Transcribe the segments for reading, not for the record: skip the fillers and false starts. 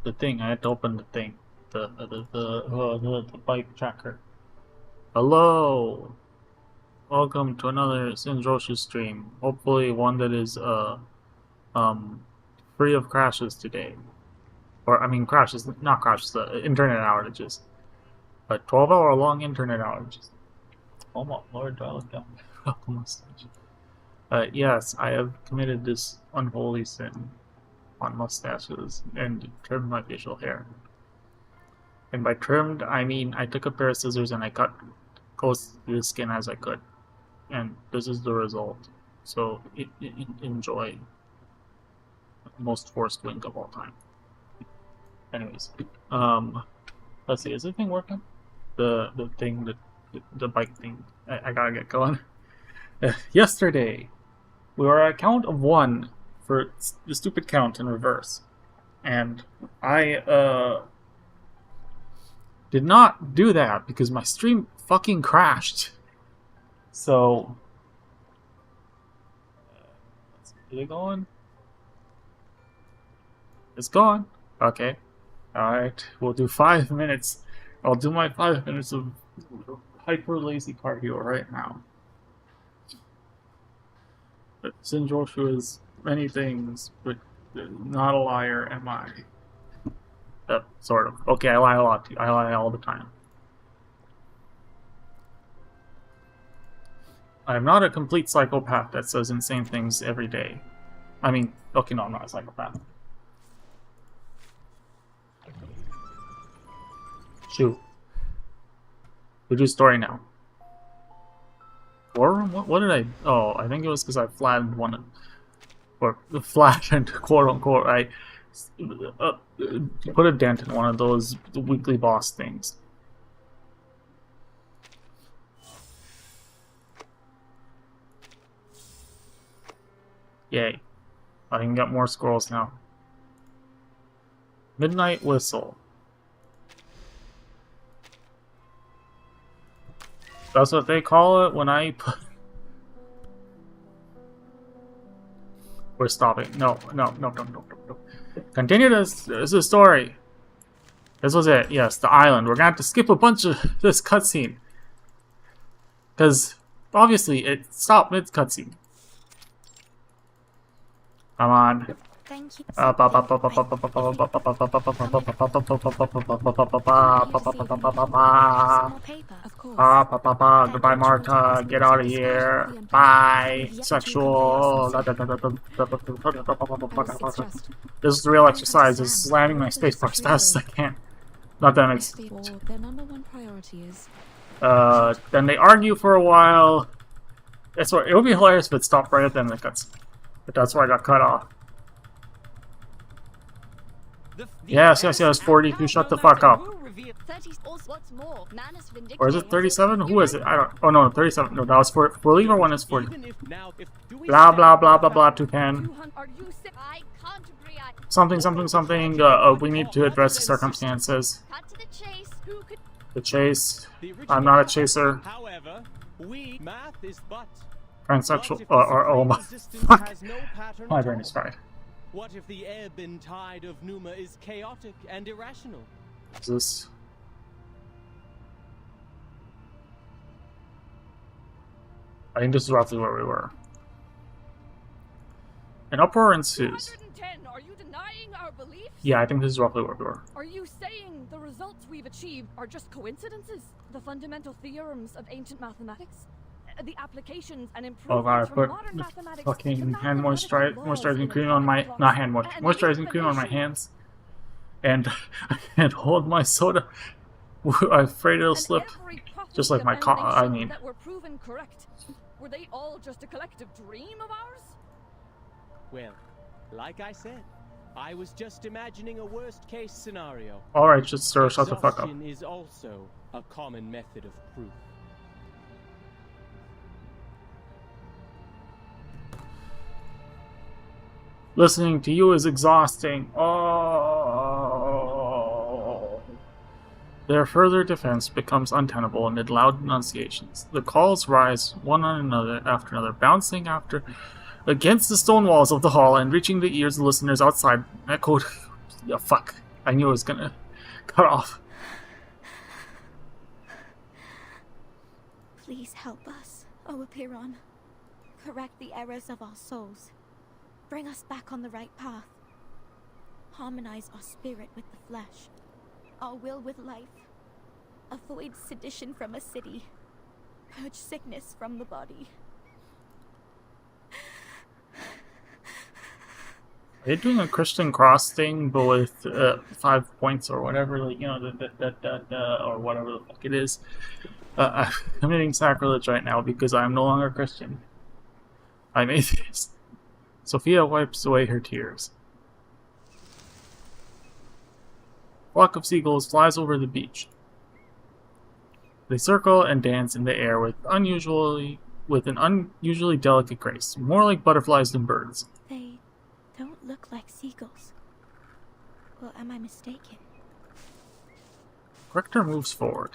the thing. I had to open the thing. The bike tracker. Hello! Welcome to another Singe stream. Hopefully one that is um free of crashes today. Or I mean crashes, not crashes, internet outages. But 12-hour long internet outages. Oh my lord, do I look down? Mustache. Yes, I have committed this unholy sin on mustaches and trimmed my facial hair. And by trimmed, I mean I took a pair of scissors and I cut close to the skin as I could. And this is the result. So, enjoy. Most forced wink of all time. Anyways, let's see, is the thing working? The thing, the bike thing. I gotta get going. Yesterday, we were at a count of 1 for the stupid count in reverse. And I, did not do that because my stream fucking crashed. So, is it going? It's gone. Okay. Alright, we'll do 5 minutes. I'll do my 5 minutes of hyper lazy cardio right now. But Singe is many things, but not a liar, am I? Sort of. Okay, I lie a lot too. I lie all the time. I'm not a complete psychopath that says insane things every day. I mean, okay, no, I'm not a psychopath. Shoot. We do story now. War room? What did I... Oh, I think it was because I flattened one of... Or flattened, quote-unquote, I put a dent in one of those weekly boss things. Yay. I can get more scrolls now. Midnight Whistle. That's what they call it when I put... We're stopping. No. Continue this is the story. This was it. Yes, the island. We're gonna have to skip a bunch of this cutscene. Because, obviously, it stopped mid-cutscene. Come on. Thank you. Goodbye, Marta. Get out of here. Bye. Sexual. This is the real exercise. Is slamming my spacebar as fast as I can. Not that it's. Their number one priority is. Then they argue for a while. That's what it would be hilarious if it stopped right at the end of the cutscene. But that's where I got cut off. Yes, 42, shut the fuck up. Or is it 37? Who is it? I don't... Oh no, 37. No, that was 40. Reliever one is 40. Blah, blah, blah, blah, blah, toucan. Something. We need to address the circumstances. The chase. I'm not a chaser. Transsexual. Oh my... Fuck. My brain is fried. What if the ebb and tide of Numa is chaotic and irrational? Is this... I think this is roughly where we were. An uproar ensues. 210, are you denying our beliefs? Yeah, I think this is roughly where we were. Are you saying the results we've achieved are just coincidences? The fundamental theorems of ancient mathematics? The applications and improvements from modern mathematics. Fucking hand moisturizing cream on my moisturizing cream on my hands, and I can't hold my soda. I'm afraid it'll slip, just like my I mean. That were proven correct. Were they all just a collective dream of ours? Well, like I said, I was just imagining a worst-case scenario. All right, just shut the fuck up. Exhaustion is also a common method of proof. Listening to you is exhausting. Oh. Their further defense becomes untenable amid loud denunciations. The calls rise one on another after another, bouncing against the stone walls of the hall and reaching the ears of listeners outside. Echoed. Yeah, fuck. I knew it was gonna cut off. Please help us, O Apiron. Correct the errors of our souls. Bring us back on the right path. Harmonize our spirit with the flesh, our will with life. Avoid sedition from a city. Purge sickness from the body. Are they doing a Christian cross thing, but with 5 points or whatever, like, you know, or whatever the fuck it is? I'm committing sacrilege right now because I'm no longer Christian. I'm atheist. Sophia wipes away her tears. A flock of seagulls flies over the beach. They circle and dance in the air with an unusually delicate grace, more like butterflies than birds. They don't look like seagulls. Or am I mistaken? Rector moves forward,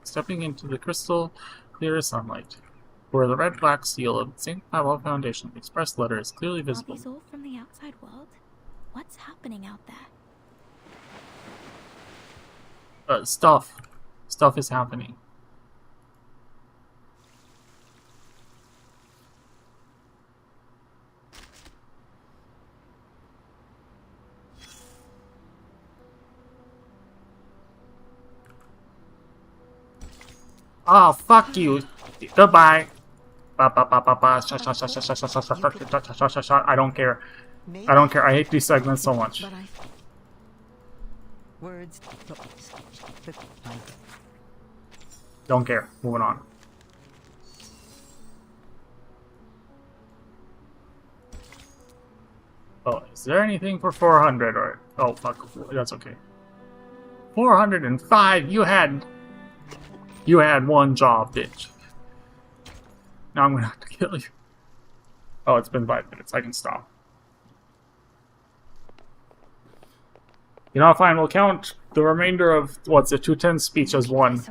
stepping into the crystal clear sunlight, where the red-black seal of St. Pavel Foundation expressed letter is clearly visible. Are these all from the outside world? What's happening out there? Stuff. Stuff is happening. Oh, fuck you. Goodbye. I don't care. I don't care. I hate these segments so much. Words. Don't care. Moving on. Oh, is there anything for 400 or... Oh, fuck. That's okay. 405! You had one job, bitch. Now I'm gonna have to kill you. Oh, it's been 5 minutes. I can stop. You know, fine. We'll count the remainder of, what's it, 210 speech as one.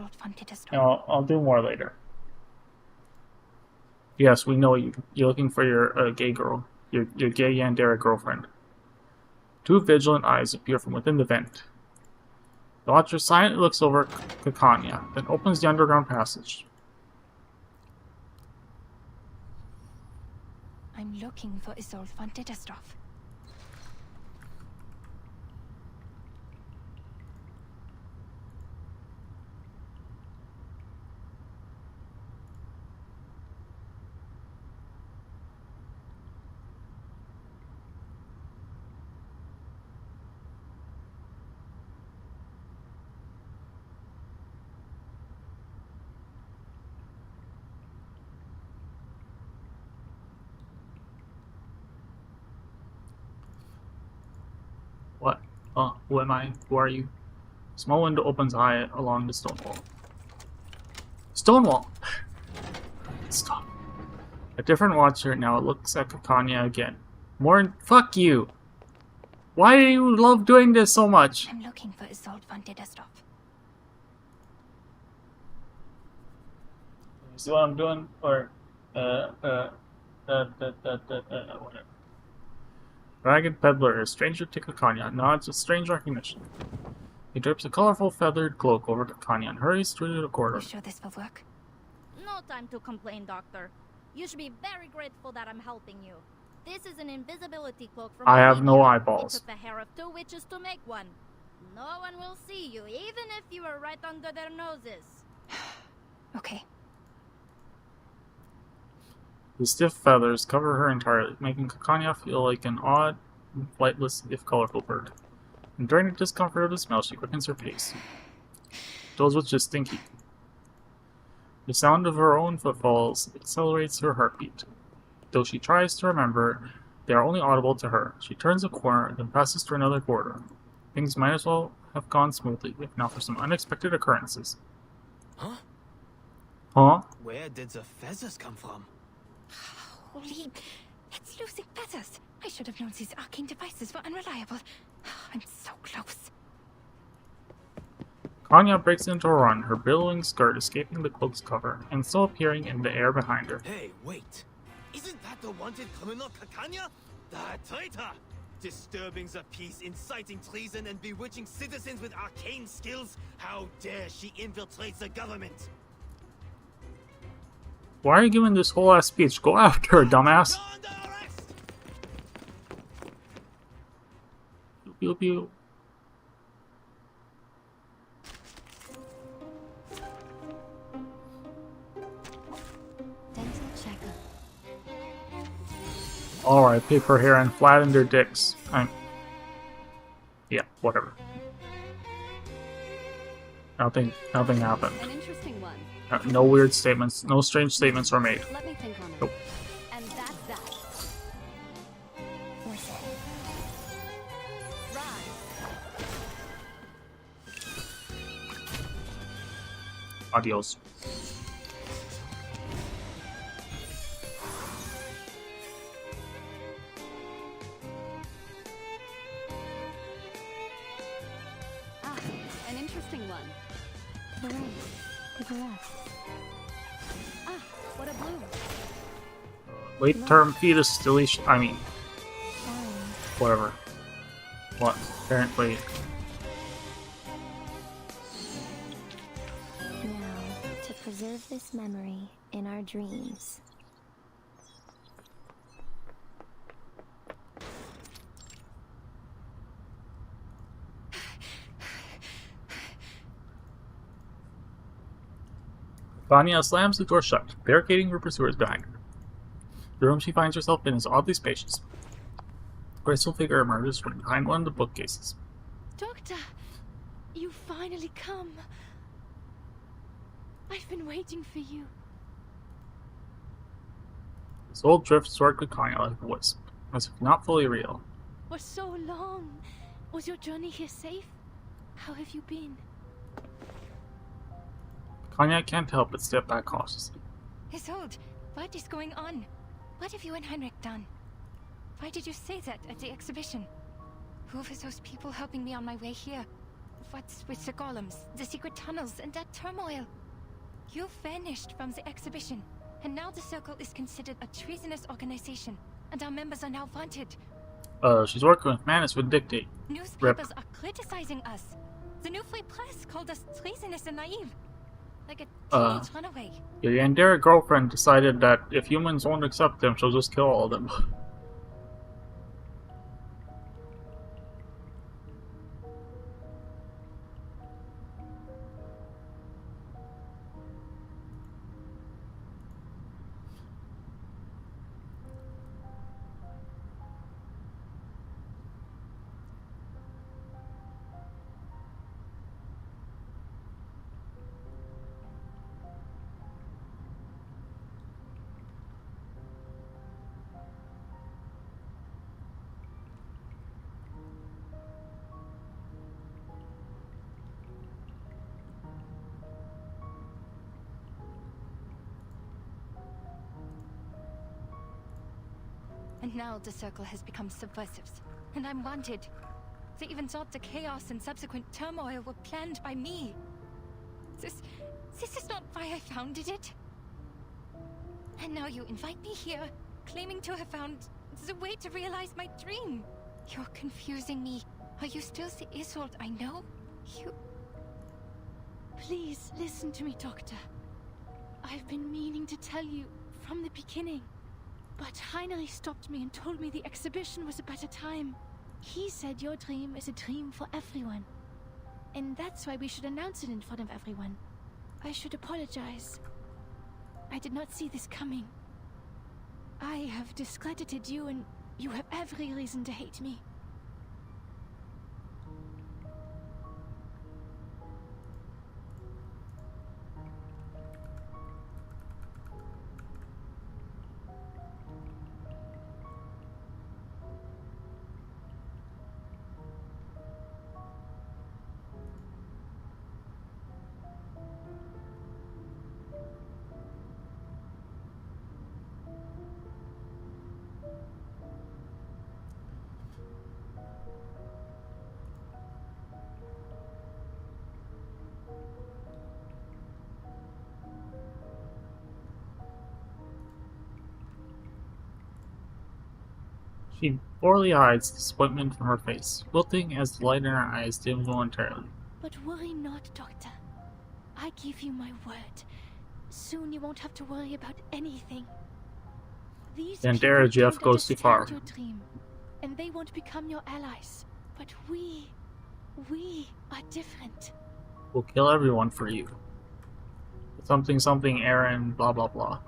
I'll do more later. Yes, we know you. You're looking for your gay girl. Your gay Yandere girlfriend. 2 vigilant eyes appear from within the vent. The Watcher silently looks over Kakanya, then opens the underground passage. I'm looking for Isolde von Dittersdorf. What? Who am I? Who are you? Small window opens high along the stone wall. Stone wall! Stop. A different Watcher now looks at Kakanya again. More. Fuck you! Why do you love doing this so much? I'm looking for Isolde von Dittersdorf. You see what I'm doing? Or, whatever. Ragged Peddler, a stranger to Kakanya, nods with strange recognition. He drapes a colorful feathered cloak over Kakanya and hurries through the corridor. You sure this will work? No time to complain, Doctor. You should be very grateful that I'm helping you. This is an invisibility cloak from I have no It eyeballs. took the hair of 2 witches to make one. No one will see you, even if you are right under their noses. Okay. The stiff feathers cover her entirely, making Kakanya feel like an odd, flightless, if colorful bird. And during the discomfort of the smell, she quickens her pace. Those witches stinky. The sound of her own footfalls accelerates her heartbeat. Though she tries to remember, they are only audible to her. She turns a corner, then passes through another corridor. Things might as well have gone smoothly, if not for some unexpected occurrences. Huh? Huh? Where did the feathers come from? Holy, it's losing feathers. I should have known these arcane devices were unreliable. I'm so close. Kanya breaks into a run, her billowing skirt escaping the cloak's cover, and so appearing in the air behind her. Hey, wait. Isn't that the wanted criminal Kakanya? The traitor! Disturbing the peace, inciting treason, and bewitching citizens with arcane skills? How dare she infiltrate the government? Why are you giving this whole ass speech? Go after her, dumbass. You're under arrest! Pew, pew, pew. Dental checkup. Alright, paper hair and flatten their dicks. Yeah, whatever. Nothing happened. An interesting one. No weird statements, no strange statements were made. Let me think on it. Nope. And that's that. Force it. Rise. Adios. Ah, an interesting one. To the right. To the left. Ah, what a bloom. Late term fetus deletion. I mean, Down. whatever. What? Apparently. Now, to preserve this memory in our dreams. Vanya slams the door shut, barricading her pursuers behind her. The room she finds herself in is oddly spacious. A graceful figure emerges from behind one of the bookcases. Doctor, you finally come. I've been waiting for you. The soul drifts toward Kanya like a wisp, as if not fully real. For so long. Was your journey here safe? How have you been? Kanya can't help but step back cautiously. Isolde, what is going on? What have you and Heinrich done? Why did you say that at the exhibition? Who were those people helping me on my way here? What's with the golems, the secret tunnels, and that turmoil? You vanished from the exhibition, and now the Circle is considered a treasonous organization, and our members are now wanted. She's working with Manus would dictate. Newspapers are criticizing us. The New Free Press called us treasonous and naive. Like a teenage runaway. The Yandere girlfriend decided that if humans won't accept them, she'll just kill all of them. And now the Circle has become subversives, and I'm wanted. They even thought the chaos and subsequent turmoil were planned by me. This is not why I founded it. And now you invite me here, claiming to have found the way to realize my dream. You're confusing me. Are you still the Isolde I know? You... Please listen to me, Doctor. I've been meaning to tell you from the beginning. But Heinrich stopped me and told me the exhibition was a better time. He said your dream is a dream for everyone. And that's why we should announce it in front of everyone. I should apologize. I did not see this coming. I have discredited you, and you have every reason to hate me. She Orly hides disappointment from her face, wilting as the light in her eyes dims momentarily. But worry not, Doctor. I give you my word. Soon you won't have to worry about anything. These Then people Jeff don't goes too far. understand your dream, and they won't become your allies. But we are different. We'll kill everyone for you. Something something Aaron blah blah blah.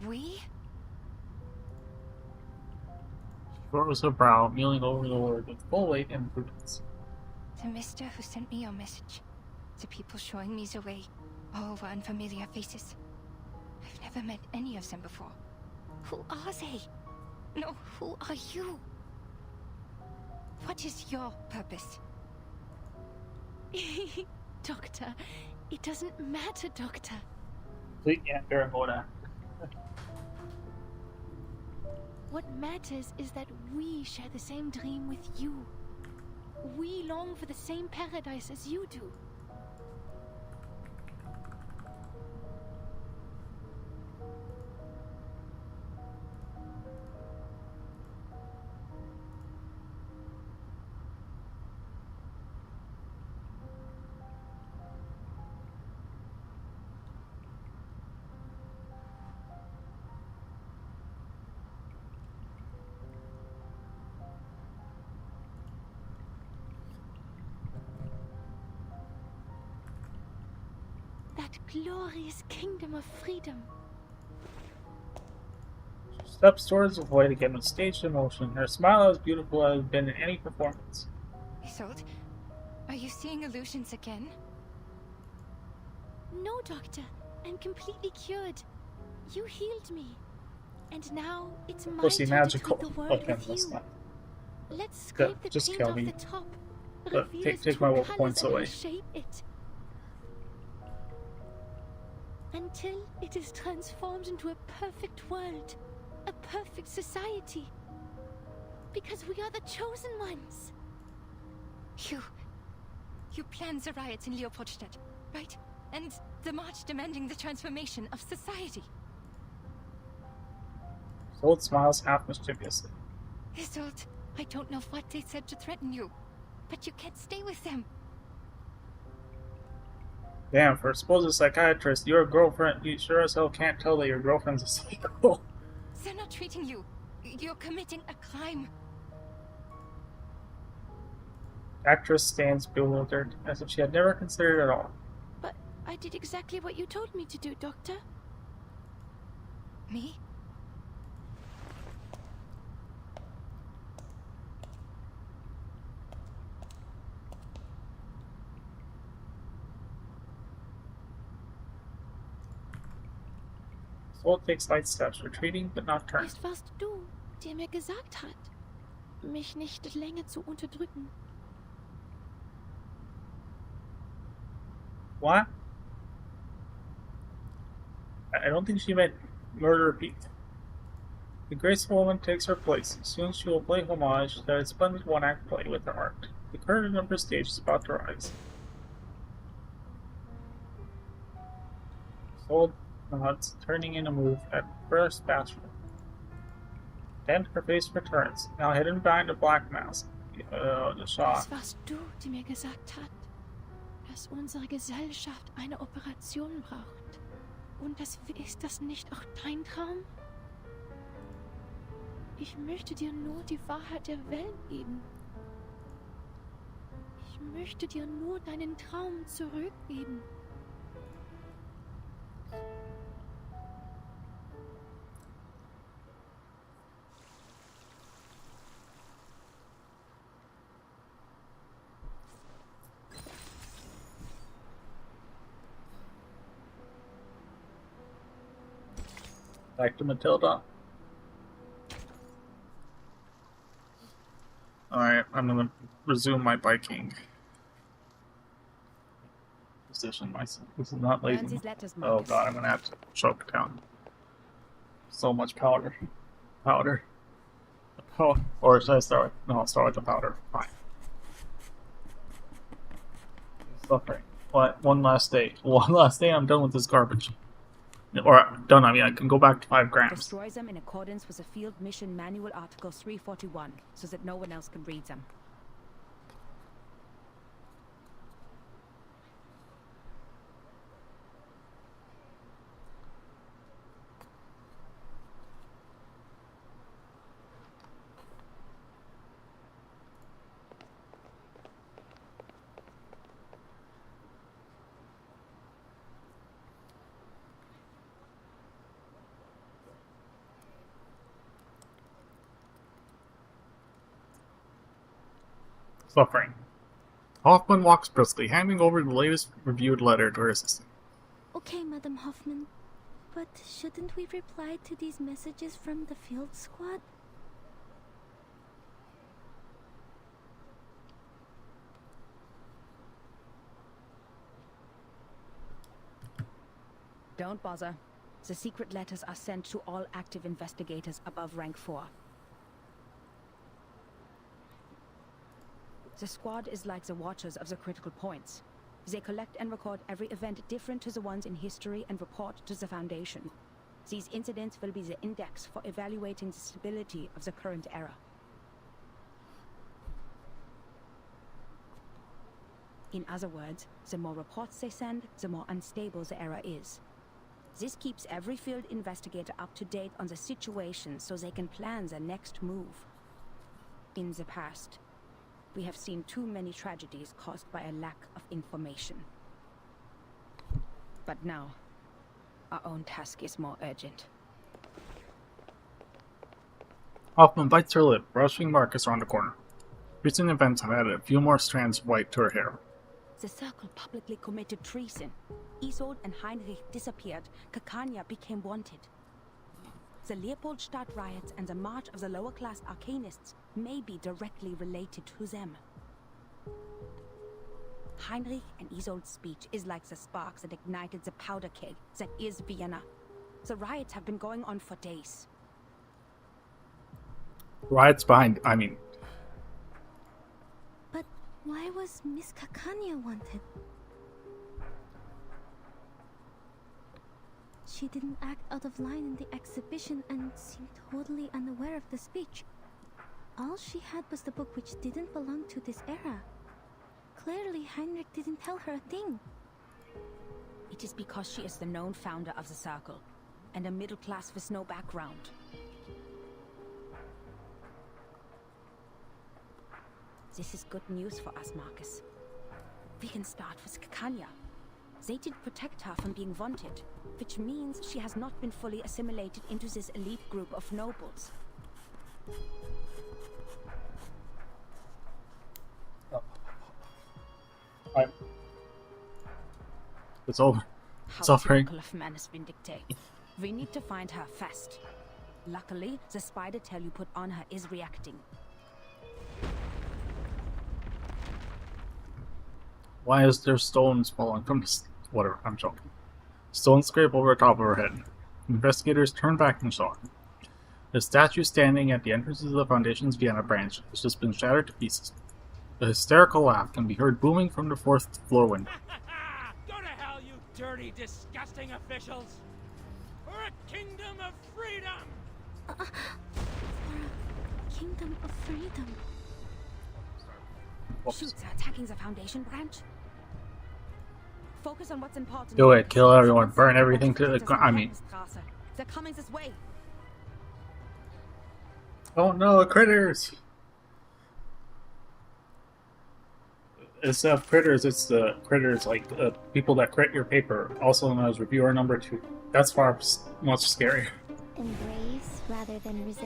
We? She furrows her brow, kneeling over the word with full weight and prudence. The mister who sent me your message. The people showing me the way. All were unfamiliar faces. I've never met any of them before. Who are they? No, who are you? What is your purpose? Doctor, it doesn't matter, Doctor. Complete Aaron What matters is that we share the same dream with you. We long for the same paradise as you do. That glorious kingdom of freedom. She steps towards the void again with staged emotion, her smile as beautiful as been in any performance. Isolde, are you seeing illusions again? No, Doctor. I'm completely cured. You healed me. And now it's my Pussy turn magical. to treat the world Okay, with that's you. not. Let's scrape the just paint kill off me. the top. But Reveal its take true my colors points and away. shape it. Until it is transformed into a perfect world. A perfect society. Because we are the chosen ones. You planned the riots in Leopoldstadt, right? And the march demanding the transformation of society. Isolde smiles half mischievously. Isolde, I don't know what they said to threaten you, but you can't stay with them. Damn, for a supposed psychiatrist, your girlfriend, you sure as hell can't tell that your girlfriend's a psycho. They're not treating you. You're committing a crime. Actress stands bewildered, as if she had never considered it at all. But I did exactly what you told me to do, Doctor. Me? Isolde takes light steps, retreating but not turning. Es warst du, der mir gesagt hat, mich nicht länger zu unterdrücken. What? I don't think she meant murder Pete. The graceful woman takes her place. Soon she will play homage to that splendid one-act play with her art. The curtain of her stage is about to rise. Isolde nods, turning in a move at first bashful. Then her face returns, now hidden behind a black mask. The shot. Es warst du, die mir gesagt hat, dass unsere Gesellschaft eine Operation braucht. Und ist das nicht auch dein Traum? Ich möchte dir nur die Wahrheit der Welt geben. Ich möchte dir nur deinen Traum zurückgeben. Back to Matilda. Alright, I'm gonna resume my biking. Position myself. This is not Burn lazy. these letters, Oh Marcus. god, I'm gonna have to choke down. So much powder. Powder. Oh, or should I start with... No, I'll start with the powder. Fine. Suffering. What? One last day. One last day, I'm done with this garbage. Or, done, I mean, I can go back to 5 grams. Destroy them in accordance with the Field Mission Manual Article 341, so that no one else can read them. Suffering. Hoffman walks briskly, handing over the latest reviewed letter to her assistant. Okay, Madam Hoffman. But shouldn't we reply to these messages from the field squad? Don't bother. The secret letters are sent to all active investigators above rank 4. The squad is like the watchers of the critical points. They collect and record every event different to the ones in history and report to the Foundation. These incidents will be the index for evaluating the stability of the current era. In other words, the more reports they send, the more unstable the era is. This keeps every field investigator up to date on the situation so they can plan their next move. In the past, we have seen too many tragedies caused by a lack of information. But now, our own task is more urgent. Hoffman bites her lip, rushing Marcus around the corner. Recent events have added a few more strands of white to her hair. The Circle publicly committed treason. Isolde and Heinrich disappeared. Kakanya became wanted. The Leopoldstadt riots and the march of the lower-class arcanists may be directly related to them. Heinrich and Isolde's speech is like the spark that ignited the powder keg that is Vienna. The riots have been going on for days. Riots behind... But why was Miss Kakanya wanted? She didn't act out of line in the exhibition and seemed totally unaware of the speech. All she had was the book which didn't belong to this era. Clearly, Heinrich didn't tell her a thing. It is because she is the known founder of the Circle, and a middle class with no background. This is good news for us, Marcus. We can start with Kakanya. They did protect her from being wanted, which means she has not been fully assimilated into this elite group of nobles. It's over. How Suffering. typical of Manus Vindicate. We need to find her fast. Luckily, the spider tail you put on her is reacting. Why is there stones falling from the... Whatever, I'm joking. Stones scrape over the top of her head. Investigators turn back in shock. The statue standing at the entrances of the Foundation's Vienna branch has just been shattered to pieces. A hysterical laugh can be heard booming from the 4th floor window. Go to hell, you dirty, disgusting officials! For a kingdom of freedom! For a kingdom of freedom. Shoot, they're attacking the Foundation branch. Focus on what's important. Do it, kill everyone, burn everything to the ground. They're coming this way. Oh no, critters! Instead of critters, it's the critters like the people that crit your paper, also known as reviewer number 2. That's far much scarier. Embrace rather than resist.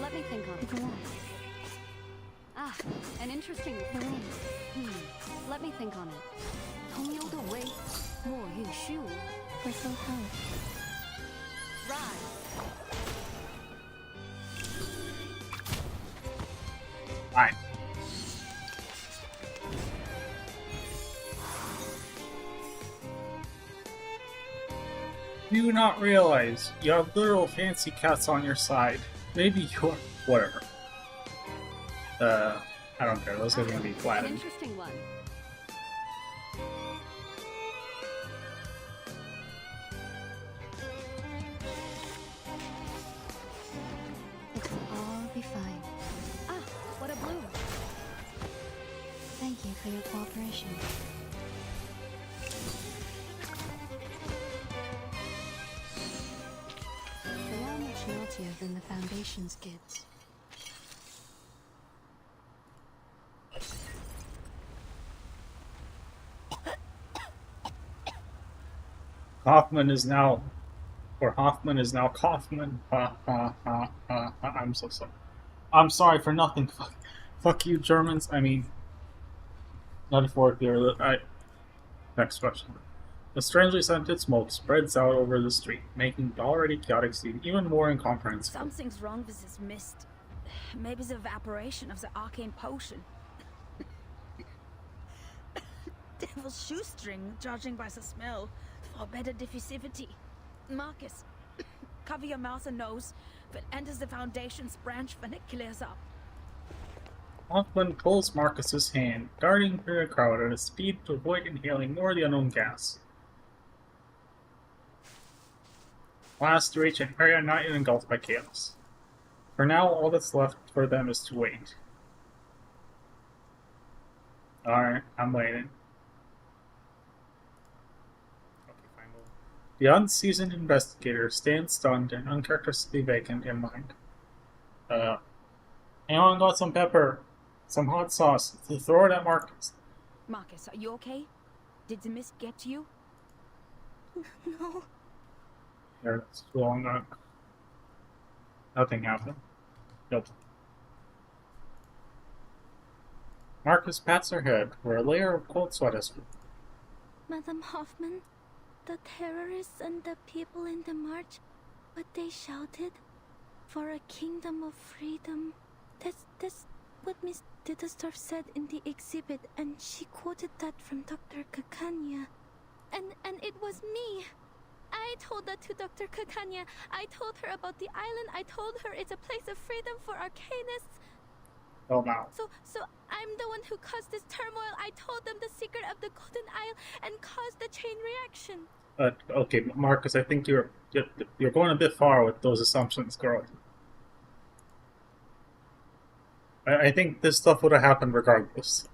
Let me think on it. Ah, An interesting Let me think on it. 同游的微，莫运虚无。For so hard. Rise. Alright. Do you not realize you have literal fancy cats on your side? Maybe you're... whatever. I don't care. Those are gonna be An flattened. interesting one. It'll all be fine. Ah, what a bloom. Thank you for your cooperation. They are much naughtier than the Foundation's kids. Hoffman is now Kaufman. I'm so sorry. I'm sorry for nothing. Fuck you, Germans. I mean, not for here. Next question. A strangely scented smoke spreads out over the street, making the already chaotic scene even more incomprehensible. Something's wrong with this mist. Maybe the evaporation of the arcane potion. Devil's shoestring, judging by the smell, for better diffusivity. Marcus, cover your mouth and nose, but enter the Foundation's branch when it clears up. Hoffman pulls Marcus's hand, darting through the crowd at a speed to avoid inhaling more of the unknown gas. Last to reach an area not yet engulfed by chaos. For now, all that's left for them is to wait. Alright, I'm waiting. Okay, fine. The unseasoned investigator stands stunned and uncharacteristically vacant in mind. Anyone got some pepper? Some hot sauce to throw it at Marcus. Marcus, are you okay? Did the mist get to you? No. There's too long. Nothing happened. Nope. Marcus pats her head, where a layer of cold sweat has formed. Madam Hoffman, the terrorists and the people in the march, what they shouted, for a kingdom of freedom. That's what Miss Ditterstorff said in the exhibit, and she quoted that from Dr. Kakanya. And it was me. I told that to Dr. Kakanya. I told her about the island. I told her it's a place of freedom for arcanists. Oh, now. So I'm the one who caused this turmoil. I told them the secret of the Golden Isle and caused the chain reaction. Okay, Marcus, I think you're going a bit far with those assumptions, girl. I think this stuff would have happened regardless.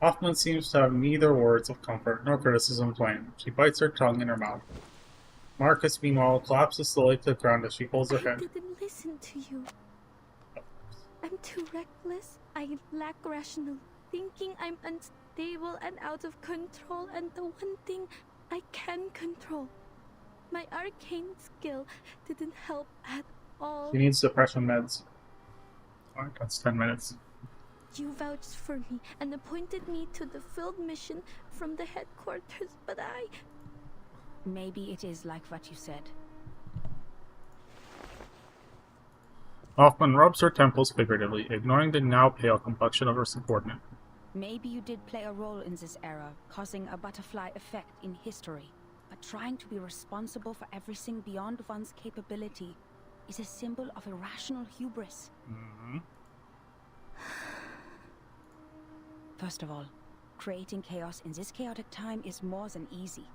Hoffman seems to have neither words of comfort nor criticism plain. She bites her tongue in her mouth. Marcus, meanwhile, collapses slowly to the ground as she holds her head. I didn't listen to you. I'm too reckless. I lack rational thinking. I'm unstable and out of control. And the one thing I can control, my arcane skill, didn't help at all. She needs depression meds. Alright, that's 10 minutes. You vouched for me and appointed me to the field mission from the headquarters, but I... Maybe it is like what you said. Hoffman rubs her temples figuratively, ignoring the now pale complexion of her subordinate. Maybe you did play a role in this era, causing a butterfly effect in history. But trying to be responsible for everything beyond one's capability is a symbol of irrational hubris. Mm-hmm. First of all, creating chaos in this chaotic time is more than easy.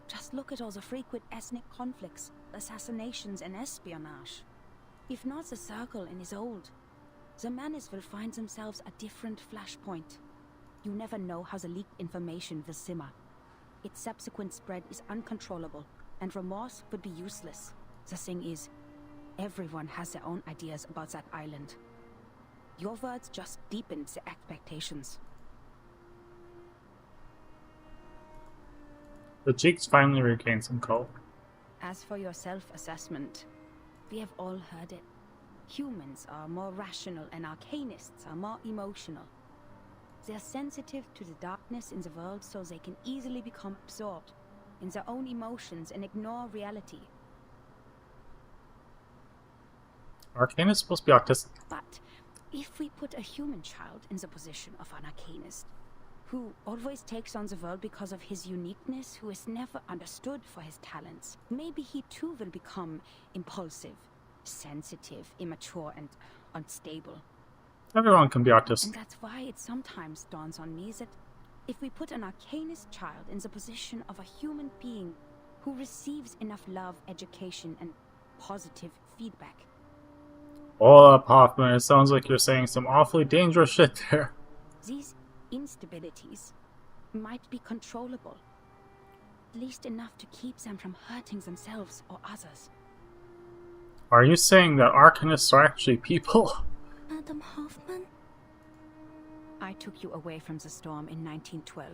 Just look at all the frequent ethnic conflicts, assassinations and espionage. If not the Circle and his old, the Manus will find themselves a different flashpoint. You never know how the leaked information will simmer. Its subsequent spread is uncontrollable, and remorse would be useless. The thing is, everyone has their own ideas about that island. Your words just deepened the expectations. The cheeks finally regain some color. As for your self-assessment, we have all heard it. Humans are more rational and arcanists are more emotional. They're sensitive to the darkness in the world so they can easily become absorbed in their own emotions and ignore reality. Arcane is supposed to be autistic. But if we put a human child in the position of an arcanist, who always takes on the world because of his uniqueness, who is never understood for his talents, maybe he too will become impulsive, sensitive, immature, and unstable. Everyone can be autistic. And that's why it sometimes dawns on me that if we put an arcanist child in the position of a human being who receives enough love, education, and positive feedback. Hold up, Hoffman. It sounds like you're saying some awfully dangerous shit there. These instabilities might be controllable, at least enough to keep them from hurting themselves or others. Are you saying that arcanists are actually people? Madam Hoffman? I took you away from the storm in 1912.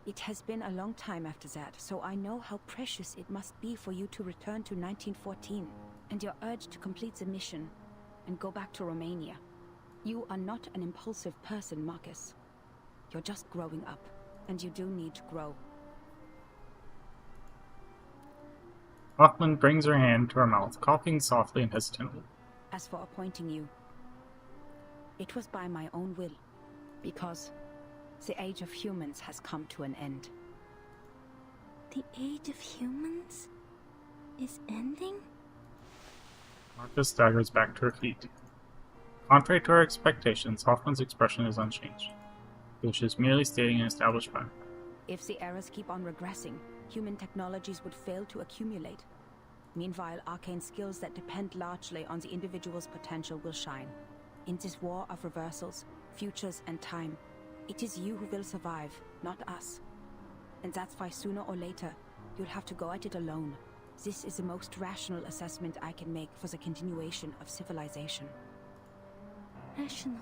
It has been a long time after that, so I know how precious it must be for you to return to 1914, and your urge to complete the mission and go back to Romania. You are not an impulsive person, Marcus. You're just growing up, and you do need to grow. Hoffman brings her hand to her mouth, coughing softly and hesitantly. As for appointing you, it was by my own will, because the age of humans has come to an end. The age of humans is ending? Marcus staggers back to her feet. Contrary to her expectations, Hoffman's expression is unchanged, which is merely stating an established fact. If the eras keep on regressing, human technologies would fail to accumulate. Meanwhile, arcane skills that depend largely on the individual's potential will shine. In this war of reversals, futures, and time, it is you who will survive, not us. And that's why sooner or later, you'll have to go at it alone. This is the most rational assessment I can make for the continuation of civilization. Rational.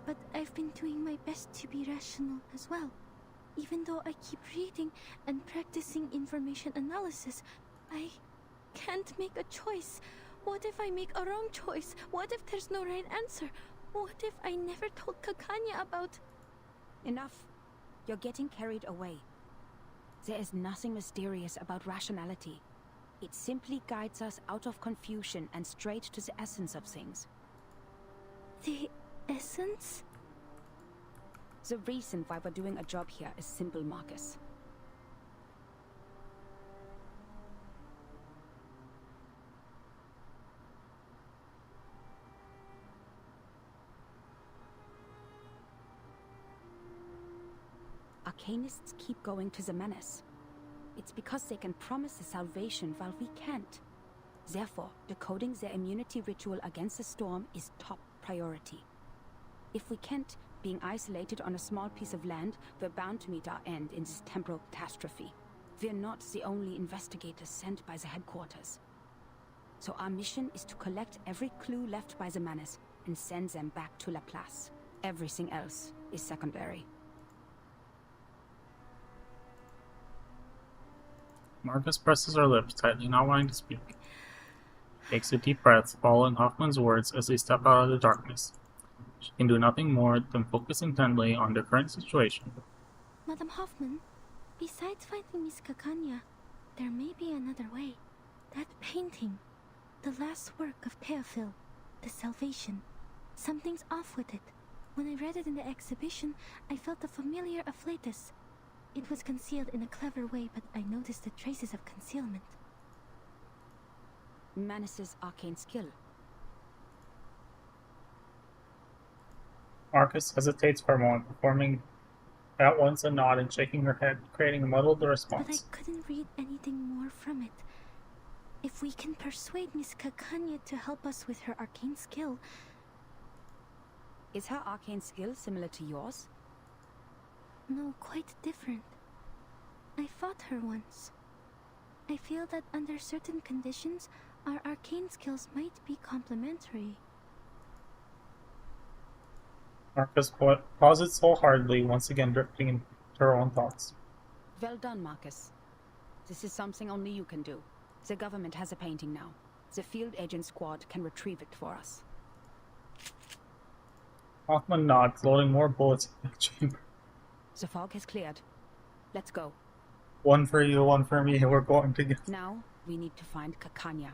But I've been doing my best to be rational as well. Even though I keep reading and practicing information analysis, I can't make a choice. What if I make a wrong choice? What if there's no right answer? What if I never told Kakanya about... Enough. You're getting carried away. There is nothing mysterious about rationality. It simply guides us out of confusion and straight to the essence of things. The essence? The reason why we're doing a job here is simple, Marcus. Arcanists keep going to the menace. It's because they can promise the salvation while we can't. Therefore, decoding their immunity ritual against the storm is top priority. If we can't, being isolated on a small piece of land, we're bound to meet our end in this temporal catastrophe. We're not the only investigators sent by the headquarters. So our mission is to collect every clue left by the menace and send them back to La Place. Everything else is secondary. Marcus presses her lips tightly, not wanting to speak. Takes a deep breath, following Hoffman's words as they step out of the darkness. She can do nothing more than focus intently on the current situation. Madam Hoffman, besides finding Miss Kakanya, there may be another way. That painting, the last work of Theophil, the Salvation. Something's off with it. When I read it in the exhibition, I felt a familiar afflatus. It was concealed in a clever way, but I noticed the traces of concealment. Manus's arcane skill. Marcus hesitates for a moment, performing at once a nod and shaking her head, creating a muddled response. But I couldn't read anything more from it. If we can persuade Miss Kakanya to help us with her arcane skill... Is her arcane skill similar to yours? No, quite different. I fought her once. I feel that under certain conditions, our arcane skills might be complementary. Marcus pauses wholeheartedly, once again drifting into her own thoughts. Well done, Marcus. This is something only you can do. The government has a painting now. The field agent squad can retrieve it for us. Hoffman nods, loading more bullets in the chamber. The fog has cleared. Let's go. One for you, one for me. We're going together. Now, we need to find Kakanya.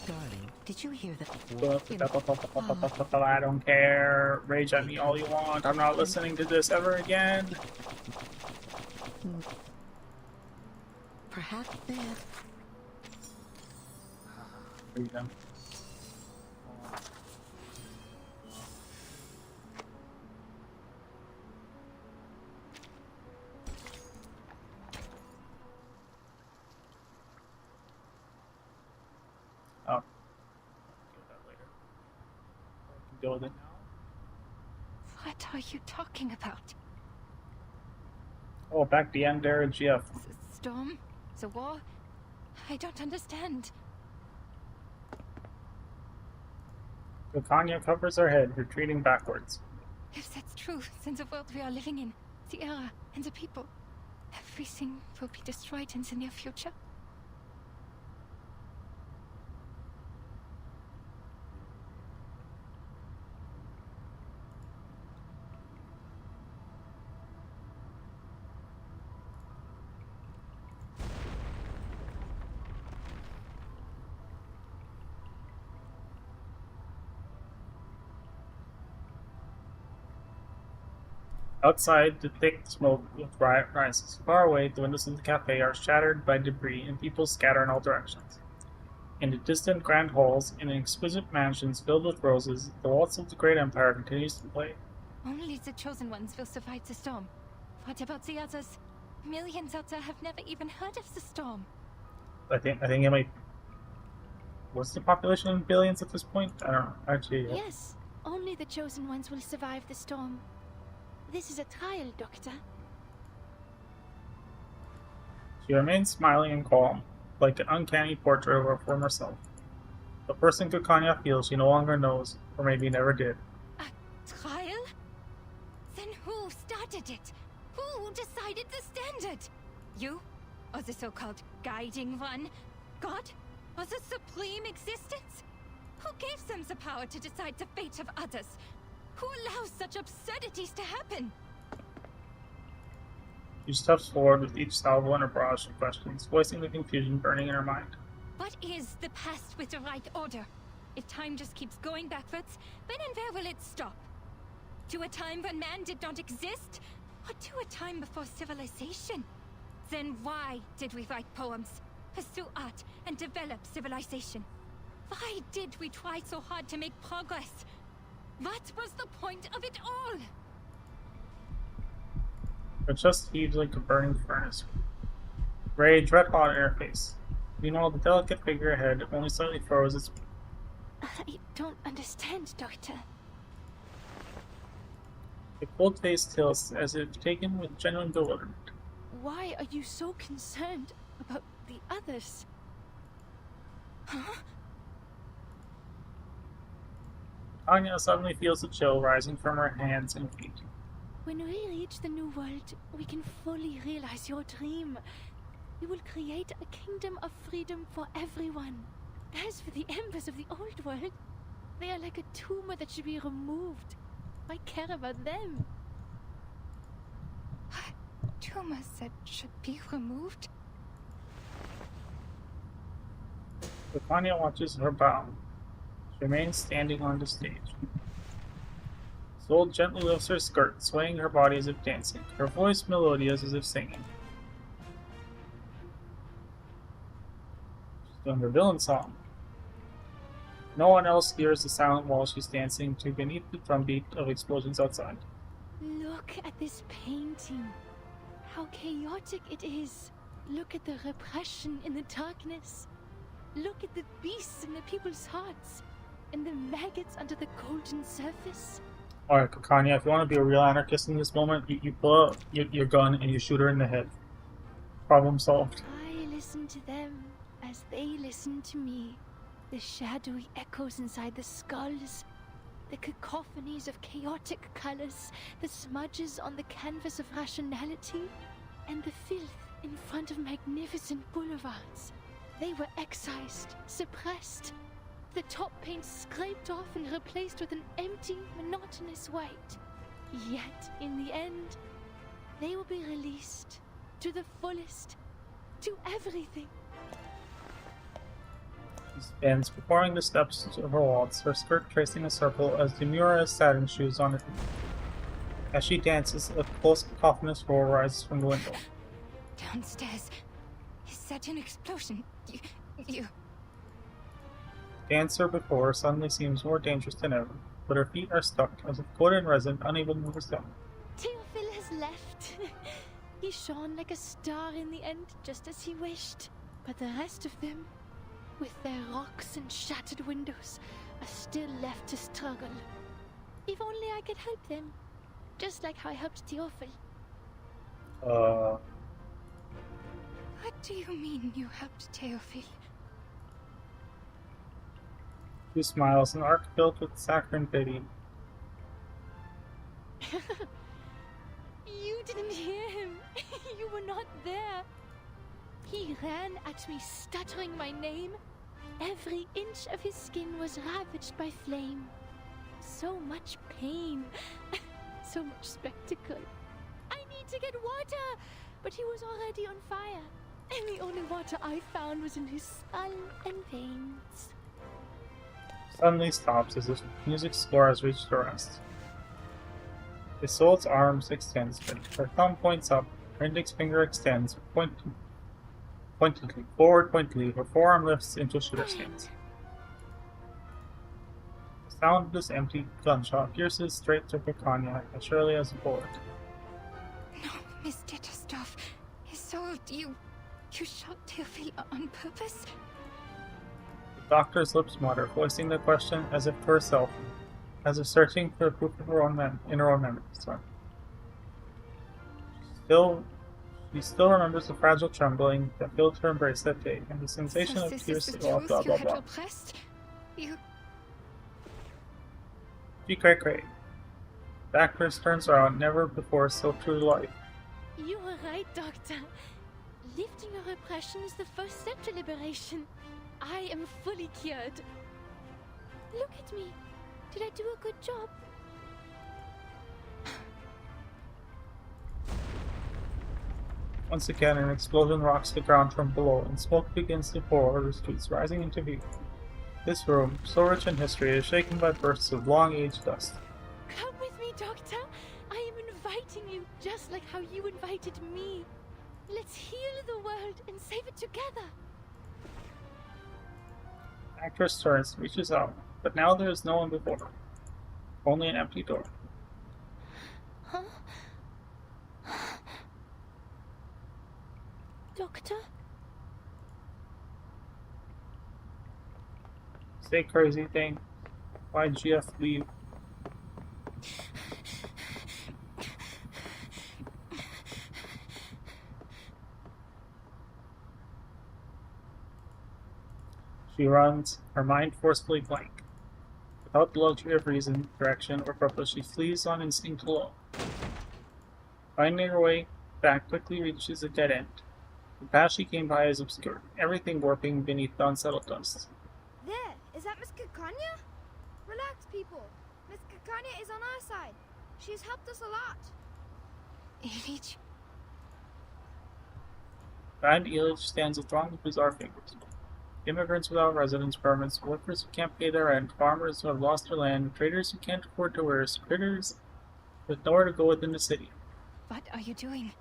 Darling, did you hear that? I don't care. Rage at me all you want. I'm not listening to this ever again. Perhaps there. Freedom. Oh. Do that later. I can deal with it now. What are you talking about? Oh, back the end there, GF. Storm? The war? I don't understand. Kakanya covers her head, retreating backwards. If that's true, then the world we are living in, the era, and the people, everything will be destroyed in the near future. Outside, the thick smoke rises. Far away, the windows of the cafe are shattered by debris and people scatter in all directions. In the distant grand halls, in exquisite mansions filled with roses, the waltz of the great empire continues to play. Only the chosen ones will survive the storm. What about the others? Millions out there have never even heard of the storm. I think it might. What's the population in billions at this point? I don't know. Actually, Yes, only the chosen ones will survive the storm. This is a trial, Doctor. She remains smiling and calm, like an uncanny portrait of her former self. The person Kakanya feels she no longer knows, or maybe never did. A trial? Then who started it? Who decided the standard? You? Or the so-called guiding one? God? Or the supreme existence? Who gave them the power to decide the fate of others? Who allows such absurdities to happen? She steps forward with each salvo in her barrage of questions, voicing the confusion burning in her mind. What is the past with the right order? If time just keeps going backwards, when and where will it stop? To a time when man did not exist? Or to a time before civilization? Then why did we write poems, pursue art, and develop civilization? Why did we try so hard to make progress? What was the point of it all? Her chest heaved like a burning furnace. Rage red hot in her face. Meanwhile, the delicate figure ahead only slightly froze its. I don't understand, Doctor. The cold face tilts as if taken with genuine bewilderment. Why are you so concerned about the others? Huh? Anya suddenly feels a chill rising from her hands and feet. When we reach the new world, we can fully realize your dream. We will create a kingdom of freedom for everyone. As for the embers of the old world, they are like a tumor that should be removed. I care about them. Tumors that should be removed? Anya watches her bow. She remains standing on the stage. Sol gently lifts her skirt, swaying her body as if dancing, her voice melodious as if singing. She's doing her villain song. No one else hears the silent wall she's dancing to beneath the drumbeat of explosions outside. Look at this painting. How chaotic it is. Look at the repression in the darkness. Look at the beasts in the people's hearts. And the maggots under the golden surface. Alright, Kakanya, if you want to be a real anarchist in this moment, you pull out your gun and you shoot her in the head. Problem solved. listen to them as they listen to me. The shadowy echoes inside the skulls, the cacophonies of chaotic colors, the smudges on the canvas of rationality, and the filth in front of magnificent boulevards. They were excised, suppressed, the top paint scraped off and replaced with an empty, monotonous white. Yet, in the end, they will be released to the fullest, to everything. She stands performing the steps of her waltz, her skirt tracing a circle as demure as satin shoes on her feet. As she dances, a close cacophonous roar rises from the window. Downstairs. Is that an explosion? You... Dancer before her suddenly seems more dangerous than ever, but her feet are stuck, as if coated in resin, unable to move her step. Theophil has left. He shone like a star in the end, just as he wished. But the rest of them, with their rocks and shattered windows, are still left to struggle. If only I could help them, just like how I helped Theophil. What do you mean you helped Theophil? She smiles, an arc filled with saccharine pity. You didn't hear him. You were not there. He ran at me, stuttering my name. Every inch of his skin was ravaged by flame. So much pain. So much spectacle. I need to get water! But he was already on fire. And the only water I found was in his skull and veins. Suddenly stops as if music score has reached the rest. Isolde's arms extends, her thumb points up, her index finger extends, pointedly, her forearm lifts into a shooter stance. The sound of this empty gunshot pierces straight through Picania as surely as a bullet. No, Miss Ditterstoff. Isolde, you shot Theophil on purpose? The doctor's lips mutter, voicing the question as if to herself, as if searching for proof of her own in her own memory. She still remembers the fragile trembling that filled her embrace that day, and the sensation of tears blah blah blah blah. She cray. Backwards turns around, never before so true to life. You were right, Doctor. Lifting your repression is the first step to liberation. I am fully cured. Look at me. Did I do a good job? Once again, an explosion rocks the ground from below, and smoke begins to pour over the streets, rising into view. This room, so rich in history, is shaken by bursts of long-aged dust. Come with me, Doctor. I am inviting you, just like how you invited me. Let's heal the world and save it together. The actress turns, reaches out, but now there is no one before her. Only an empty door. Huh? Doctor? Say crazy thing. Why'd you have to leave? She runs, her mind forcefully blank. Without the luxury of reason, direction, or purpose, she flees on instinct alone. Finding her way back quickly reaches a dead end. The path she came by is obscure, everything warping beneath the unsettled dust. There! Is that Miss Kikanya? Relax, people. Miss Kikanya is on our side. She has helped us a lot. Ilich? Behind Ilich stands a throng of bizarre figures. Immigrants without residence permits, workers who can't pay their rent, farmers who have lost their land, traders who can't afford to wear, critters with nowhere to go within the city. What are you doing?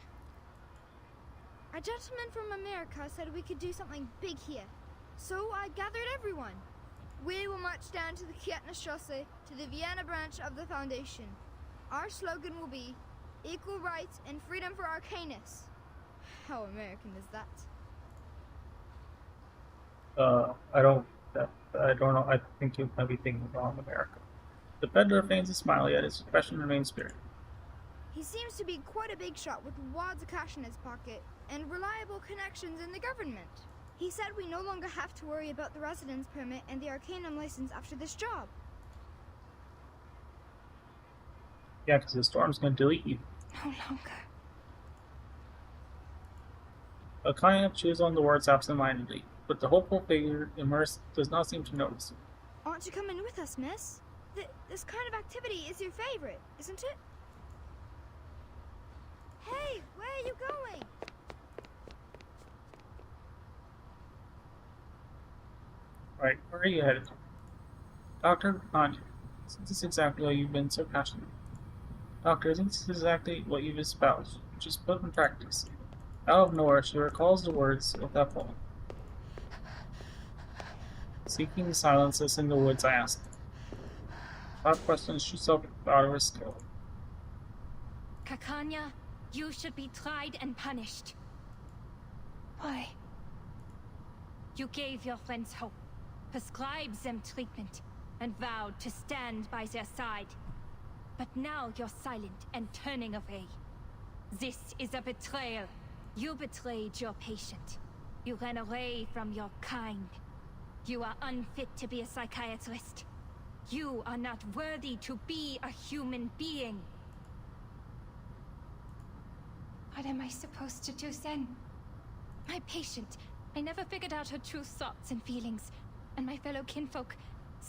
A gentleman from America said we could do something big here. So I gathered everyone. We will march down to the Kietnerstrasse to the Vienna branch of the Foundation. Our slogan will be, equal rights and freedom for Arcanus. How American is that? I don't know. I think you might be thinking wrong, America. The peddler feigns a smile, yet his expression remains spirited. He seems to be quite a big shot with wads of cash in his pocket and reliable connections in the government. He said we no longer have to worry about the residence permit and the Arcanum license after this job. Yeah, because the storm's going to delete you. No longer. Akaya chews on the words absentmindedly, but the hopeful figure immersed does not seem to notice. Aren't you coming with us, miss? This kind of activity is your favorite, isn't it? Hey, where are you going? Right, where are you headed? Doctor, Anya, isn't this exactly why you've been so passionate? Doctor, isn't this exactly what you've espoused? Just put in practice. Out of nowhere, she recalls the words of that poem. Seeking the silences in the woods, I asked. Without questions, she spoke out of her skill. Kakanya, you should be tried and punished. Why? You gave your friends hope, prescribed them treatment, and vowed to stand by their side. But now you're silent and turning away. This is a betrayal. You betrayed your patient. You ran away from your kind. You are unfit to be a psychiatrist. You are not worthy to be a human being. What am I supposed to do then? My patient, I never figured out her true thoughts and feelings. And my fellow kinfolk,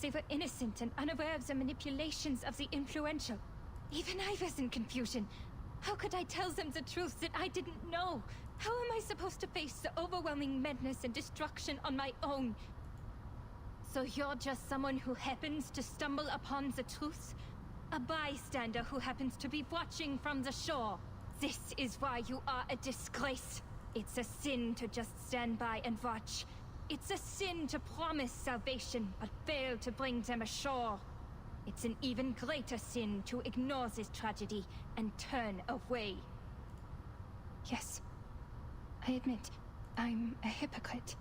they were innocent and unaware of the manipulations of the influential. Even I was in confusion. How could I tell them the truth that I didn't know? How am I supposed to face the overwhelming madness and destruction on my own? So you're just someone who happens to stumble upon the truth? A bystander who happens to be watching from the shore? This is why you are a disgrace. It's a sin to just stand by and watch. It's a sin to promise salvation, but fail to bring them ashore. It's an even greater sin to ignore this tragedy and turn away. Yes, I admit, I'm a hypocrite.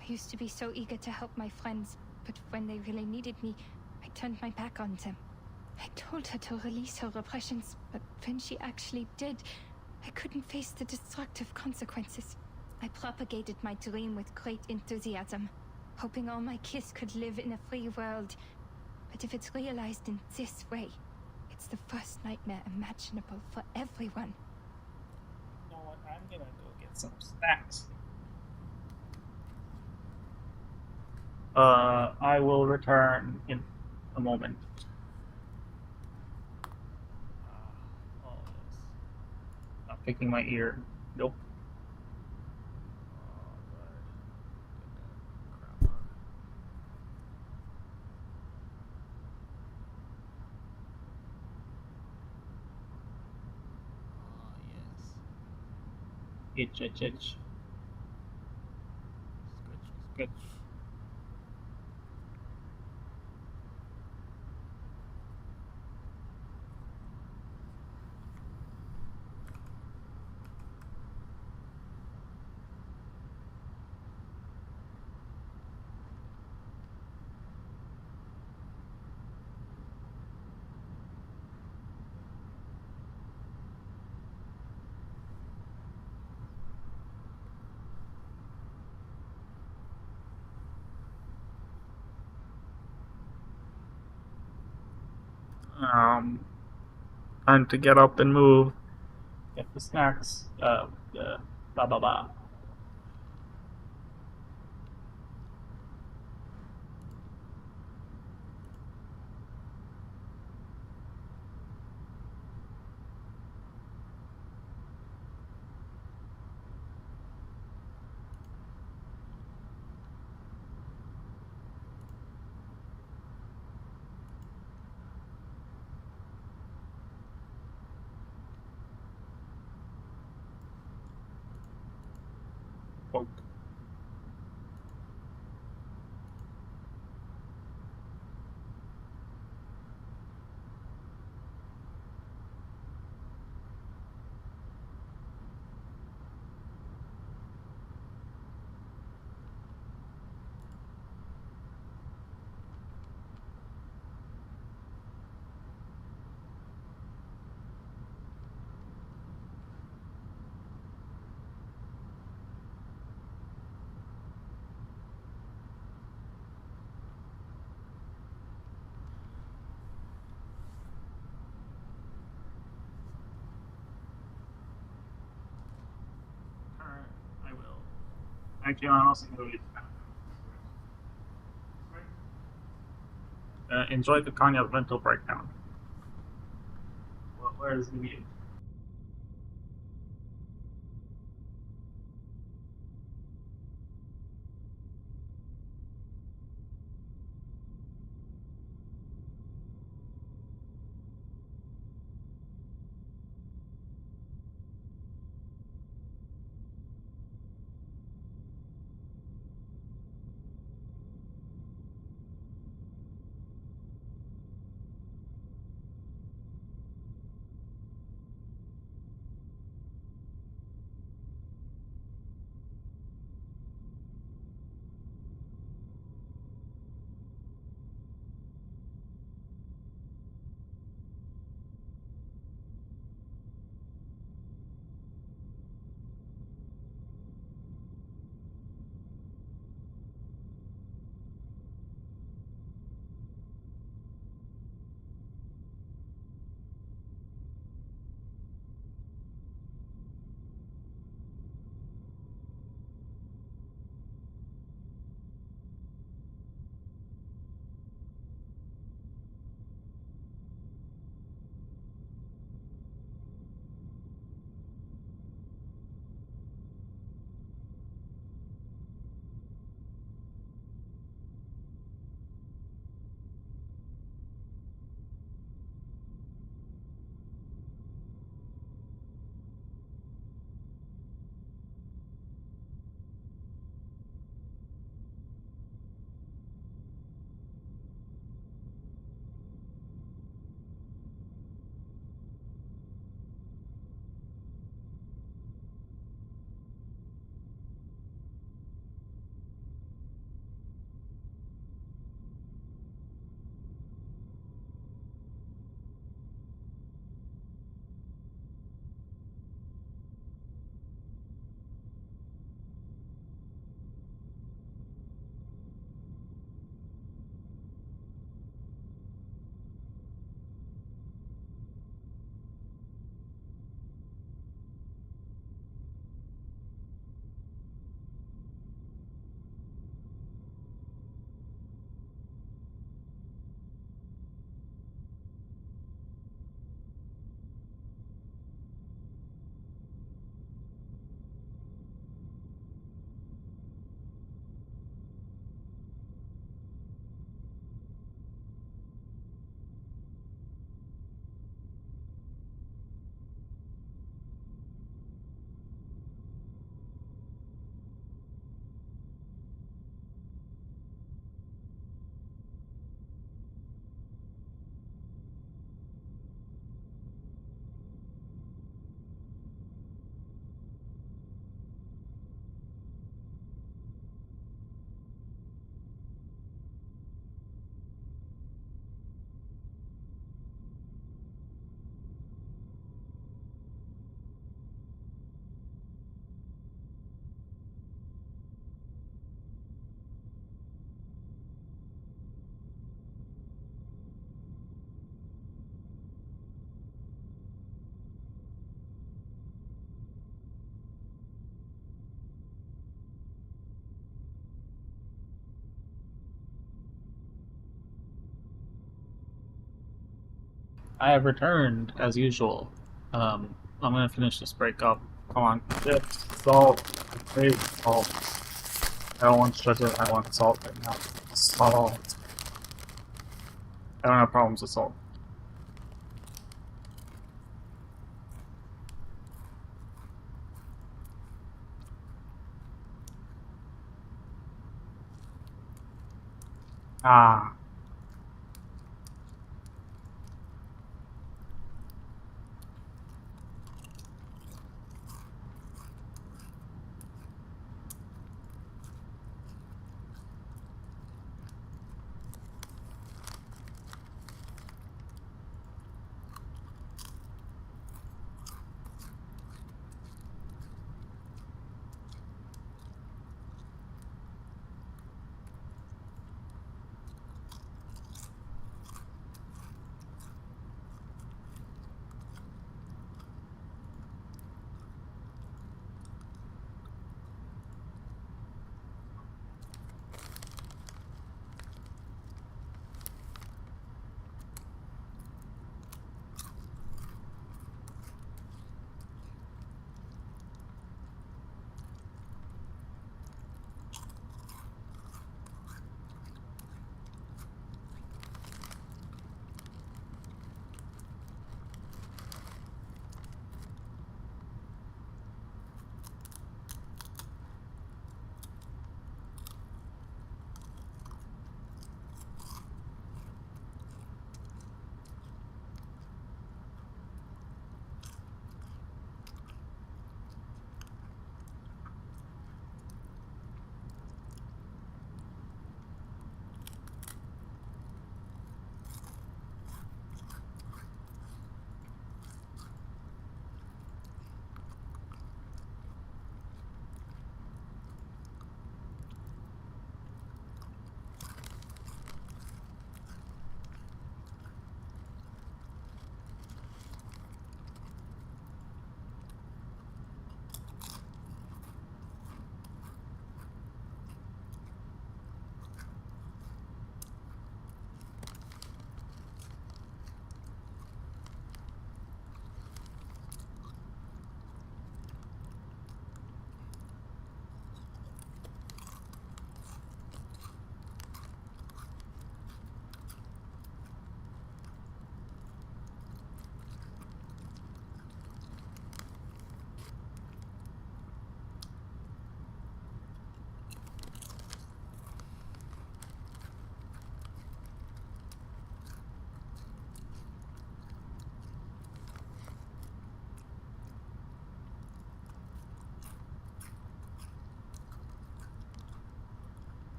I used to be so eager to help my friends, but when they really needed me, I turned my back on them. I told her to release her repressions, but when she actually did, I couldn't face the destructive consequences. I propagated my dream with great enthusiasm, hoping all my kids could live in a free world. But if it's realized in this way, it's the worst nightmare imaginable for everyone. You know what? I'm gonna go get some snacks. I will return in a moment. Oh, yes. Not picking my ear. Nope. Itch, itch, itch. Sketch, sketch. Time to get up and move. Get the snacks. Blah blah blah. Quote. Thank you, Anos. Enjoy the Kanye mental breakdown. Where is the mute? I have returned as usual. I'm gonna finish this break up. Come on, chips, salt, please, salt. I don't want sugar. I want salt right now. Salt. I don't have problems with salt. Ah.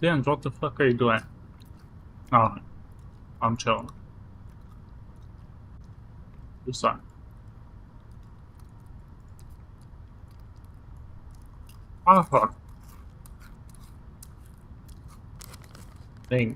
Singe, what the fuck are you doing? Oh, I'm chilling. This son. Oh fuck. Thing.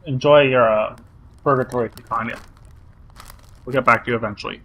Enjoy your purgatory if you find it. We'll get back to you eventually.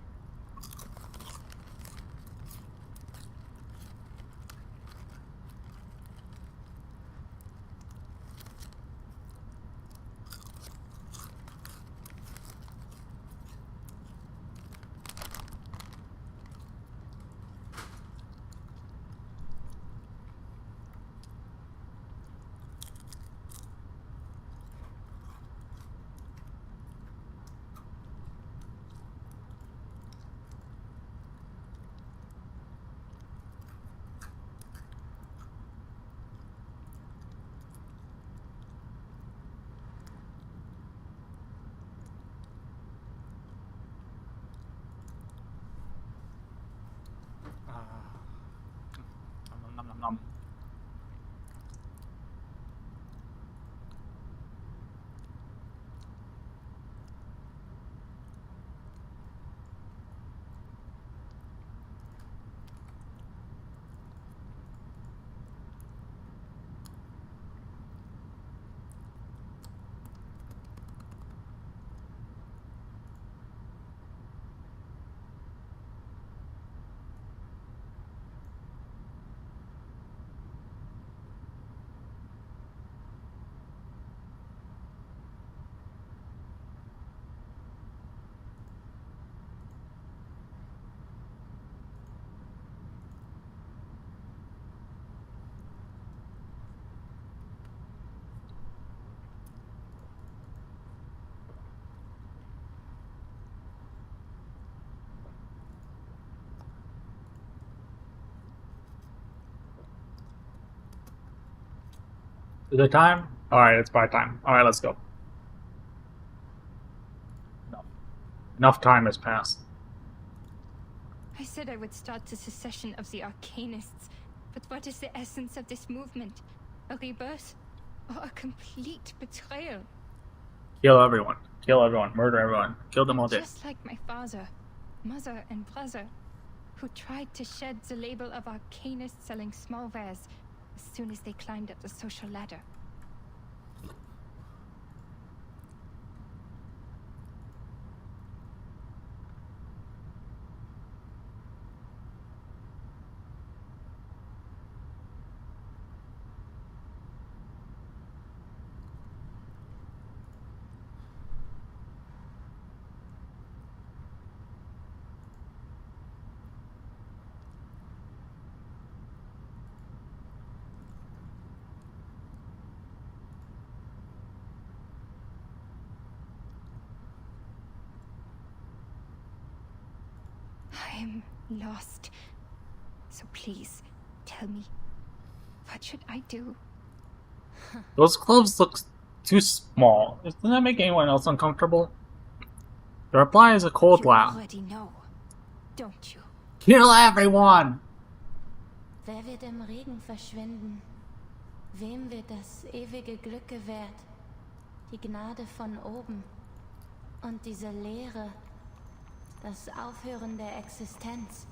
Is it time? Alright, it's by time. Alright, let's go. No. Enough time has passed. I said I would start the secession of the Arcanists, but what is the essence of this movement? A rebirth? Or a complete betrayal? Kill everyone. Kill everyone. Murder everyone. Kill them all dead. Just like my father, mother, and brother, who tried to shed the label of Arcanist selling small wares as soon as they climbed up the social ladder. I'm lost. So please, tell me, what should I do? Those gloves look too small. Doesn't that make anyone else uncomfortable? The reply is a cold laugh. You already know, don't you? Kill everyone! Wer wird im Regen verschwinden? Wem wird das ewige Glück gewährt? Die Gnade von oben. Und diese Leere. Das Aufhören der Existenz.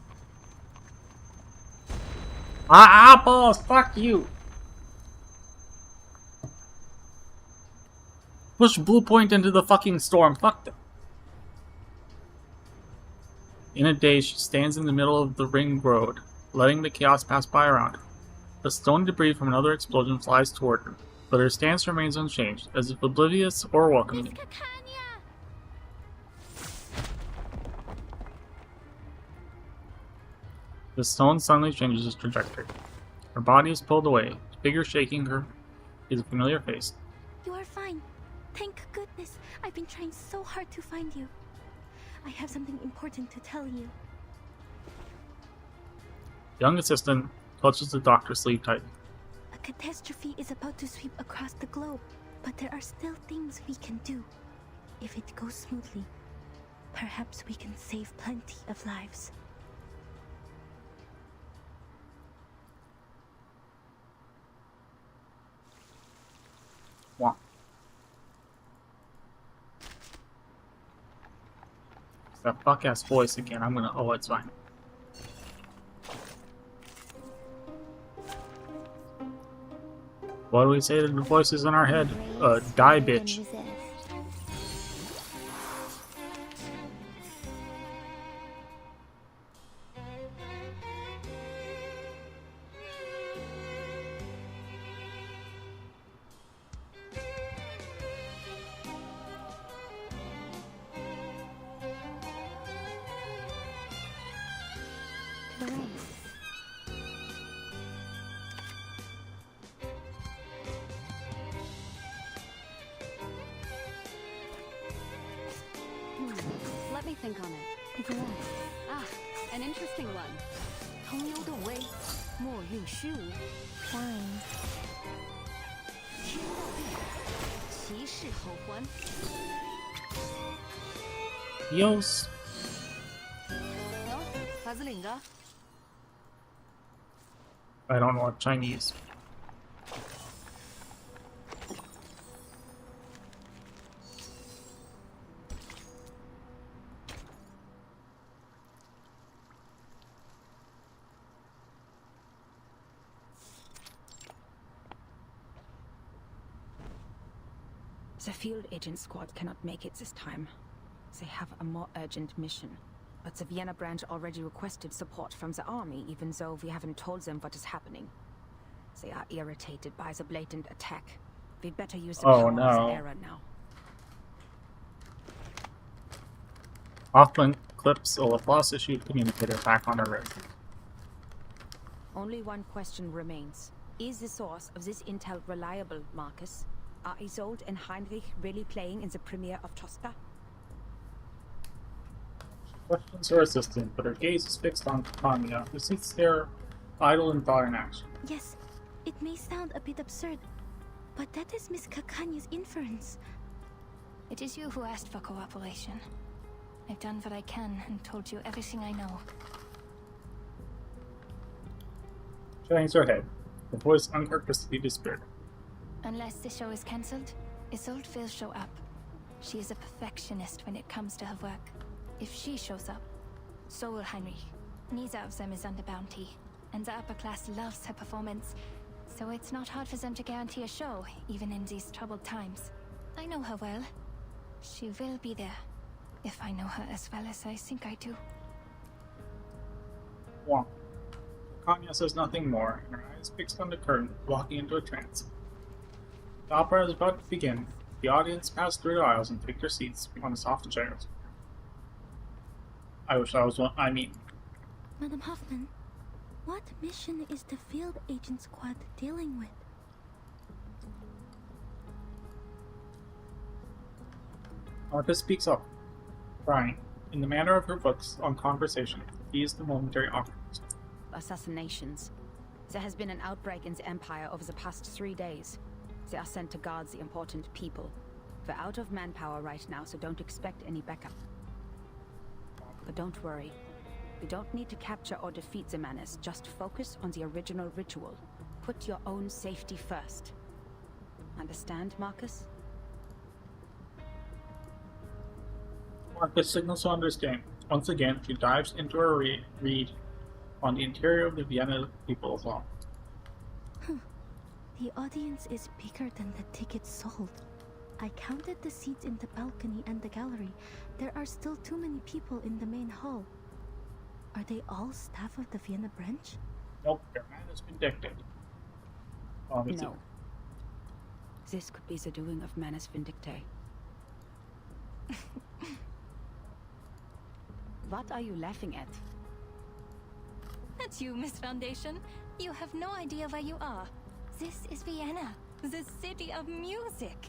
Apples! Fuck you! Push Blue Point into the fucking storm. Fuck them. In a daze, she stands in the middle of the ring road, letting the chaos pass by around her. The stone debris from another explosion flies toward her, but her stance remains unchanged, as if oblivious or welcoming. The stone suddenly changes its trajectory. Her body is pulled away. The figure shaking her is a familiar face. You are fine. Thank goodness. I've been trying so hard to find you. I have something important to tell you. Young assistant clutches the doctor's sleeve tightly. A catastrophe is about to sweep across the globe, but there are still things we can do. If it goes smoothly, perhaps we can save plenty of lives. Wow. It's that fuck ass voice again. I'm gonna. Oh, it's fine. What do we say to the voices in our head? Die, bitch. Let me think on it. Ah, an interesting one. 朋友的way，莫运虚无。Fine. 天道变，骑士好还。Dios. 喏，法子领着。 I don't know what Chinese. The field agent squad cannot make it this time. They have a more urgent mission. But the Vienna branch already requested support from the army, even though we haven't told them what is happening. They are irritated by the blatant attack. We'd better use the power of the era now. Offlink clips a Laplace issued communicator back on her wrist. Only one question remains. Is the source of this intel reliable, Marcus? Are Isolde and Heinrich really playing in the premiere of Tosca? She questions her assistant, but her gaze is fixed on Tanya, who sits there, idle in thought and action. Yes, it may sound a bit absurd, But that is Miss Kakanya's inference. It is you who asked for cooperation. I've done what I can and told you everything I know. She hangs her head. Her voice uncharacteristically disappeared. Unless the show is cancelled, Isolde will show up. She is a perfectionist when it comes to her work. If she shows up, so will Heinrich. Neither of them is under bounty, and the upper class loves her performance, so it's not hard for them to guarantee a show, even in these troubled times. I know her well. She will be there, if I know her as well as I think I do. Wonk. Kanya says nothing more, and her eyes fixed on the curtain, walking into a trance. The opera is about to begin. The audience pass through the aisles and take their seats on the soft chairs. I wish I was one. Madam Hoffman, what mission is the field agent squad dealing with? Martha speaks up, crying, in the manner of her books on conversation, ease the momentary awkwardness. Assassinations. There has been an outbreak in the Empire over the past 3 days. They are sent to guard the important people. We're out of manpower right now, so don't expect any backup. But don't worry. We don't need to capture or defeat the menace. Just focus on the original ritual. Put your own safety first. Understand, Marcus? Marcus signals to understand. Once again, she dives into her read on the interior of the Vienna People's Hall. The audience is bigger than the tickets sold. I counted the seats in the balcony and the gallery. There are still too many people in the main hall. Are they all staff of the Vienna branch? Nope, their man has been vindicted. Obviously. No. This could be the doing of Manus Vindictae. What are you laughing at? That's you, Miss Foundation. You have no idea where you are. This is Vienna, the city of music.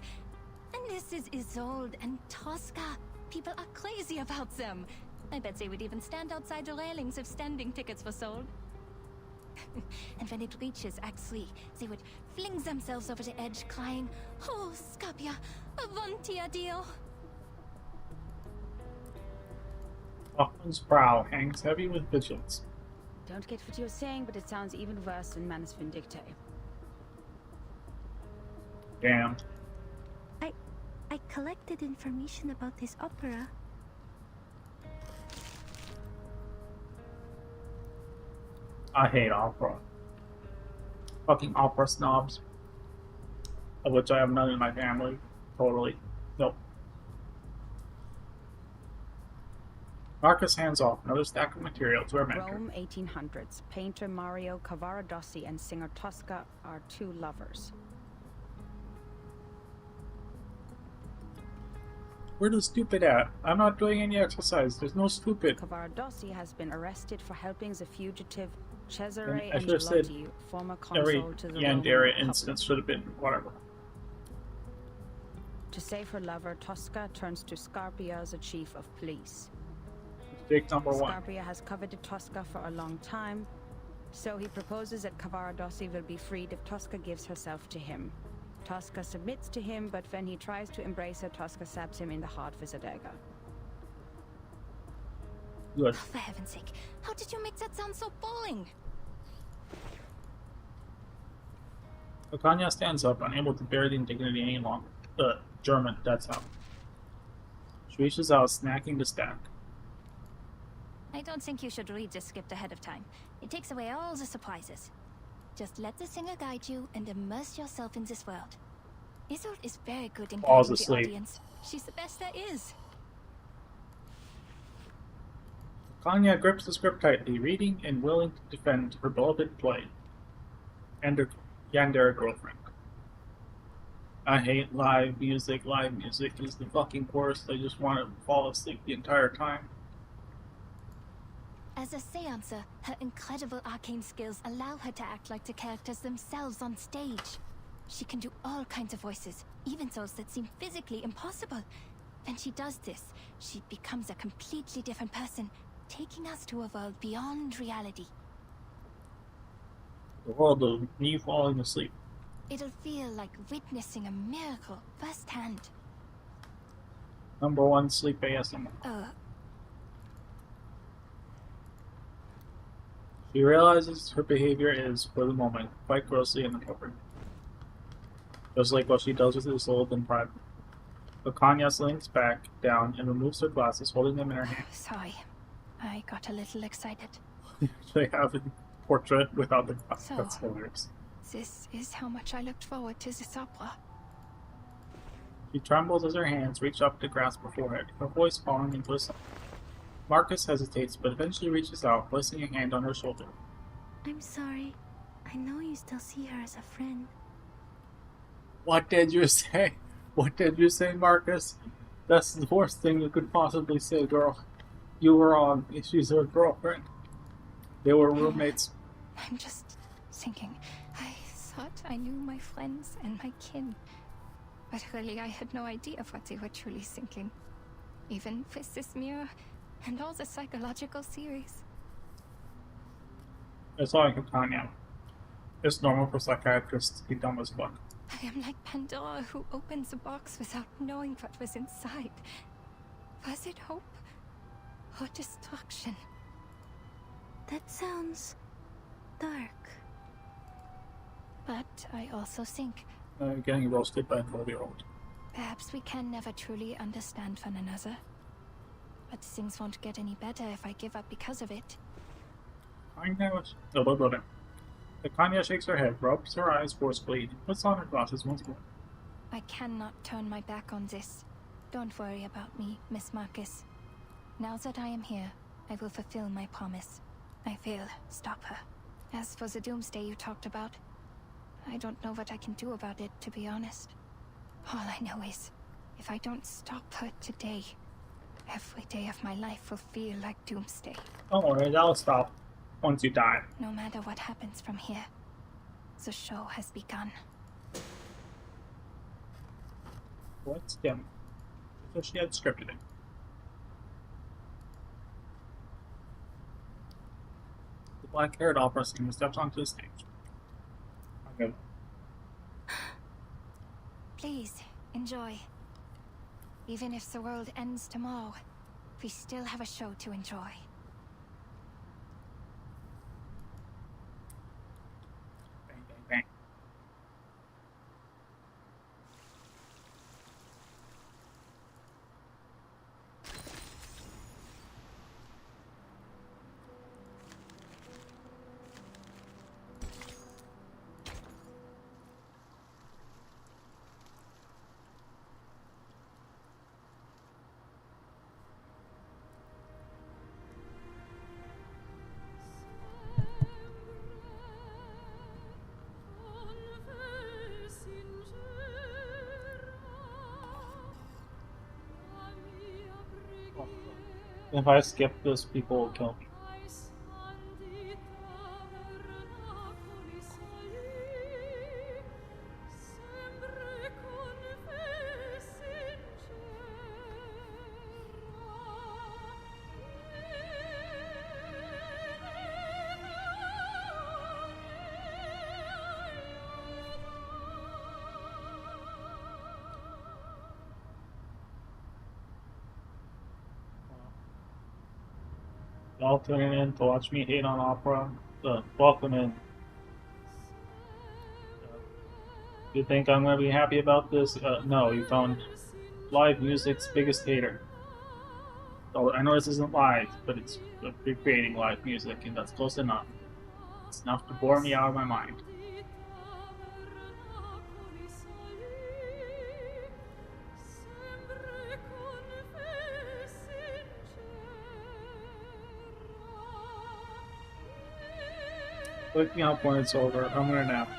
And this is Isolde and Tosca. People are crazy about them. I bet they would even stand outside the railings if standing tickets were sold. And when it reaches Act 3, they would fling themselves over the edge, crying, "Oh, Scapia, avanti addio." Hoffman's brow hangs heavy with vigilance. Don't get what you're saying, but it sounds even worse than Manus Vindictae. Damn. I collected information about this opera. I hate opera. Fucking opera snobs. Of which I have none in my family. Totally. Nope. Marcus hands off another stack of material to her mentor. Rome, 1800s. Painter Mario Cavaradossi and singer Tosca are two lovers. Where the stupid at? I'm not doing any exercise. There's no stupid. Cavaradossi has been arrested for helping the fugitive Cesare I should have said Angelotti, former every consul to the Yandere Roman instance should have been whatever. To save her lover, Tosca turns to Scarpia, the chief of police. Mistake number one. Scarpia has coveted Tosca for a long time, so he proposes that Cavaradossi will be freed if Tosca gives herself to him. Tosca submits to him, but when he tries to embrace her, Tosca stabs him in the heart with a dagger. Good. For heaven's sake, how did you make that sound so boring? Okanya stands up, unable to bear the indignity any longer. German, that's how. She reaches out, snacking the stack. I don't think you should read this script ahead of time. It takes away all the surprises. Just let the singer guide you and immerse yourself in this world. Isolde is very good in Falls guiding the asleep. audience. She's the best there is. Kanya grips the script tightly, reading and willing to defend her beloved play. And her Yandere girlfriend. I hate live music. Live music is the fucking worst. I just want to fall asleep the entire time. As a seancer, her incredible arcane skills allow her to act like the characters themselves on stage. She can do all kinds of voices, even those that seem physically impossible. When she does this, she becomes a completely different person, taking us to a world beyond reality. The world of me falling asleep. It'll feel like witnessing a miracle firsthand. Number 1 sleep ASMR. She realizes her behavior is, for the moment, quite grossly inappropriate. Just like what she does with Isolde in private. But Kanya leans back down and removes her glasses, holding them in her hand. Sorry, I got a little excited. They have a portrait without the glasses. So, That's hilarious. This is how much I looked forward to this opera. She trembles as her hands reach up to grasp her forehead, her voice falling into a sob. Marcus hesitates, but eventually reaches out, placing a hand on her shoulder. I'm sorry. I know you still see her as a friend. What did you say? What did you say, Marcus? That's the worst thing you could possibly say, girl. You were wrong. She's her girlfriend. They were roommates. I'm just thinking. I thought I knew my friends and my kin. But really, I had no idea of what they were truly thinking. Even with this mirror and all the psychological theories. It's like Tanya. It's normal for psychiatrists to be dumb as fuck. I am like Pandora who opens a box without knowing what was inside. Was it hope or destruction? That sounds dark. But I also think Getting roasted by a 12-year-old. perhaps we can never truly understand one another. But things won't get any better if I give up because of it. Kanya shakes her head, rubs her eyes forcefully, and puts on her glasses once more. I cannot turn my back on this. Don't worry about me, Miss Marcus. Now that I am here, I will fulfill my promise. I will stop her. As for the doomsday you talked about, I don't know what I can do about it, to be honest. All I know is, if I don't stop her today, every day of my life will feel like doomsday. Don't worry, that'll stop once you die. No matter what happens from here, the show has begun. What's dim? So she had scripted it. The black-haired opera singer steps onto the stage. Okay. Please, enjoy. Even if the world ends tomorrow, we still have a show to enjoy. Bang, bang, bang. If I skip this, people will kill me. Y'all tuning in to watch me hate on opera. Welcome in. You think I'm gonna be happy about this? No, you found live music's biggest hater. Oh, I know this isn't live, but it's recreating live music, and that's close enough. It's enough to bore me out of my mind. Wake me up when it's over. I'm gonna nap.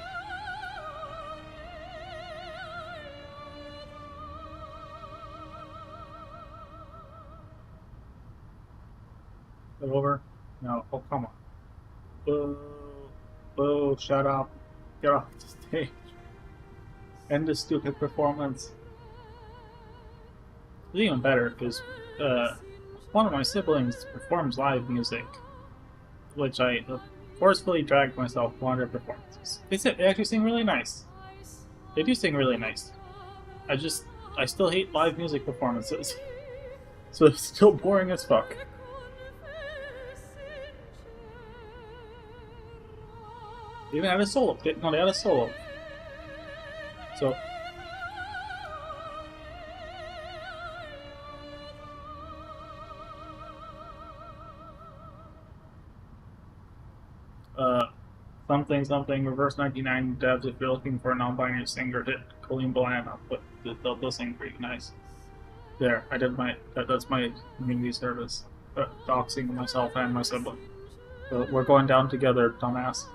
Is it over? No. Oh, come on. Boo. Boo. Shut up. Get off the stage. End the stupid performance. It's even better because one of my siblings performs live music, which I forcefully dragged myself to one of their performances. They actually sing really nice. They do sing really nice. I still hate live music performances. So it's still boring as fuck. They even had a solo. No, they had a solo. So. Something, reverse 99 devs if you're looking for a non-binary singer, hit Colleen Bland up, but they'll sing pretty nice. There, I did that's my community service. Doxing myself and my sibling. So we're going down together, dumbass.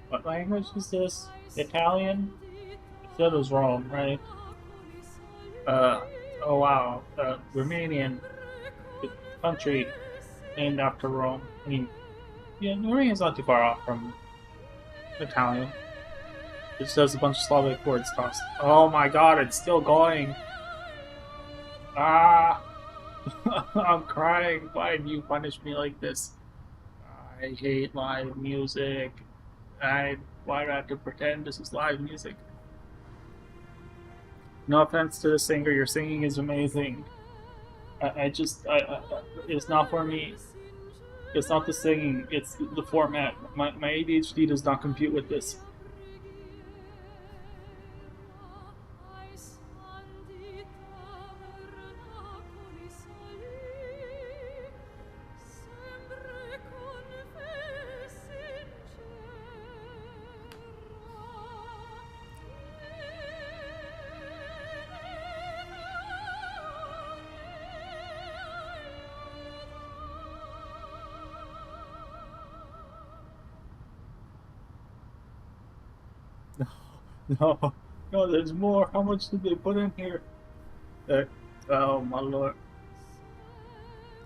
What language is this? Italian? I said it was Rome, right? Oh wow. Romanian. The country named after Rome. I mean, yeah, Romanian's not too far off from Italian. It just has a bunch of Slavic words tossed. Oh my god, it's still going! Ah! I'm crying. Why do you punish me like this? I hate live music. Why do I have to pretend this is live music? No offense to the singer, your singing is amazing. It's not for me. It's not the singing, it's the format. My ADHD does not compute with this. No, no, there's more. How much did they put in here? Oh my lord.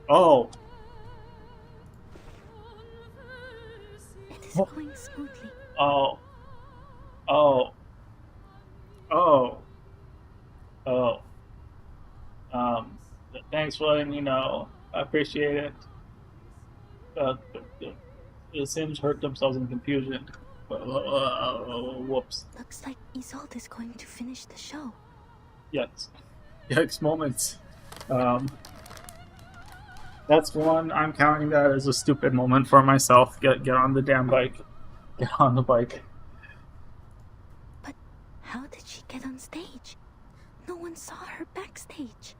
Oh. It is going smoothly. Oh. Oh. Oh. Oh. Thanks for letting me know. I appreciate it. The Sims hurt themselves in confusion. Whoops. Looks like Isolde is going to finish the show. Yes. Yikes moments. That's one. I'm counting that as a stupid moment for myself. Get on the damn bike. Get on the bike. But how did she get on stage? No one saw her backstage.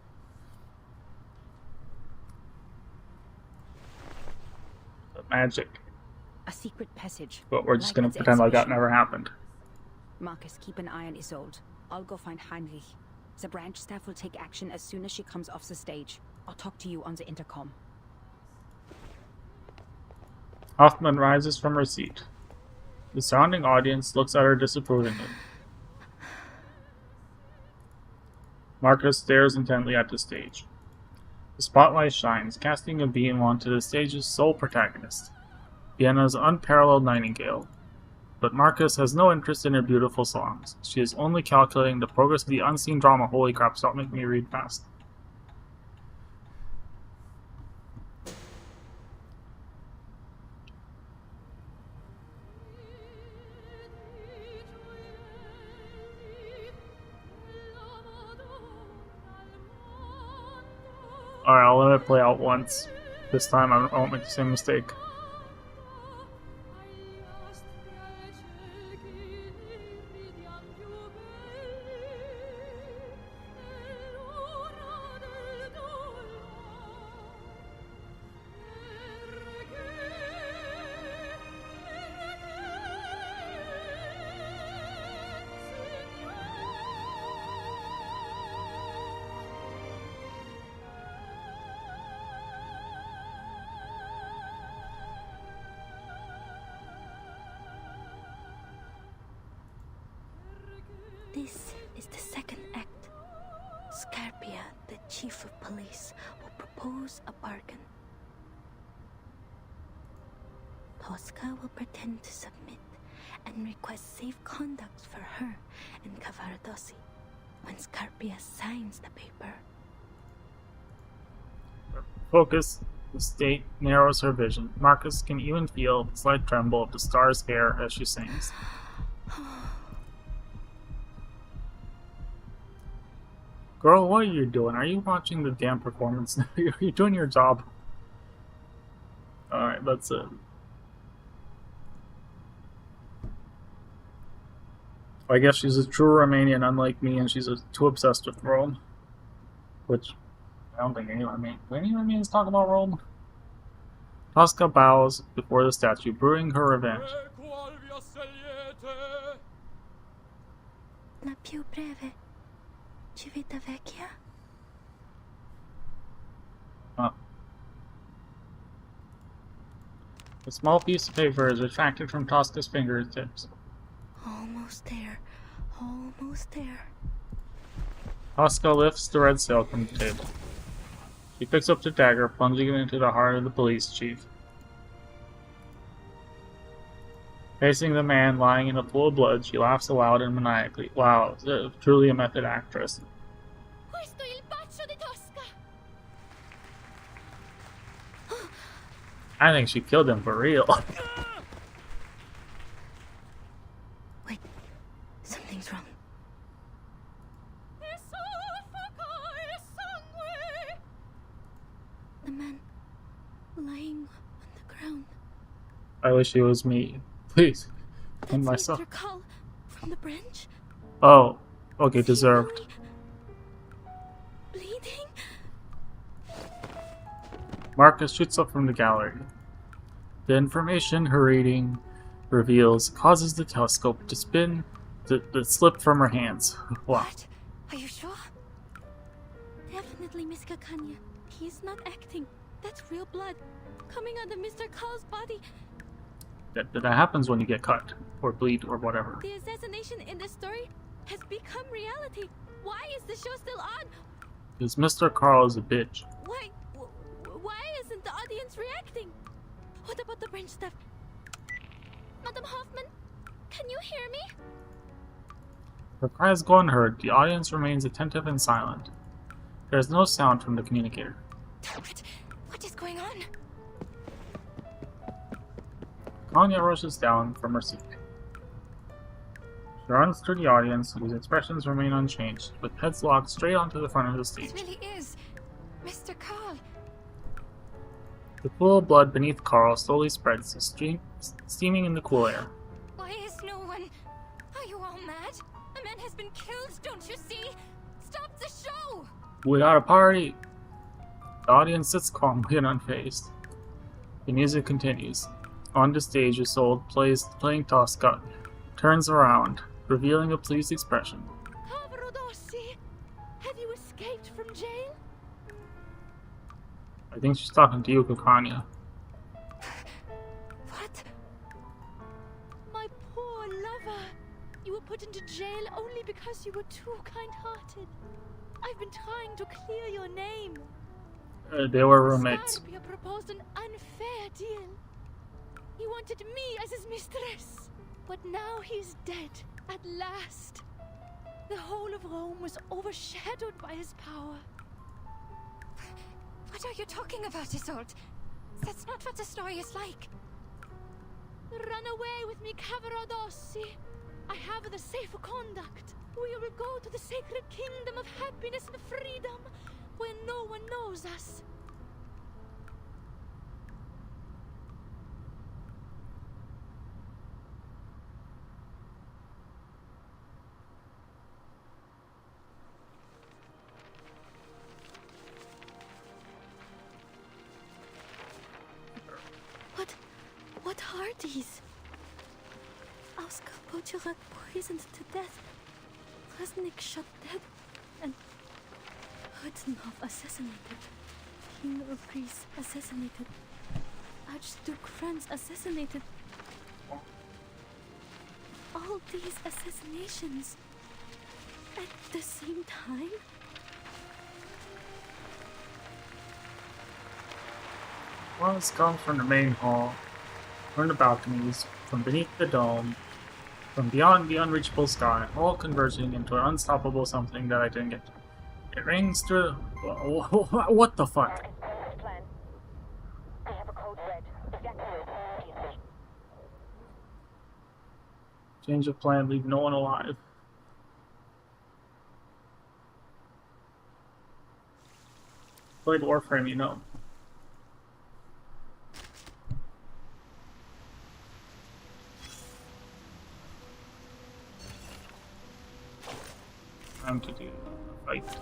Magic. A secret passage. But we're just gonna pretend like that never happened. Marcus, keep an eye on Isolde. I'll go find Heinrich. The branch staff will take action as soon as she comes off the stage. I'll talk to you on the intercom. Hoffman rises from her seat. The surrounding audience looks at her disapprovingly. Marcus stares intently at the stage. The spotlight shines, casting a beam onto the stage's sole protagonist, Vienna's unparalleled Nightingale. But Marcus has no interest in her beautiful songs. She is only calculating the progress of the unseen drama. Holy crap, stop making me read fast. Alright, I'll let it play out once. This time I won't make the same mistake. This is the second act. Scarpia, the chief of police, will propose a bargain. Tosca will pretend to submit and request safe conduct for her and Cavaradossi when Scarpia signs the paper. Focus. The state narrows her vision. Marcus can even feel the slight tremble of the star's hair as she sings. Girl, what are you doing? Are you watching the damn performance? Are you doing your job? Alright, that's it. I guess she's a true Romanian, unlike me, and she's too obsessed with Rome. Which, I don't think any Romanians talk about Rome. Tosca bows before the statue, brewing her revenge. La più breve Civitavecchia? Oh. A small piece of paper is retracted from Tosca's fingertips. Almost there. Almost there. Tosca lifts the red sail from the table. She picks up the dagger, plunging it into the heart of the police chief. Facing the man lying in a pool of blood, she laughs aloud and maniacally. Wow, truly a method actress. Questo è il bacio di Tosca. I think she killed him for real. Wait, something's wrong. The man lying on the ground. I wish it was me. Please. And myself. Mr. Call from the branch? Oh, okay, deserved. Bleeding? Marcus shoots up from the gallery. The information her reading reveals causes the telescope to spin, to slip from her hands. Wow. What? Are you sure? Definitely Miss Kakanya. He's not acting. That's real blood coming out of Mr. Call's body. That happens when you get cut, or bleed, or whatever. The assassination in this story has become reality. Why is the show still on? Because Mr. Carl is a bitch. Why isn't the audience reacting? What about the branch staff? Madam Hoffman, can you hear me? Her cries go unheard. The audience remains attentive and silent. There is no sound from the communicator. What is going on? Kanya rushes down from her seat. She runs through the audience, whose expressions remain unchanged, with heads locked straight onto the front of the stage. It really is Mr. Carl. The pool of blood beneath Carl slowly spreads, steaming in the cool air. Why is no one... Are you all mad? A man has been killed, don't you see? Stop the show! We got a party! The audience sits calmly and unfazed. The music continues. On the stage, Isolde, playing Tosca, turns around, revealing a pleased expression. Cavaradossi, have you escaped from jail? I think she's talking to you, Kakanya. What? My poor lover. You were put into jail only because you were too kind-hearted. I've been trying to clear your name. They were roommates. Scarpia proposed an unfair deal. He wanted me as his mistress. But now he's dead, at last. The whole of Rome was overshadowed by his power. What are you talking about, Isolde? That's not what the story is like. Run away with me, Cavaradossi. I have the safe conduct. We will go to the sacred kingdom of happiness and freedom, where no one knows us. What are these? Oscar Pochurat poisoned to death. Resnik shot dead. And Hudnov assassinated. King of Greece assassinated. Archduke Franz assassinated. All these assassinations. At the same time? Walls come from the main hall, from the balconies, from beneath the dome, from beyond the unreachable sky, all converging into an unstoppable something that I didn't get. It rings through. What the fuck? I have a code red. Evacuate immediately. Change of plan, leave no one alive. Played Warframe, you know. Time to do a fight.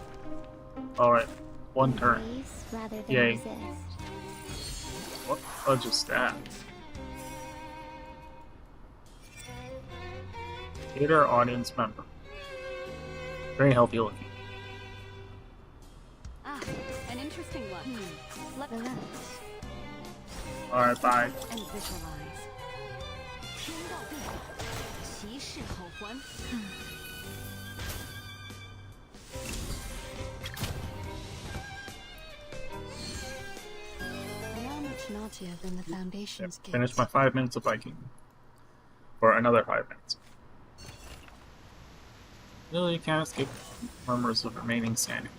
Alright, one turn. Embrace rather than Yay. resist. What the fudge is that? Theater audience member. Very healthy looking. Ah, an interesting one. Let Relax. Alright, bye. and visualize. 天道必法，其事好还。We are much naughtier than the Foundation's kids. Finish my 5 minutes of biking. For another 5 minutes. Really, you can't escape murmurs of remaining standing.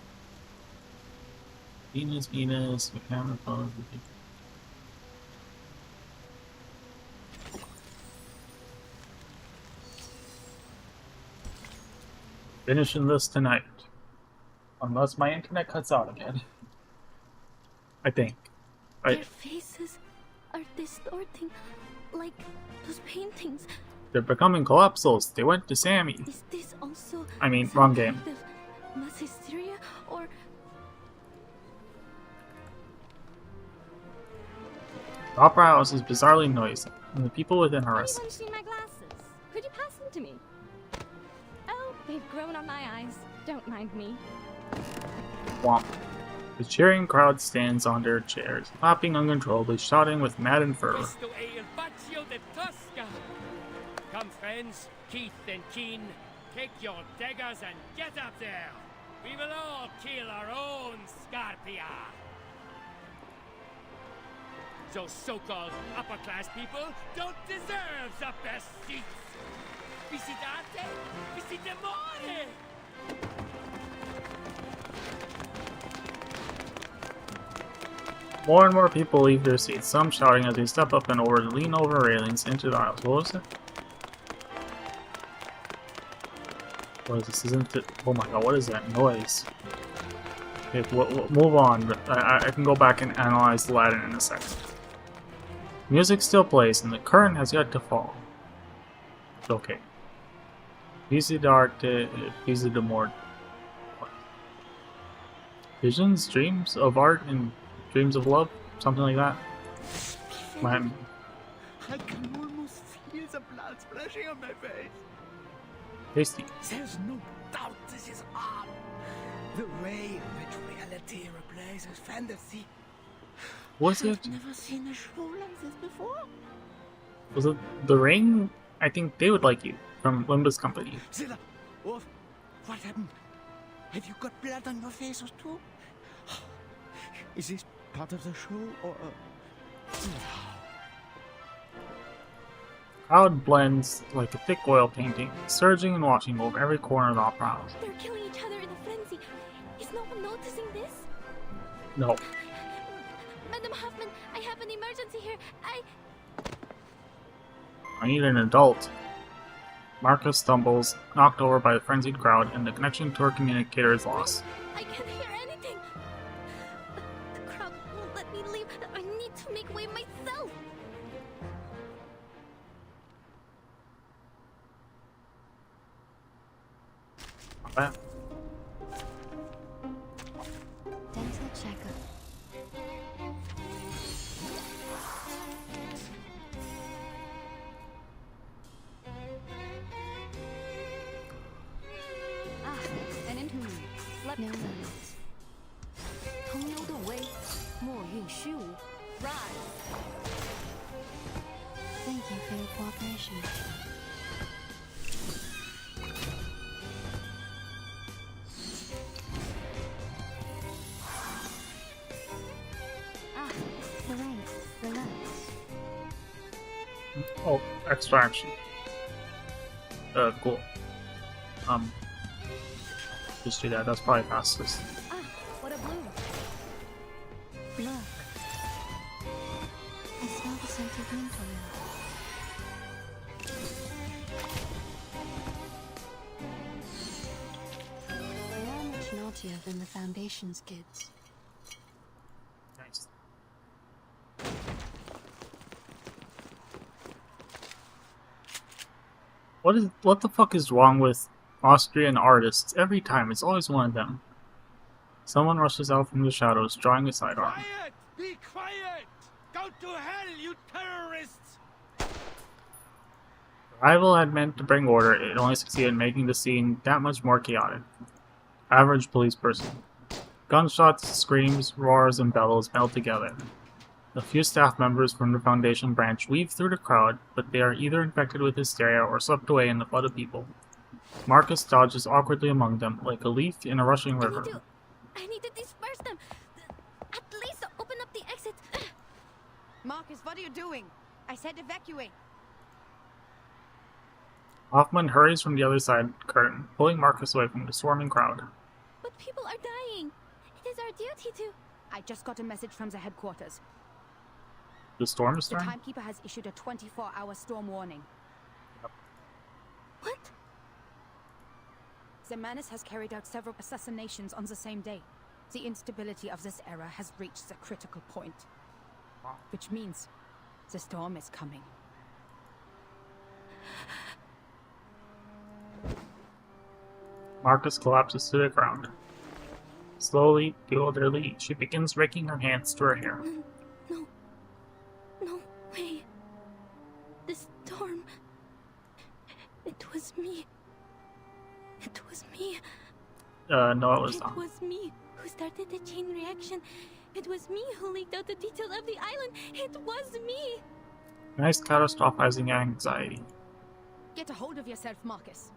Venus, Venus, we can't oppose the people. Finishing this tonight. Unless my internet cuts out again. I think. Their faces are distorting, like those paintings. They're becoming collapsals. They went to Sammy. Is this also I mean, some wrong game. kind of mass hysteria, or The opera house is bizarrely noisy, and the people within are restless. Anyone seen my glasses? Could you pass them to me? Oh, they've grown on my eyes. Don't mind me. Womp. The cheering crowd stands on their chairs, clapping uncontrollably, shouting with maddened fervor. Questo è il Bacio de Tosca. Come, friends, Keith and Keen, take your daggers and get up there. We will all kill our own Scarpia. Those so-called upper-class people don't deserve the best seats. Visitate, visitemore. More and more people leave their seats, some shouting as they step up and over to lean over railings into the aisles. What was it? What is this? Isn't it? Oh my god, what is that noise? Okay, move on. I can go back and analyze the Latin in a second. Music still plays, and the curtain has yet to fall. Okay. Visi d'arte, visi d'amore. Visions, dreams of art, and dreams of love? Something like that? Man. I can almost feel the blood splashing on my face. Tasty. There's no doubt this is art. The way in which reality replaces fantasy. Was it? I've never seen a show like this before. Was it The Ring? I think they would like you, from Limbus Company. Zilla, Wolf, what happened? Have you got blood on your faces too? Is this part of the show or Crowd blends like a thick oil painting, surging and watching over every corner of the opera house. they're killing each other in a frenzy? Is no one noticing this? No. Madam Hoffman, I have an emergency here. I need an adult. Marcus stumbles, knocked over by the frenzied crowd, and the connection to her communicator is lost. I can't hear anything. The crowd won't let me leave. I need to make way myself. Not bad. Dental checkup. Ah, an interview. Let No worries. 朋友的威，莫运虚无。Rise. Thank you for your cooperation. Oh, extraction. Cool. Just do that. That's probably fastest. Ah, what a bloom. Look. I smell the scent of mint oil. You're much naughtier than the Foundation's kids. Nice. What the fuck is wrong with Austrian artists? Every time, it's always one of them. Someone rushes out from the shadows, drawing a sidearm. Quiet! Be quiet! Go to hell, you terrorists! The rival had meant to bring order, it only succeeded in making the scene that much more chaotic. Average police person. Gunshots, screams, roars, and bellows meld together. A few staff members from the Foundation branch weave through the crowd, but they are either infected with hysteria or swept away in the flood of people. Marcus dodges awkwardly among them, like a leaf in a rushing river. I need to disperse them. At least open up the exit. Marcus, what are you doing? I said evacuate. Hoffman hurries from the other side of the curtain, pulling Marcus away from the swarming crowd. But people are dying. It is our duty to... I just got a message from the headquarters. The storm is The starting? timekeeper has issued a 24-hour storm warning. Yep. What? The menace has carried out several assassinations on the same day. The instability of this era has reached a critical point. Wow. Which means the storm is coming. Marcus collapses to the ground. Slowly, bewilderedly, she begins raking her hands through her hair. No way. The storm... It was me. It was me. No, it was not. It was me who started the chain reaction. It was me who leaked out the details of the island. It was me. Nice catastrophizing anxiety. Get a hold of yourself, Marcus.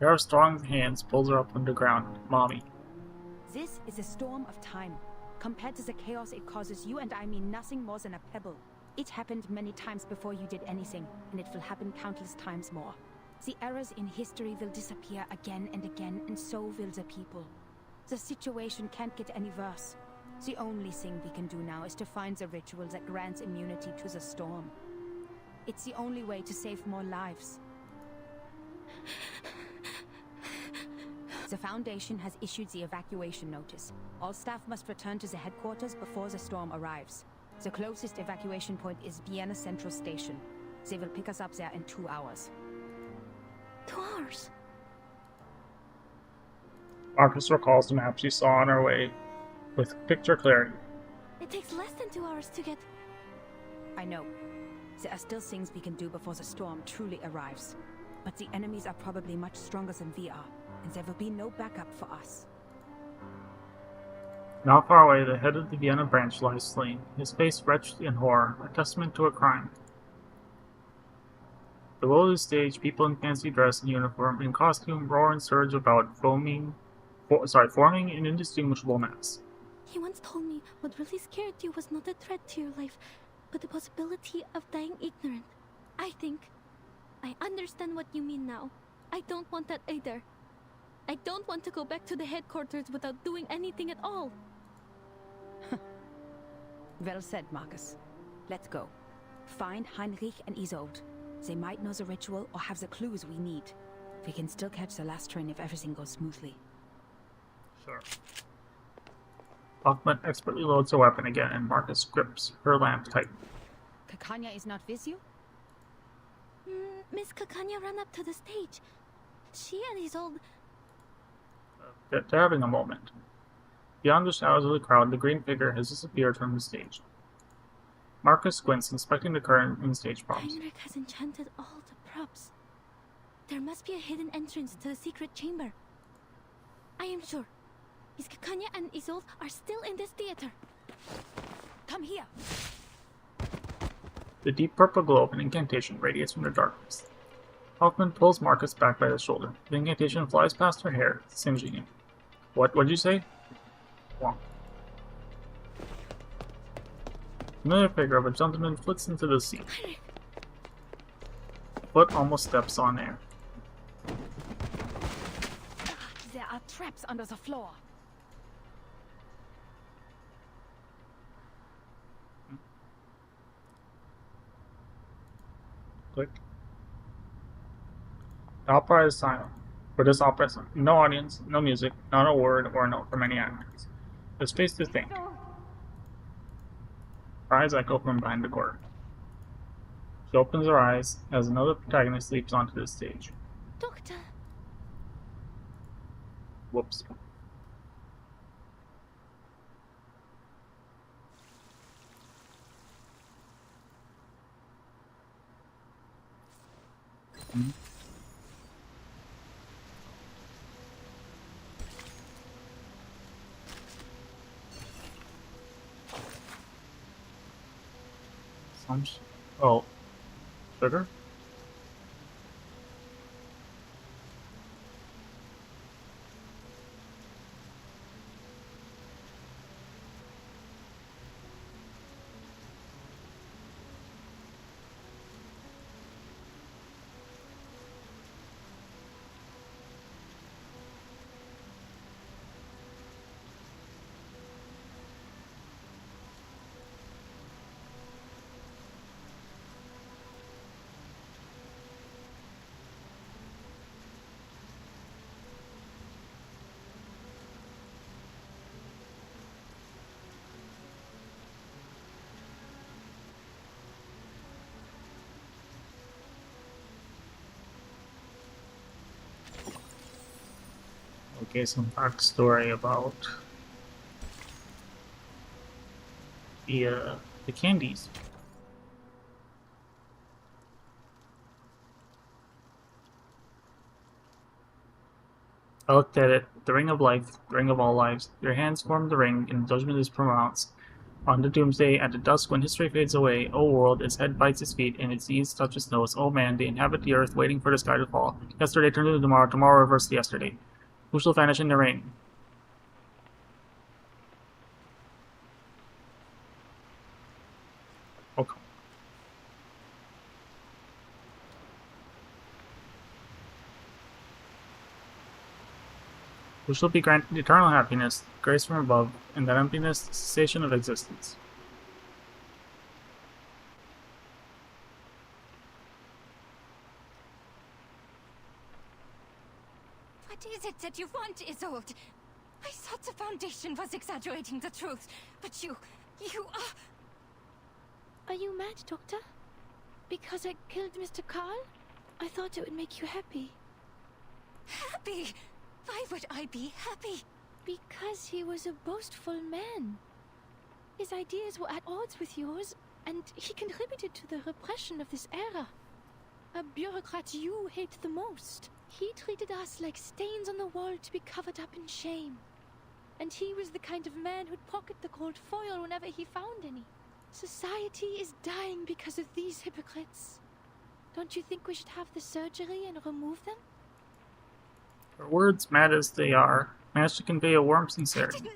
Her strong hands pulls her up from the ground. Mommy. This is a storm of time. Compared to the chaos it causes, you and I mean nothing more than a pebble. It happened many times before you did anything, and it will happen countless times more. The errors in history will disappear again and again, and so will the people. The situation can't get any worse. The only thing we can do now is to find the ritual that grants immunity to the storm. It's the only way to save more lives. The Foundation has issued the evacuation notice. All staff must return to the headquarters before the storm arrives. The closest evacuation point is Vienna Central Station. They will pick us up there in 2 hours. 2 hours? Marcus recalls the map she saw on her way with picture clarity. It takes less than 2 hours to get... I know. There are still things we can do before the storm truly arrives. But the enemies are probably much stronger than we are, and there will be no backup for us. Not far away, the head of the Vienna branch lies slain, his face wretched in horror, a testament to a crime. Below the stage, people in fancy dress and uniform and costume roar and surge about, forming an indistinguishable mass. He once told me what really scared you was not a threat to your life, but the possibility of dying ignorant. I think I understand what you mean now. I don't want that either. I don't want to go back to the headquarters without doing anything at all. Well said, Marcus. Let's go. Find Heinrich and Isolde. They might know the ritual or have the clues we need. We can still catch the last train if everything goes smoothly. Sure. Hoffman expertly loads her weapon again, and Marcus grips her lamp tight. Kakanya is not with you? Miss Kakanya ran up to the stage. She and Isolde... They're having a moment. Beyond the shadows of the crowd, the green figure has disappeared from the stage. Marcus squints, inspecting the current and stage props. Heinrich has enchanted all the props. There must be a hidden entrance to the secret chamber. I am sure. Miss Kakanya and Isolde are still in this theater. Come here! The deep purple glow of an incantation radiates from the darkness. Hoffman pulls Marcus back by the shoulder. The incantation flies past her hair, singeing it. What'd you say? Wrong. Another figure of a gentleman flits into the sea. Foot almost steps on air. There are traps under the floor. Click. The opera is silent. For this opera, no audience, no music, not a word or a note from any actors. The space to think. Her eyes echo from behind the curtain. She opens her eyes as another protagonist leaps onto the stage. Doctor. Whoops. Oh, sugar? Okay, some backstory about the candies. I looked at it, the ring of life, the ring of all lives. Your hands form the ring, and judgment is pronounced. On the doomsday, at the dusk, when history fades away, O world, its head bites its feet, and its knees touch its nose. O man, they inhabit the earth, waiting for the sky to fall. Yesterday turned into tomorrow, tomorrow reversed yesterday. Who shall vanish in the rain? Okay. Who shall be granted eternal happiness, grace from above, and that emptiness, the cessation of existence? What is it that you want, Isolde? I thought the Foundation was exaggerating the truth, but you are... Are you mad, Doctor? Because I killed Mr. Carl? I thought it would make you happy. Happy? Why would I be happy? Because he was a boastful man. His ideas were at odds with yours, and he contributed to the repression of this era. A bureaucrat you hate the most. He treated us like stains on the wall to be covered up in shame. And he was the kind of man who'd pocket the gold foil whenever he found any. Society is dying because of these hypocrites. Don't you think we should have the surgery and remove them? Her words, mad as they are, managed to convey a warm sincerity.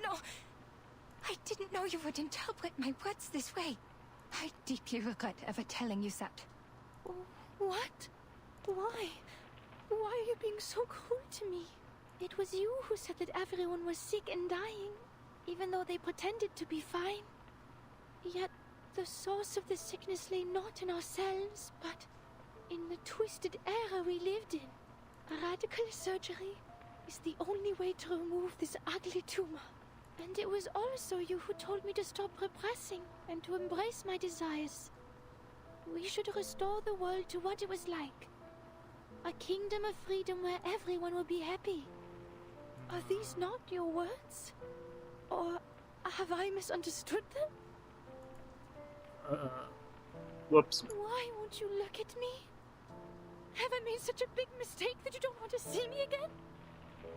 I didn't know you would interpret my words this way. I deeply regret ever telling you that. What? Why? Why are you being so cruel to me? It was you who said that everyone was sick and dying, even though they pretended to be fine. Yet, the source of the sickness lay not in ourselves, but in the twisted era we lived in. A radical surgery is the only way to remove this ugly tumor. And it was also you who told me to stop repressing and to embrace my desires. We should restore the world to what it was like. A kingdom of freedom where everyone will be happy. Are these not your words? Or have I misunderstood them? Whoops. Why won't you look at me? Have I made such a big mistake that you don't want to see me again?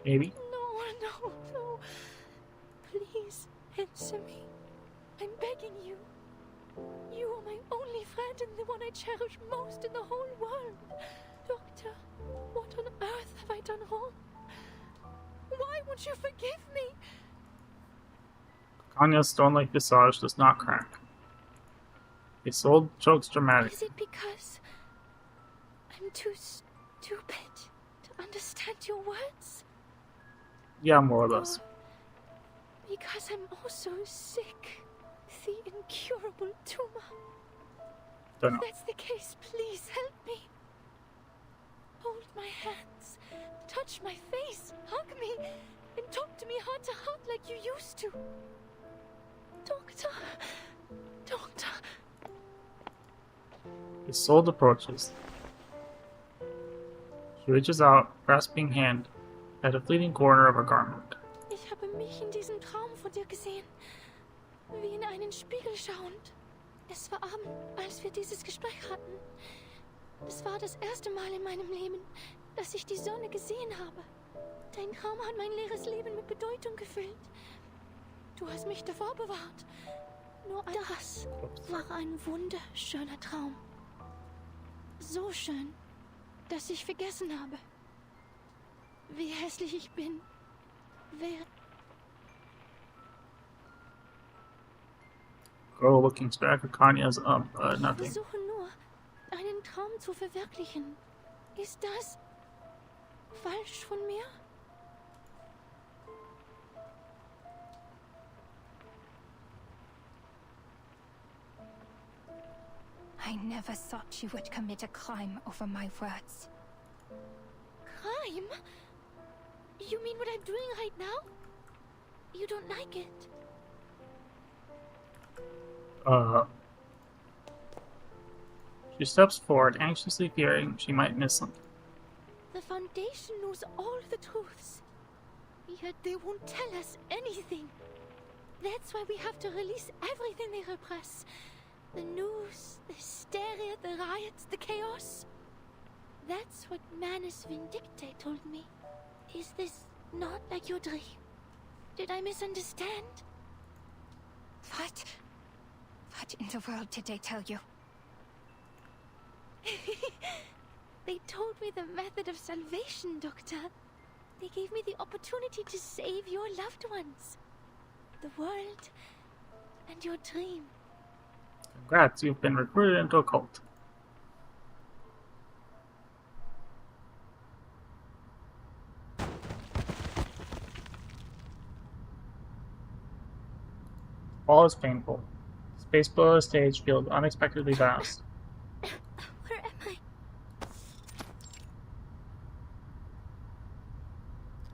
Maybe. No. Please, answer me. I'm begging you. You are my only friend and the one I cherish most in the whole world. Doctor, what on earth have I done wrong? Why won't you forgive me? Kanya's stone-like visage does not crack. Isolde chokes dramatically. Is it because I'm too stupid to understand your words? Yeah, more or less. Or because I'm also sick with the incurable tumor? Don't know. If that's the case, please help me. Hold my hands, touch my face, hug me, and talk to me heart to heart like you used to. Doctor. Isolde approaches. She reaches out, grasping hand, at a fleeting corner of her garment. Ich habe mich in diesem Traum von dir gesehen, wie in einen Spiegel schauend. Es war Abend, als wir dieses Gespräch hatten. Es war das erste Mal in meinem Leben, dass ich die Sonne gesehen habe. Dein Traum hat mein leeres Leben mit Bedeutung gefüllt. Du hast mich davor bewahrt. Nur das war ein wunderschöner Traum. So schön, dass ich vergessen habe, wie hässlich ich bin. Girl looking back at Kanya's nothing. Ich versuche nur, einen Traum zu verwirklichen. Ist das falsch von mir? I never thought you would commit a crime over my words. Crime? You mean what I'm doing right now? You don't like it? She steps forward, anxiously fearing she might miss something. The Foundation knows all the truths. Yet they won't tell us anything. That's why we have to release everything they repress. The news, the hysteria, the riots, the chaos. That's what Manus Vindicte told me. Is this not like your dream? Did I misunderstand? What in the world did they tell you? They told me the method of salvation, Doctor. They gave me the opportunity to save your loved ones. The world and your dream. Congrats, you've been recruited into a cult. All is painful. Space below the stage feels unexpectedly vast. Where am I?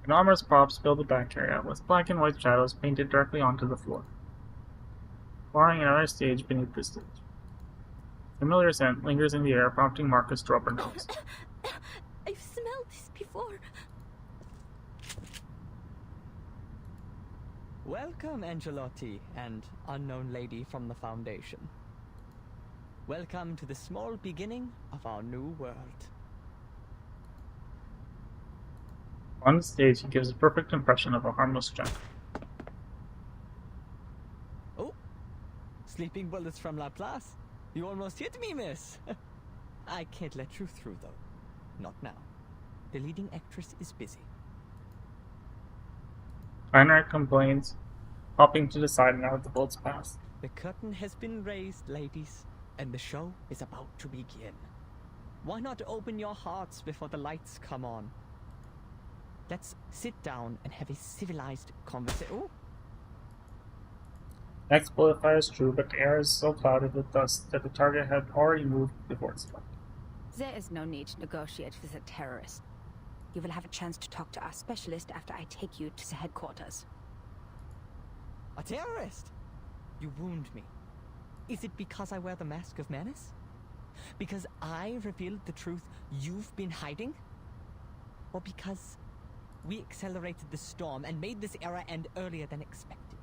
Enormous props fill the back area, with black and white shadows painted directly onto the floor, barring another stage beneath the stage. Familiar scent lingers in the air, prompting Marcus to rub her nose. I've smelled this before. Welcome, Angelotti, and unknown lady from the Foundation. Welcome to the small beginning of our new world. On the stage, he gives a perfect impression of a harmless giant. Oh, sleeping bullets from Laplace. You almost hit me, miss. I can't let you through, though. Not now. The leading actress is busy. Heinrich complains, hopping to the side now that the bullets pass. The curtain has been raised, ladies, and the show is about to begin. Why not open your hearts before the lights come on? Let's sit down and have a civilized conversation. Oh! Next bullet fires true, but the air is so clouded with dust that the target had already moved before it struck. There is no need to negotiate with a terrorist. You will have a chance to talk to our specialist after I take you to the headquarters. A terrorist? You wound me. Is it because I wear the mask of menace? Because I revealed the truth you've been hiding? Or because we accelerated the storm and made this era end earlier than expected?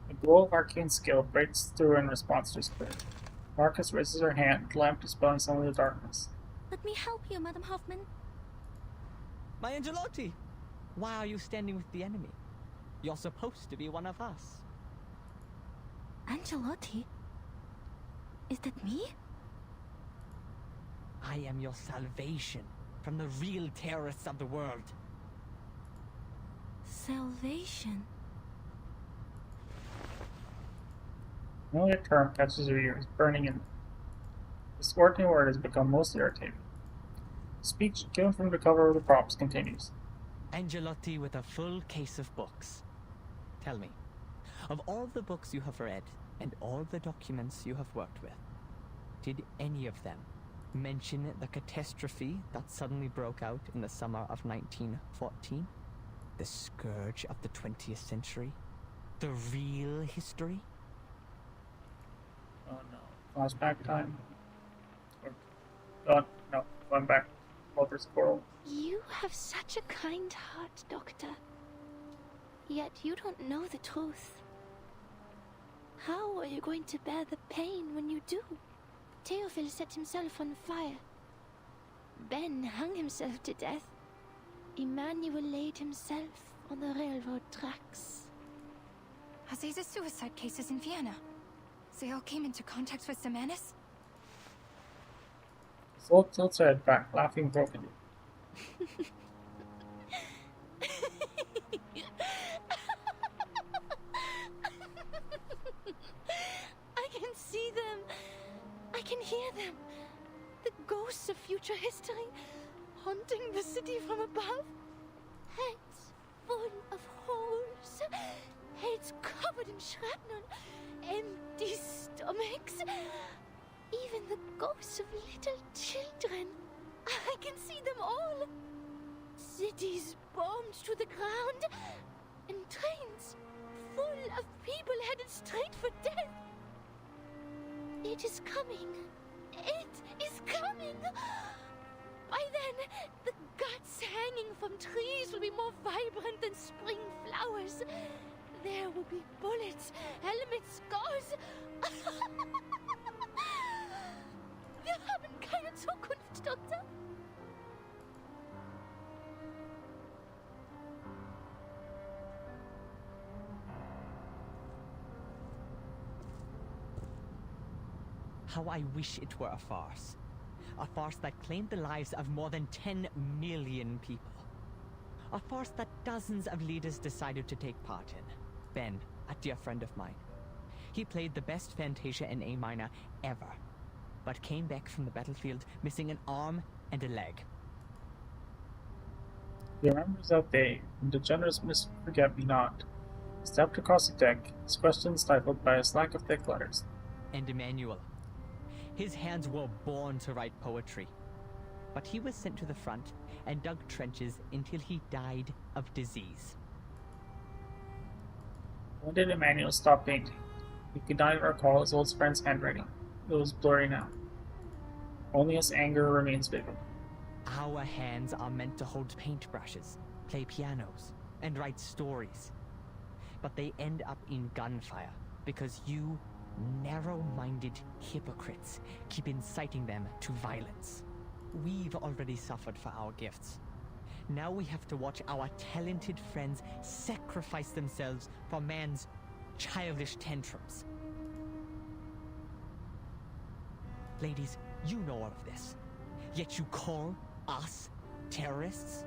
A glow of arcane skill breaks through in response to his prayer. Marcus raises her hand, the lamp dispelling some of the darkness. Let me help you, Madam Hoffman. My Angelotti! Why are you standing with the enemy? You're supposed to be one of us. Angelotti? Is that me? I am your salvation from the real terrorists of the world. Salvation? Familiar term catches your ears, burning in them. This ordinary word has become most irritating. The speech given from the cover of the props continues. Angelotti with a full case of books. Tell me, of all the books you have read and all the documents you have worked with, did any of them mention the catastrophe that suddenly broke out in the summer of 1914? The scourge of the 20th century? The real history? Oh no. Flashback time. Oh no. Going back. Over squirrel. You have such a kind heart, Doctor. Yet you don't know the truth. How are you going to bear the pain when you do? Theophil set himself on fire. Ben hung himself to death. Emmanuel laid himself on the railroad tracks. Are these the suicide cases in Vienna? They all came into contact with the menace? Soul tilts her head back, laughing brokenly. I can see them. I can hear them. The ghosts of future history haunting the city from above. Heads full of holes. Heads covered in shrapnel. Empty stomachs. Even the ghosts of little children. I can see them all. Cities bombed to the ground. And trains full of people headed straight for death. It is coming. It is coming. By then, the guts hanging from trees will be more vibrant than spring flowers. There will be bullets, helmets, scars. Wir haben keine Zukunft, Doktor. How I wish it were a farce. A farce that claimed the lives of more than 10 million people. A farce that dozens of leaders decided to take part in. Ben, a dear friend of mine. He played the best Fantasia in A minor ever, but came back from the battlefield missing an arm and a leg. He remembers that day when the generous Miss Forget-Me-Not stepped across the deck, his question stifled by a slack of thick letters. And Emmanuel. His hands were born to write poetry. But he was sent to the front and dug trenches until he died of disease. When did Emmanuel stop painting? He could not even recall his old friend's handwriting. It was blurry now. Only his anger remains vivid. Our hands are meant to hold paintbrushes, play pianos, and write stories. But they end up in gunfire because you narrow-minded hypocrites keep inciting them to violence. We've already suffered for our gifts. Now we have to watch our talented friends sacrifice themselves for man's childish tantrums. Ladies, you know all of this. Yet you call us terrorists?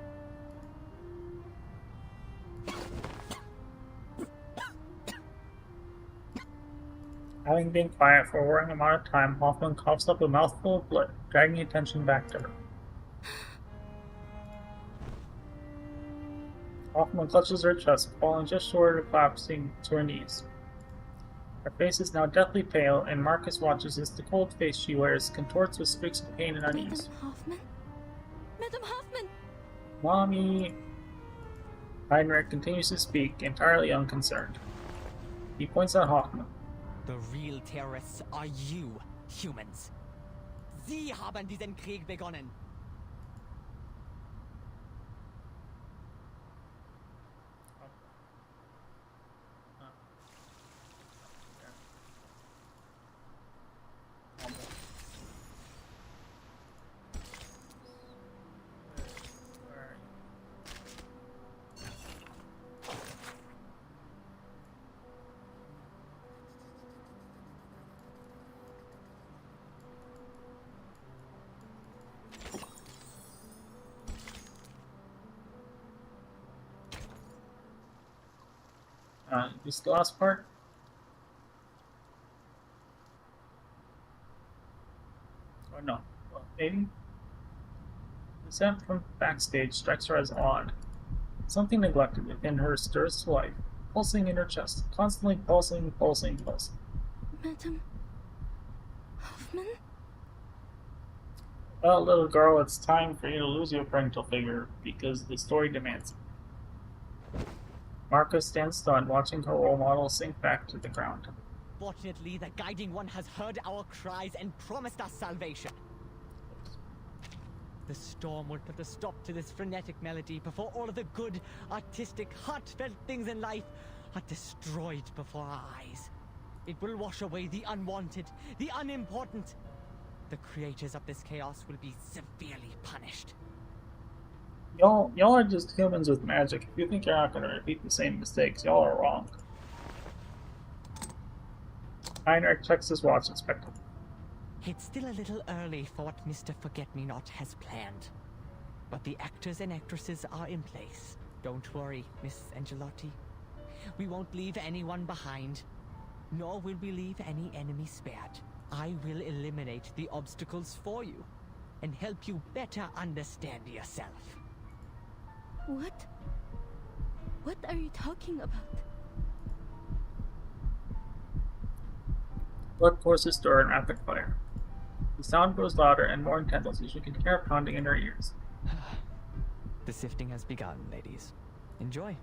Having been quiet for a worrying amount of time, Hoffman coughs up a mouthful of blood, dragging attention back to her. Hoffman clutches her chest, falling just short of collapsing to her knees. Her face is now deathly pale, and Marcus watches as the cold face she wears contorts with streaks of pain and unease. Madame Hoffman? Madame Hoffman! Mommy! Heinrich continues to speak, entirely unconcerned. He points at Hoffman. The real terrorists are you, humans. Sie haben diesen Krieg begonnen. This is the last part. maybe? The sound from backstage strikes her as odd. Something neglected within her stirs to life, pulsing in her chest, constantly pulsing, pulsing, pulsing. Madam Hoffman? Well, little girl, it's time for you to lose your parental figure, because the story demands it. Marcus stands stunned, watching her role model sink back to the ground. Fortunately, the Guiding One has heard our cries and promised us salvation. The storm will put a stop to this frenetic melody before all of the good, artistic, heartfelt things in life are destroyed before our eyes. It will wash away the unwanted, the unimportant. The creators of this chaos will be severely punished. Y'all are just humans with magic. If you think you're not going to repeat the same mistakes, y'all are wrong. Heinrich checks his watch expectantly. It's still a little early for what Mr. Forget-Me-Not has planned. But the actors and actresses are in place. Don't worry, Miss Angelotti. We won't leave anyone behind. Nor will we leave any enemy spared. I will eliminate the obstacles for you and help you better understand yourself. What? What are you talking about? Blood courses through her in rapid fire. The sound grows louder and more intense as she can hear it pounding in her ears. The sifting has begun, ladies. Enjoy.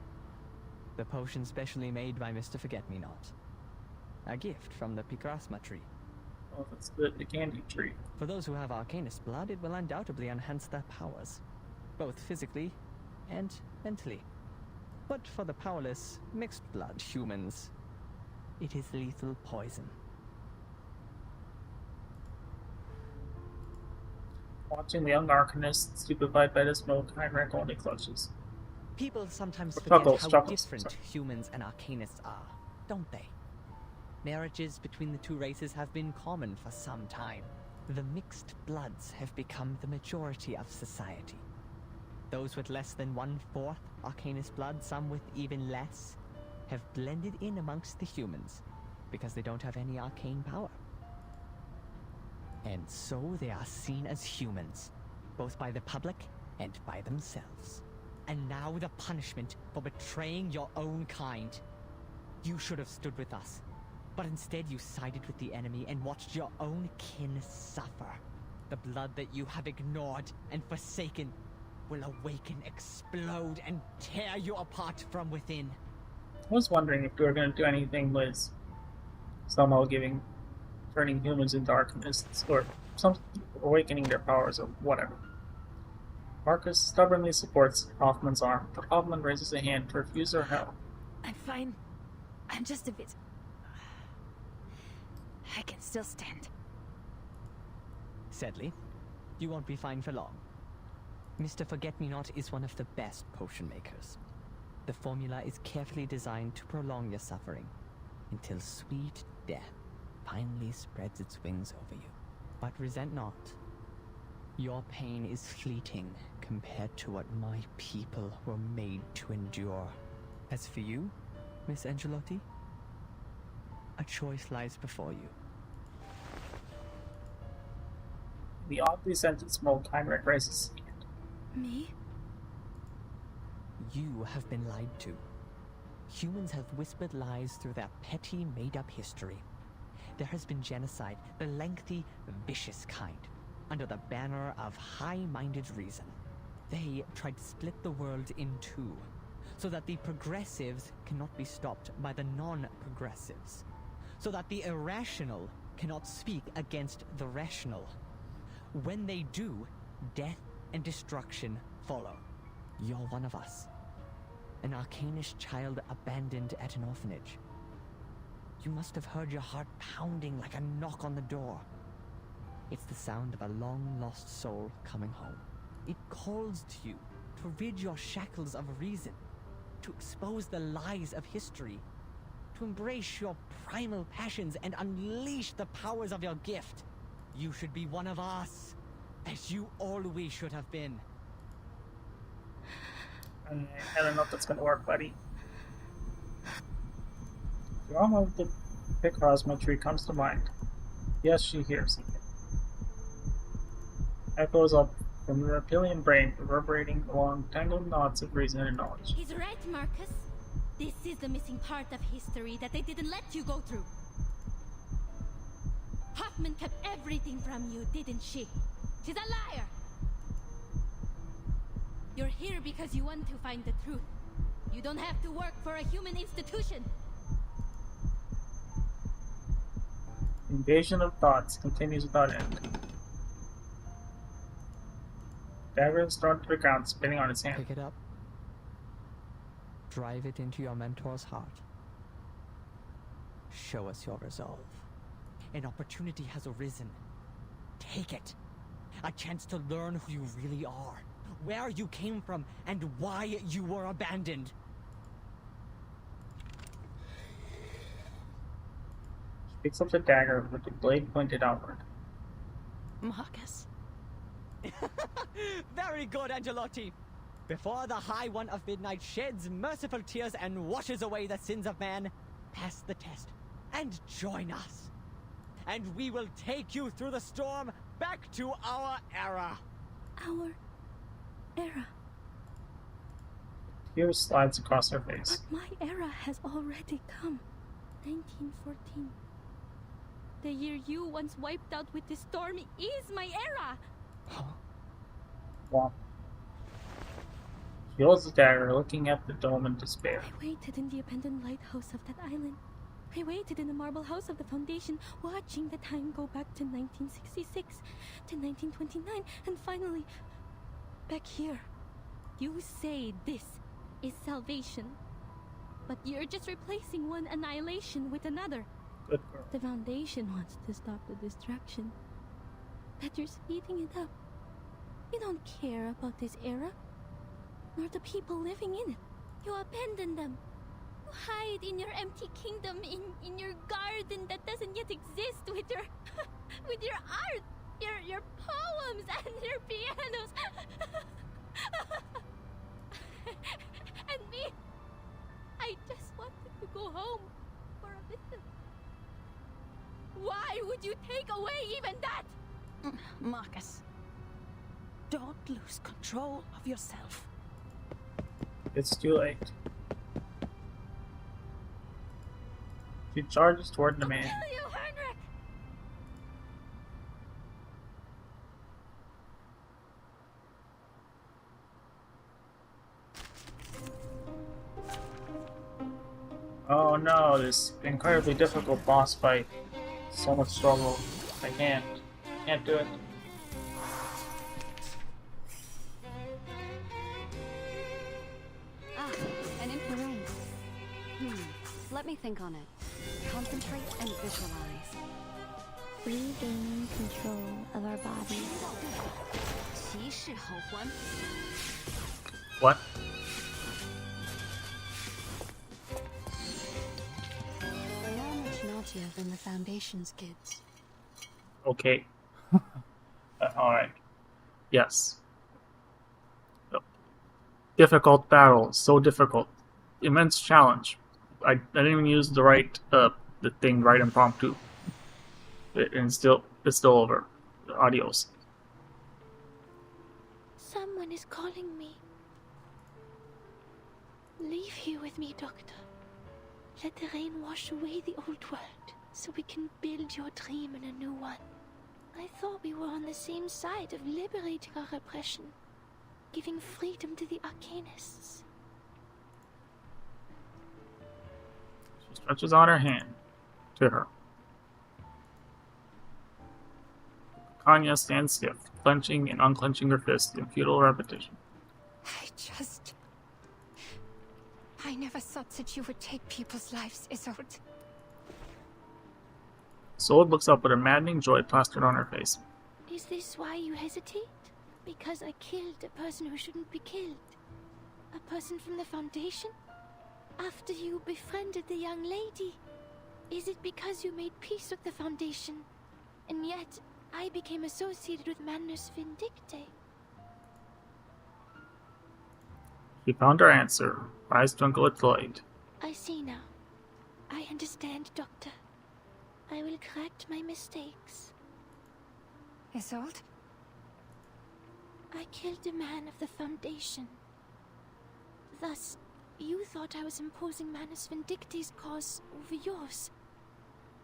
The potion specially made by Mr. Forget-Me-Not. A gift from the Picrasma tree. Oh, that's the candy tree. For those who have Arcanist blood, it will undoubtedly enhance their powers, both physically and mentally. But for the powerless, mixed blood humans, it is lethal poison. Watching the young Arcanist stupefied by the smoke, Heinrich only clutches. People sometimes forget Chuckles, how different humans and Arcanists are, don't they? Marriages between the two races have been common for some time. The mixed bloods have become the majority of society. Those with less than 1/4 Arcanist blood, some with even less, have blended in amongst the humans because they don't have any arcane power. And so they are seen as humans, both by the public and by themselves. And now the punishment for betraying your own kind. You should have stood with us, but instead you sided with the enemy and watched your own kin suffer. The blood that you have ignored and forsaken will awaken, explode, and tear you apart from within. I was wondering if we were going to do anything with somehow turning humans into Arcanists, or some awakening their powers, or whatever. Marcus stubbornly supports Hoffman's arm, but Hoffman raises a hand to refuse her help. I'm fine. I'm just a bit... I can still stand. Sadly, you won't be fine for long. Mr. Forget-Me-Not is one of the best potion makers. The formula is carefully designed to prolong your suffering until sweet death finally spreads its wings over you. But resent not. Your pain is fleeting compared to what my people were made to endure. As for you, Miss Angelotti, a choice lies before you. The oddly scented smoke, Heinrich raises his hand. Me? You have been lied to. Humans have whispered lies through their petty, made-up history. There has been genocide, the lengthy, vicious kind, under the banner of high-minded reason. They tried to split the world in two, so that the progressives cannot be stopped by the non-progressives, so that the irrational cannot speak against the rational. When they do, death and destruction follow. You're one of us. An Arcanist child abandoned at an orphanage. You must have heard your heart pounding like a knock on the door. It's the sound of a long-lost soul coming home. It calls to you to rid your shackles of reason, to expose the lies of history, to embrace your primal passions and unleash the powers of your gift. You should be one of us, as you always should have been. I don't know if that's going to work, buddy. The arm of the Picrasma tree comes to mind. Yes, she hears. Echoes up from the reptilian brain, reverberating along tangled knots of reason and knowledge. He's right, Marcus. This is the missing part of history that they didn't let you go through. Hoffman kept everything from you, didn't she? She's a liar! You're here because you want to find the truth. You don't have to work for a human institution. The invasion of thoughts continues without end. Dagger is thrown to the ground, spinning on its hand. Pick it up. Drive it into your mentor's heart. Show us your resolve. An opportunity has arisen. Take it. A chance to learn who you really are, where you came from, and why you were abandoned. He picks up the dagger with the blade pointed outward. Marcus. Very good, Angelotti. Before the High One of Midnight sheds merciful tears and washes away the sins of man, pass the test and join us. And we will take you through the storm back to our era. Our era. Tears slides across her face. But my era has already come. 1914. The year you once wiped out with the storm is my era! Womp. He holds the dagger, looking at the dome in despair. I waited in the abandoned lighthouse of that island. I waited in the marble house of the Foundation, watching the time go back to 1966, to 1929, and finally, back here. You say this is salvation, but you're just replacing one annihilation with another. Good girl. The Foundation wants to stop the destruction, but you're speeding it up. You don't care about this era, nor the people living in it. You abandon them. You hide in your empty kingdom, in your garden that doesn't yet exist, with your with your art, your poems and your pianos. And me, I just wanted to go home for a visit. Why would you take away even that? Marcus, don't lose control of yourself. It's too late. She charges toward the man. I'll kill you, Heinrich! Oh no, this incredibly difficult boss fight. So much struggle. I can't do it. Ah, an infrared. Let me think on it. Concentrate and visualize. Regaining control of our bodies. 骑士好还。 What? You're much naughtier than the Foundation's kids. Okay. Alright. Yes. Difficult battle. So difficult. Immense challenge. I didn't even use the right the thing right impromptu. It's still over. Adios. Someone is calling me. Leave here with me, Doctor. Let the rain wash away the old world, so we can build your dream in a new one. I thought we were on the same side of liberating our oppression, giving freedom to the Arcanists. She stretches out her hand to her. Kanya stands stiff, clenching and unclenching her fist in futile repetition. I never thought that you would take people's lives, Isolde. Isolde looks up with a maddening joy plastered on her face. Is this why you hesitate? Because I killed a person who shouldn't be killed? A person from the Foundation? After you befriended the young lady? Is it because you made peace with the Foundation, and yet I became associated with Manus Vindicte? She found her answer, eyes twinkle with delight. I see now. I understand, Doctor. I will correct my mistakes. Isolde? I killed a man of the Foundation. Thus, you thought I was imposing Manus Vindicte's cause over yours.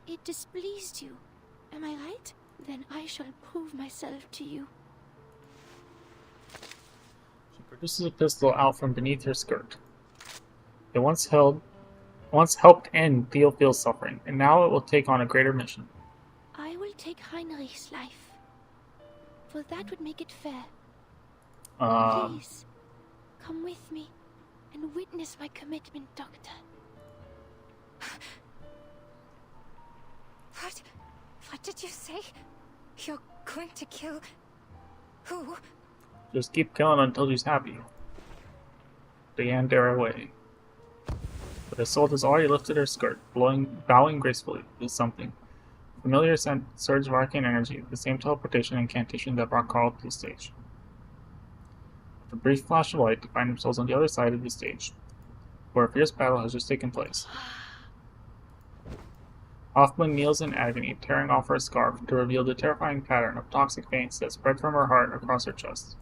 It displeased you, am I right? Then I shall prove myself to you. She produces a pistol out from beneath her skirt. It once helped end Theophile's suffering, and now it will take on a greater mission. I will take Heinrich's life, for that would make it fair. Please, come with me and witness my commitment, Doctor. What did you say? You're going to kill... who? Just keep killing until she's happy. Diane dare away. But Isolde has already lifted her skirt, bowing gracefully. Is something. Familiar scent surge of arcane energy, the same teleportation incantation that brought Carl to the stage. With a brief flash of light, they find themselves on the other side of the stage, where a fierce battle has just taken place. Hoffman kneels in agony, tearing off her scarf to reveal the terrifying pattern of toxic veins that spread from her heart across her chest.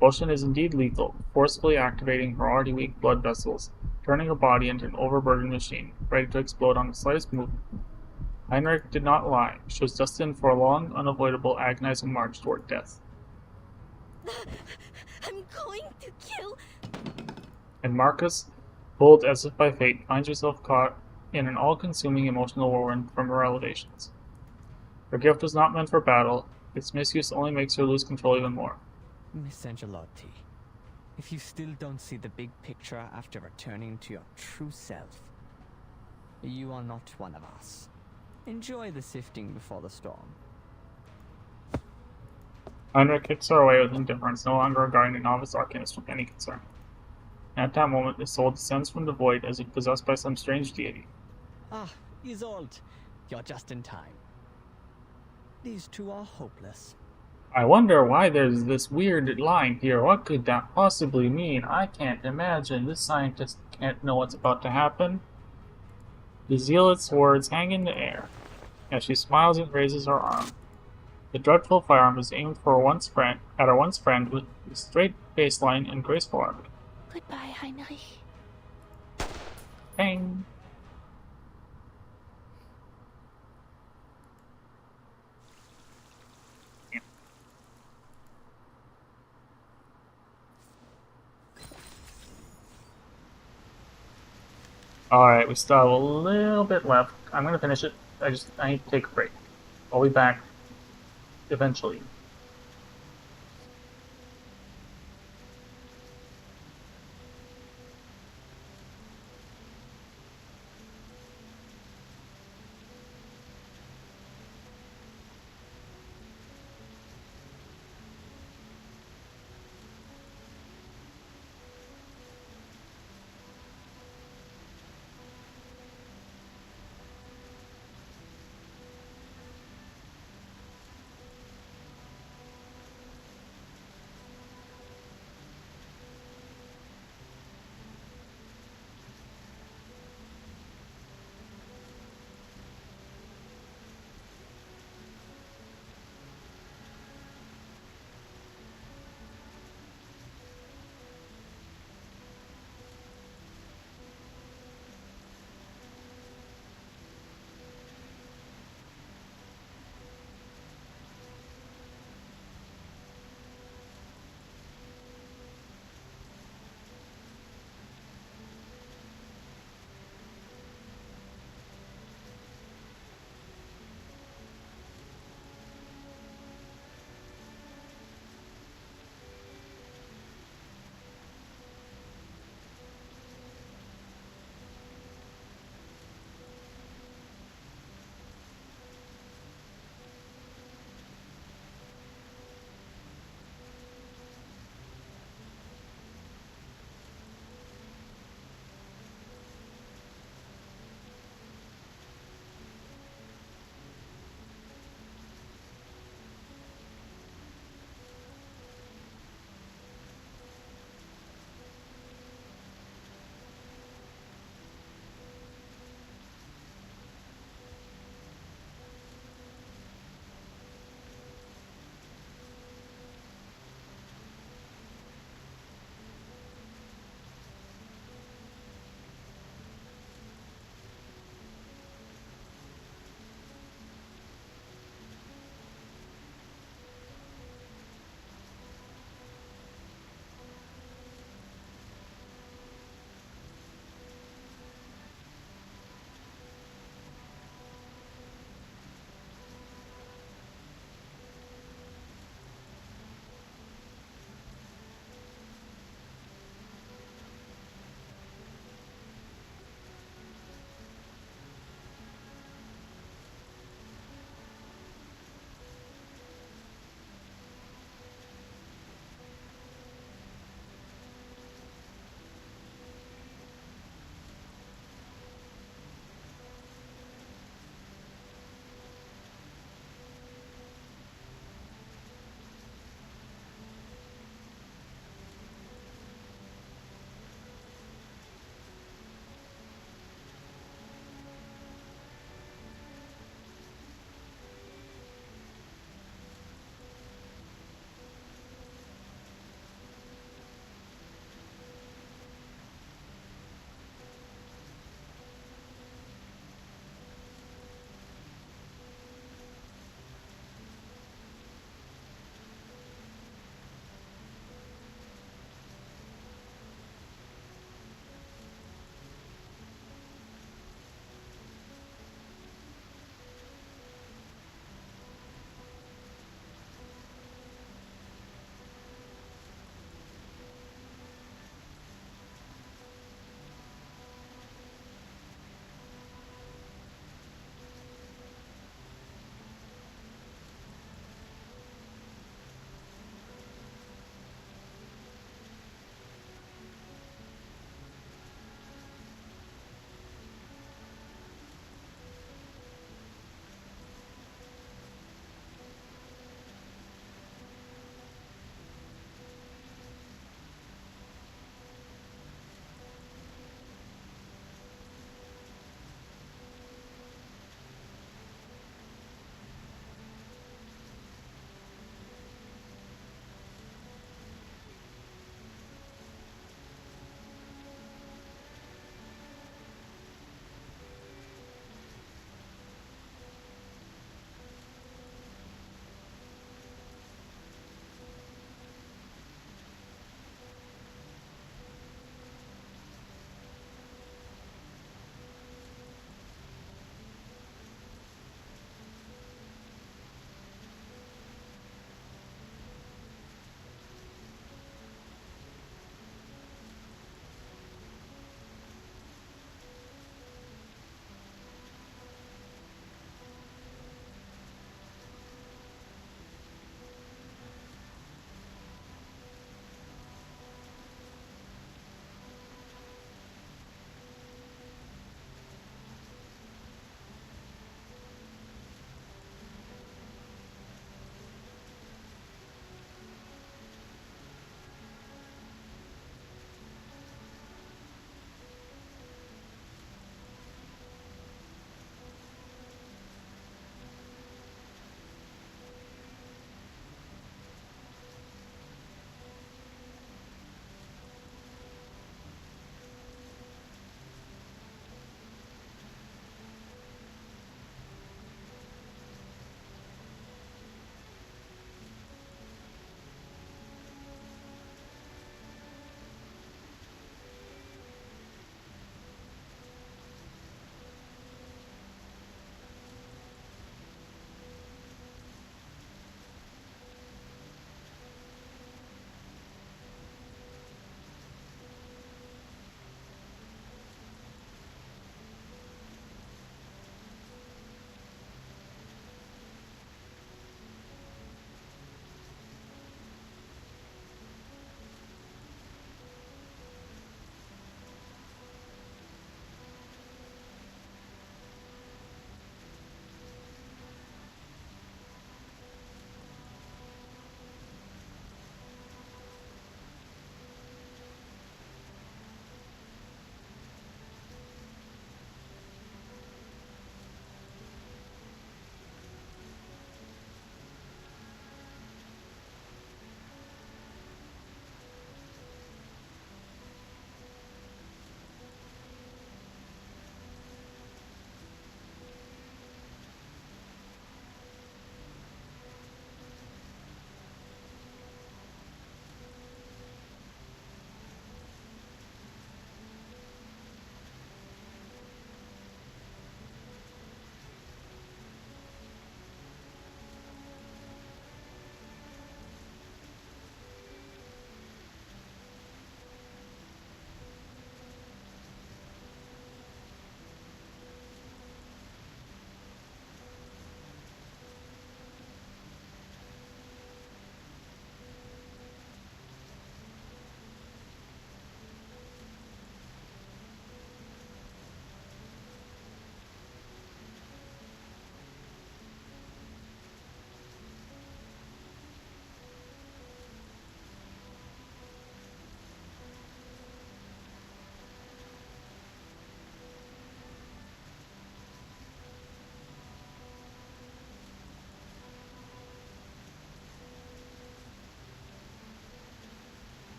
Potion is indeed lethal, forcibly activating her already weak blood vessels, turning her body into an overburdened machine, ready to explode on the slightest movement. Heinrich did not lie. She was destined for a long, unavoidable, agonizing march toward death. I'm going to kill... And Marcus, pulled as if by fate, finds herself caught in an all-consuming emotional whirlwind from her elevations. Her gift was not meant for battle. Its misuse only makes her lose control even more. Miss Angelotti, if you still don't see the big picture after returning to your true self, you are not one of us. Enjoy the sifting before the storm. Heinrich kicks her away with indifference, no longer regarding the novice arcanist with any concern. At that moment, his soul descends from the void as if possessed by some strange deity. Ah, Isolde, you're just in time. These two are hopeless. I wonder why there's this weird line here. What could that possibly mean? I can't imagine. This scientist can't know what's about to happen. The zealot's words hang in the air as she smiles and raises her arm. The dreadful firearm is aimed for her once friend with a straight baseline and graceful arc. Goodbye, Heinrich. Bang! Alright, we still have a little bit left. I'm gonna finish it. I need to take a break. I'll be back eventually.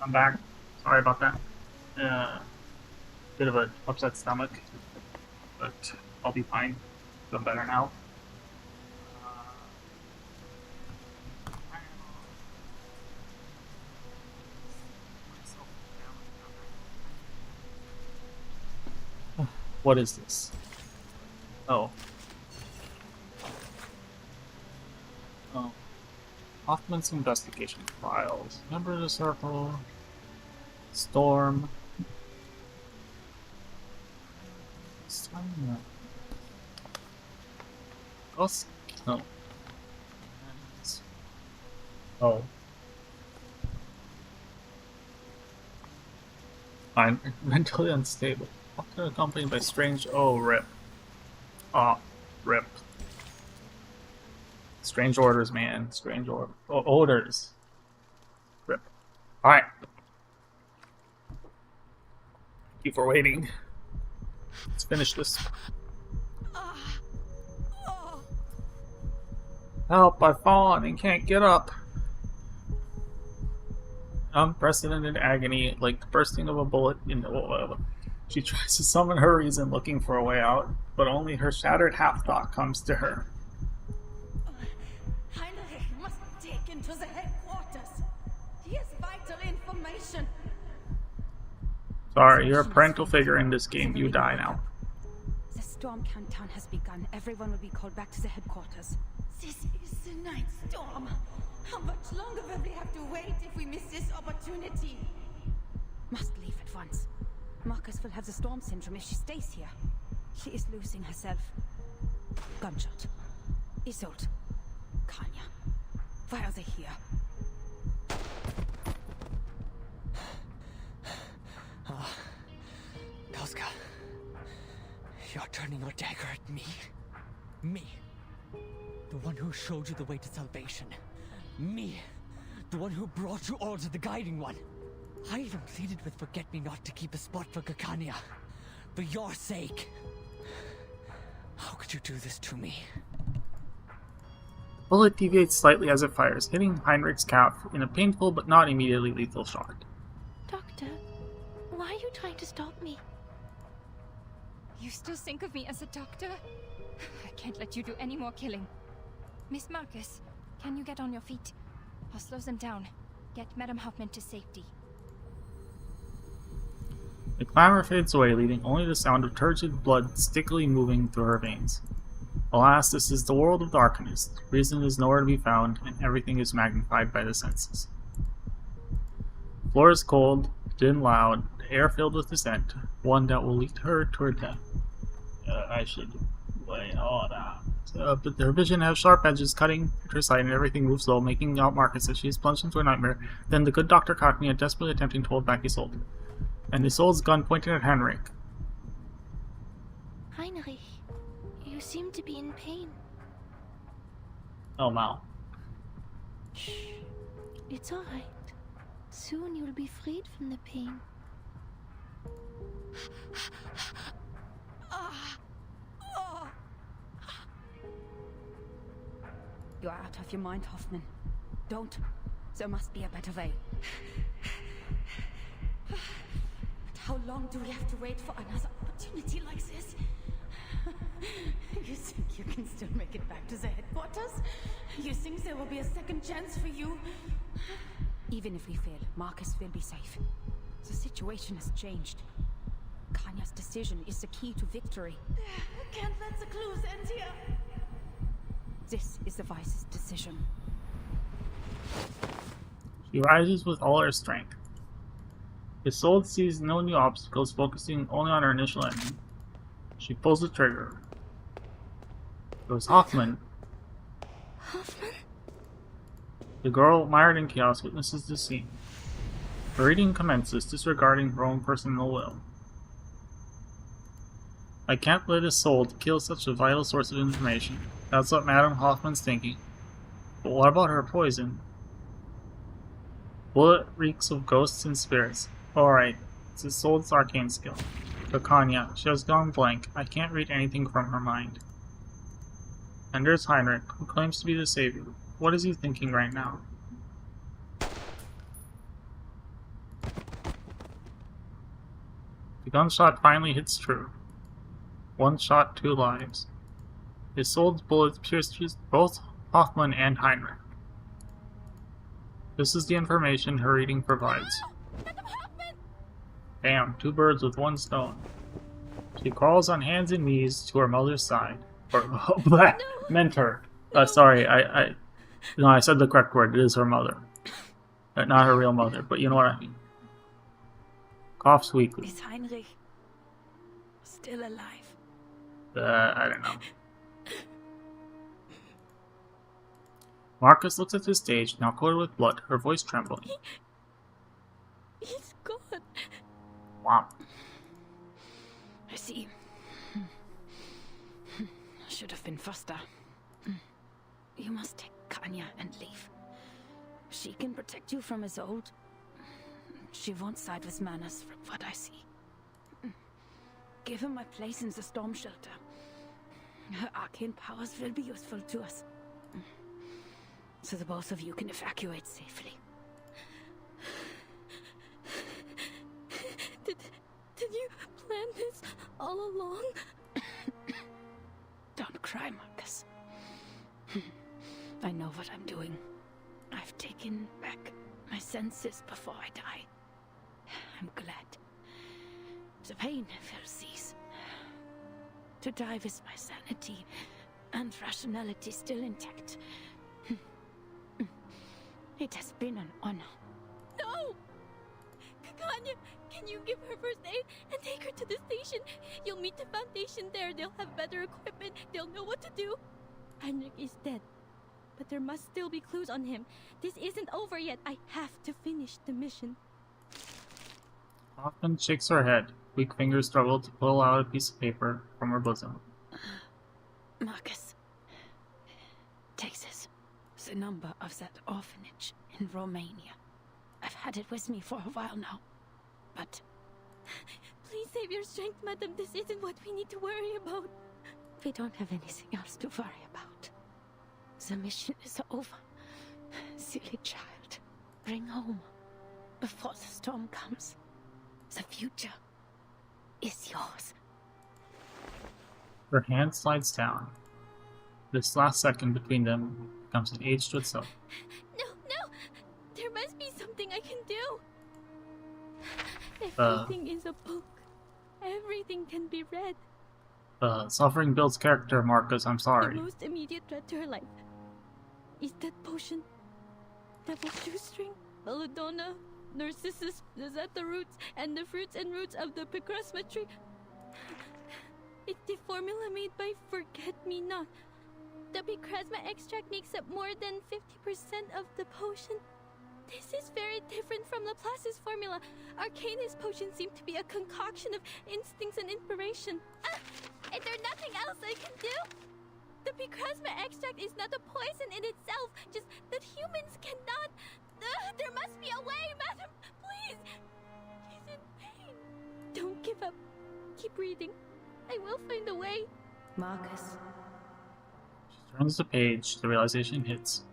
I'm back. Sorry about that. Bit of an upset stomach, but I'll be fine. Feel better now. What is this? Oh. Oh. Hoffman's investigation files. Member of the Circle. Storm. Us? No. Oh. I'm mentally unstable. Often accompanied by strange. Oh, rip. Oh, rip. Strange orders, man. Strange orders. Rip. Alright. Thank you for waiting. Let's finish this. Help, I've fallen and can't get up. Unprecedented agony, like the bursting of a bullet in the oil. She tries to summon her reason, looking for a way out, but only her shattered half-thought comes to her. Heinrich must be taken to the headquarters. He has vital information. Sorry, you're a parental figure in this game. You die now. The storm countdown has begun. Everyone will be called back to the headquarters. This is the night storm. How much longer will we have to wait if we miss this opportunity? Must leave at once. Marcus will have the storm syndrome if she stays here. She is losing herself. Gunshot. Isolde. Kanya. Why are they here? Tosca. You're turning your dagger at me. Me. The one who showed you the way to salvation. Me. The one who brought you all to the Guiding One. I even pleaded with Forget-Me-Not to keep a spot for Kakanya. For your sake. How could you do this to me? Bullet deviates slightly as it fires, hitting Heinrich's calf in a painful but not immediately lethal shot. Doctor, why are you trying to stop me? You still think of me as a doctor? I can't let you do any more killing. Miss Marcus, can you get on your feet? I'll slow them down. Get Madame Hoffman to safety. The clamor fades away, leaving only the sound of turgid blood stickily moving through her veins. Alas, this is the world of darkness. Reason is nowhere to be found, and everything is magnified by the senses. The floor is cold, dim loud, the air filled with the scent, one that will lead her to her death. I should wait all that. But her vision has sharp edges cutting at her sight, and everything moves slow, making out Marcus as she is plunged into a nightmare. Then the good Dr. Cockney desperately attempting to hold back Isolde. And Isolde's gun pointed at Heinrich. Heinrich, you seem to be in pain. Oh, Mal. Shh. It's alright. Soon you'll be freed from the pain. You are out of your mind, Hoffman. Don't. There must be a better way. But how long do we have to wait for another opportunity like this? You think you can still make it back to the headquarters? You think there will be a second chance for you? Even if we fail, Marcus will be safe. The situation has changed. Kanya's decision is the key to victory. I can't let the clues end here. This is the wisest decision. She rises with all her strength. Isolde sees no new obstacles, focusing only on her initial enemy. She pulls the trigger. It was Hoffman. Hoffman? The girl, mired in chaos, witnesses the scene. The reading commences, disregarding her own personal will. I can't let Isolde kill such a vital source of information. That's what Madame Hoffman's thinking. But what about her poison? Bullet reeks of ghosts and spirits. Alright, it's Isolde's arcane skill. But Kanya, she has gone blank. I can't read anything from her mind. And there's Heinrich, who claims to be the savior. What is he thinking right now? gunshot finally hits true. One shot, 2 lives. His soul's bullet pierces both Hoffman and Heinrich. This is the information her reading provides. Damn, 2 birds with 1 stone. She crawls on hands and knees to her mother's side. Or, mentor. Sorry, no, I said the correct word. It is her mother. Not her real mother, but you know what I mean. Coughs weakly. Is Heinrich still alive? I don't know. Marcus looks at the stage, now coated with blood, her voice trembling. He's gone. Wow. I see. Should have been faster. You must take Kanya and leave. She can protect you from Isolde. She won't side with Manus from what I see. Give her my place in the storm shelter. Her arcane powers will be useful to us. So the both of you can evacuate safely. Did you plan this all along? Don't cry, Marcus. I know what I'm doing. I've taken back my senses before I die. I'm glad. The pain will cease. To die with my sanity and rationality still intact. It has been an honor. No! Kanya, can you give her first aid and take her to the station? You'll meet the Foundation there. They'll have better equipment. They'll know what to do. Heinrich is dead. But there must still be clues on him. This isn't over yet. I have to finish the mission. Hoffman shakes her head. Weak fingers struggle to pull out a piece of paper from her bosom. Marcus, take this. The number of that orphanage in Romania. I've had it with me for a while now, but... Please save your strength, madam. This isn't what we need to worry about. We don't have anything else to worry about. The mission is over. Silly child. Bring home. Before the storm comes. The future is yours. Her hand slides down. This last second between them becomes an age to itself. No! There must be something I can do. Everything is a book. Everything can be read. Suffering builds character, Marcus. I'm sorry. The most immediate threat to her life is that potion. Double shoestring, belladonna, narcissus, the zeta roots, and the fruits and roots of the picrasma tree. It's the formula made by Forget-Me-Not. The picrasma extract makes up more than 50% of the potion. This is very different from Laplace's formula. Arcanist potions seem to be a concoction of instincts and inspiration. Is there nothing else I can do? The picrasma extract is not a poison in itself, just that humans cannot... there must be a way, madam! Please! She's in pain. Don't give up. Keep reading. I will find a way. Marcus. She turns the page, the realization hits.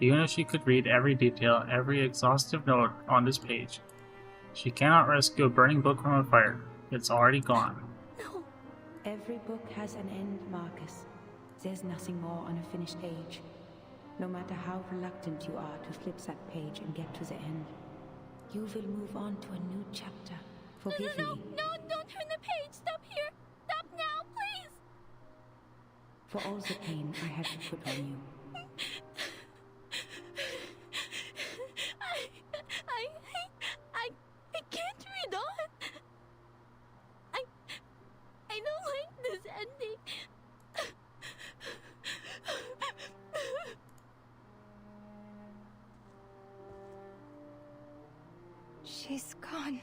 Even if she could read every detail, every exhaustive note on this page, she cannot rescue a burning book from a fire. It's already gone. No. Every book has an end, Marcus. There's nothing more on a finished page. No matter how reluctant you are to flip that page and get to the end, you will move on to a new chapter. Forgive me. No, don't turn the page. Stop here. Stop now, please. For all the pain I have put on you. I can't read on. I don't like this ending. She's gone.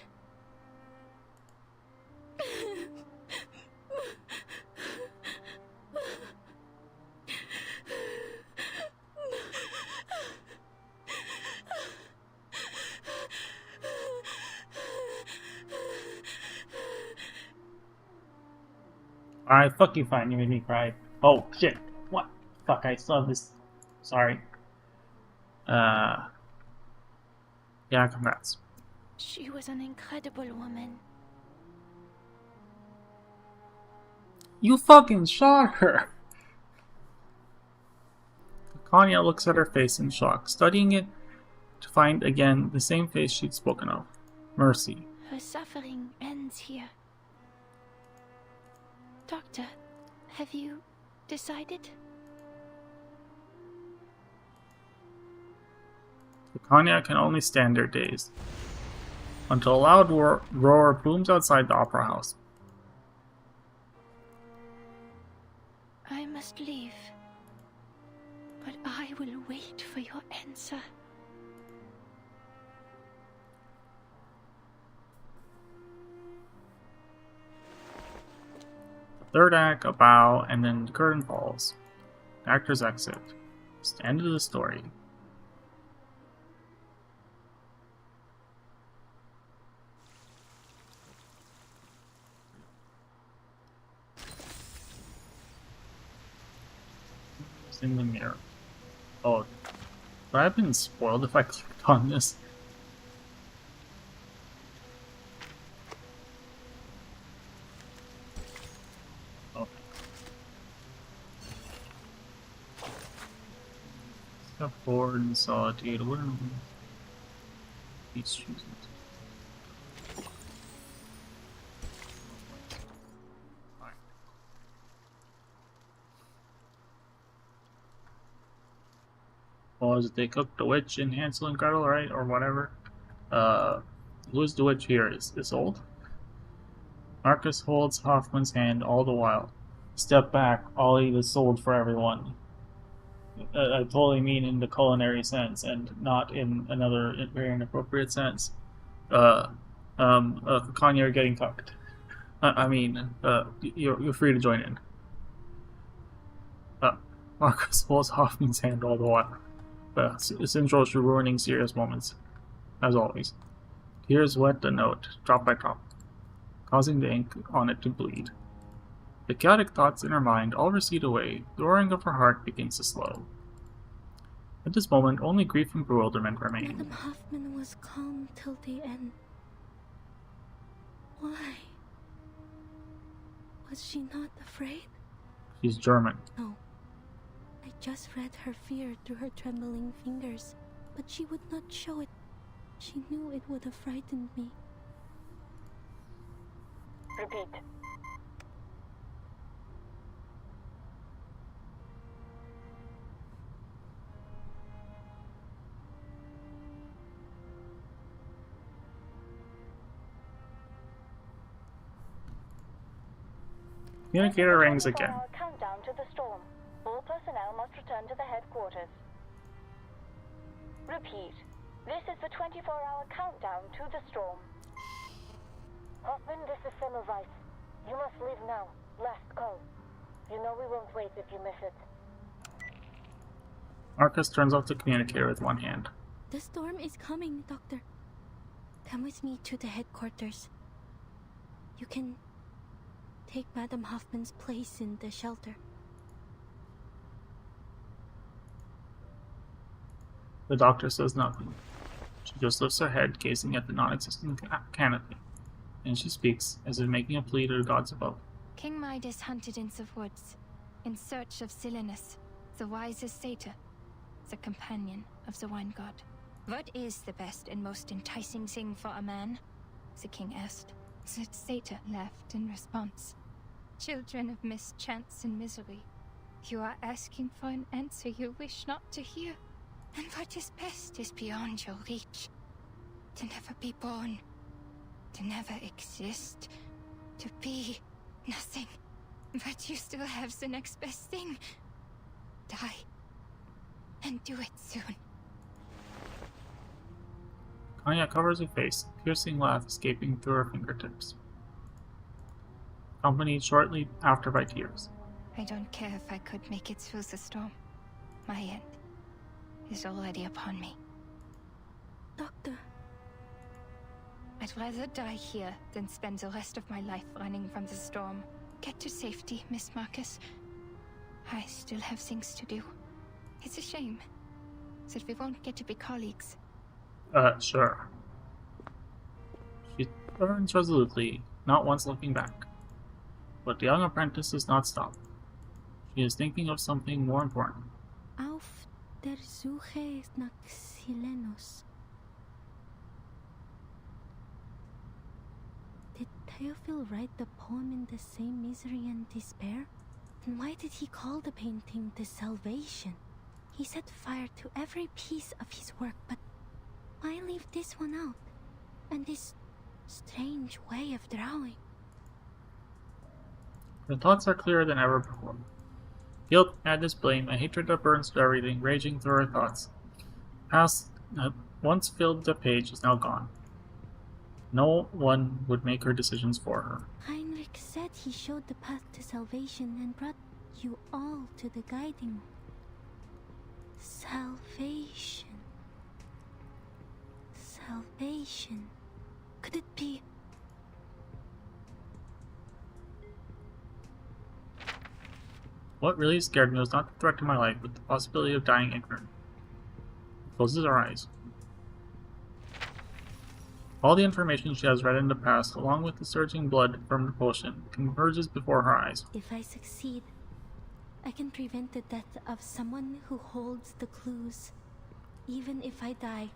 Alright, fuck you, fine. You made me cry. Oh, shit. What? Fuck, I still have this. Sorry. Yeah, congrats. She was an incredible woman. You fucking shot her! Kanya looks at her face in shock, studying it to find again the same face she'd spoken of. Mercy. Her suffering ends here. Doctor, have you decided? Kanya can only stand there dazed, until a loud roar booms outside the opera house. I must leave, but I will wait for your answer. Third act, a bow, and then the curtain falls. Actors exit. It's the end of the story. It's in the mirror. Oh, would I have been spoiled if I clicked on this? Step forward in solitude. What are these chooses? Was it they cooked the witch in Hansel and Gretel, right? Or whatever. Who's the witch here? Is this old? Marcus holds Hoffman's hand all the while. Step back, I'll eat is sold for everyone. I totally mean in the culinary sense and not in another very inappropriate sense. Kanye are getting cooked. You're free to join in. Marcus holds Hoffman's hand all the while. Singe through ruining serious moments, as always. Tears wet the note, drop by drop, causing the ink on it to bleed. The chaotic thoughts in her mind all recede away, the roaring of her heart begins to slow. At this moment, only grief and bewilderment remain. Madame Hoffman was calm till the end. Why? Was she not afraid? She's German. No. I just read her fear through her trembling fingers, but she would not show it. She knew it would have frightened me. Repeat. Communicator rings again. Countdown to the storm. All personnel must return to the headquarters. Repeat. This is the 24-hour countdown to the storm. Hoffman, this is Semmelweis. You must leave now. Last call. You know we won't wait if you miss it. Marcus turns off the communicator with one hand. The storm is coming, Doctor. Come with me to the headquarters. You can take Madame Hoffman's place in the shelter. The doctor says nothing. She just lifts her head, gazing at the non-existent canopy, and she speaks, as if making a plea to the gods above. King Midas hunted in the woods, in search of Silenus, the wisest satyr, the companion of the wine god. What is the best and most enticing thing for a man? The king asked. The satyr laughed in response. Children of mischance and misery, you are asking for an answer you wish not to hear. And what is best is beyond your reach. To never be born, to never exist, to be nothing. But you still have the next best thing. Die. And do it soon. Kanya covers her face, a piercing laugh escaping through her fingertips, accompanied shortly after by tears. I don't care if I could make it through the storm. My end is already upon me. Doctor. I'd rather die here than spend the rest of my life running from the storm. Get to safety, Miss Marcus. I still have things to do. It's a shame that we won't get to be colleagues. Sure. She turns resolutely, not once looking back. But the young apprentice does not stop. She is thinking of something more important. Auf der Suche nach Silenos. Did Theophil write the poem in the same misery and despair? And why did he call the painting The Salvation? He set fire to every piece of his work, but why leave this one out? And this strange way of drawing? Her thoughts are clearer than ever before. Guilt, madness, blame, a hatred that burns through everything, raging through her thoughts. Past that once filled the page is now gone. No one would make her decisions for her. Heinrich said he showed the path to salvation and brought you all to the guiding. Salvation. Salvation. Could it be? What really scared me was not the threat to my life, but the possibility of dying ignorant. She closes her eyes. All the information she has read in the past, along with the surging blood from the potion, converges before her eyes. If I succeed, I can prevent the death of someone who holds the clues. Even if I die,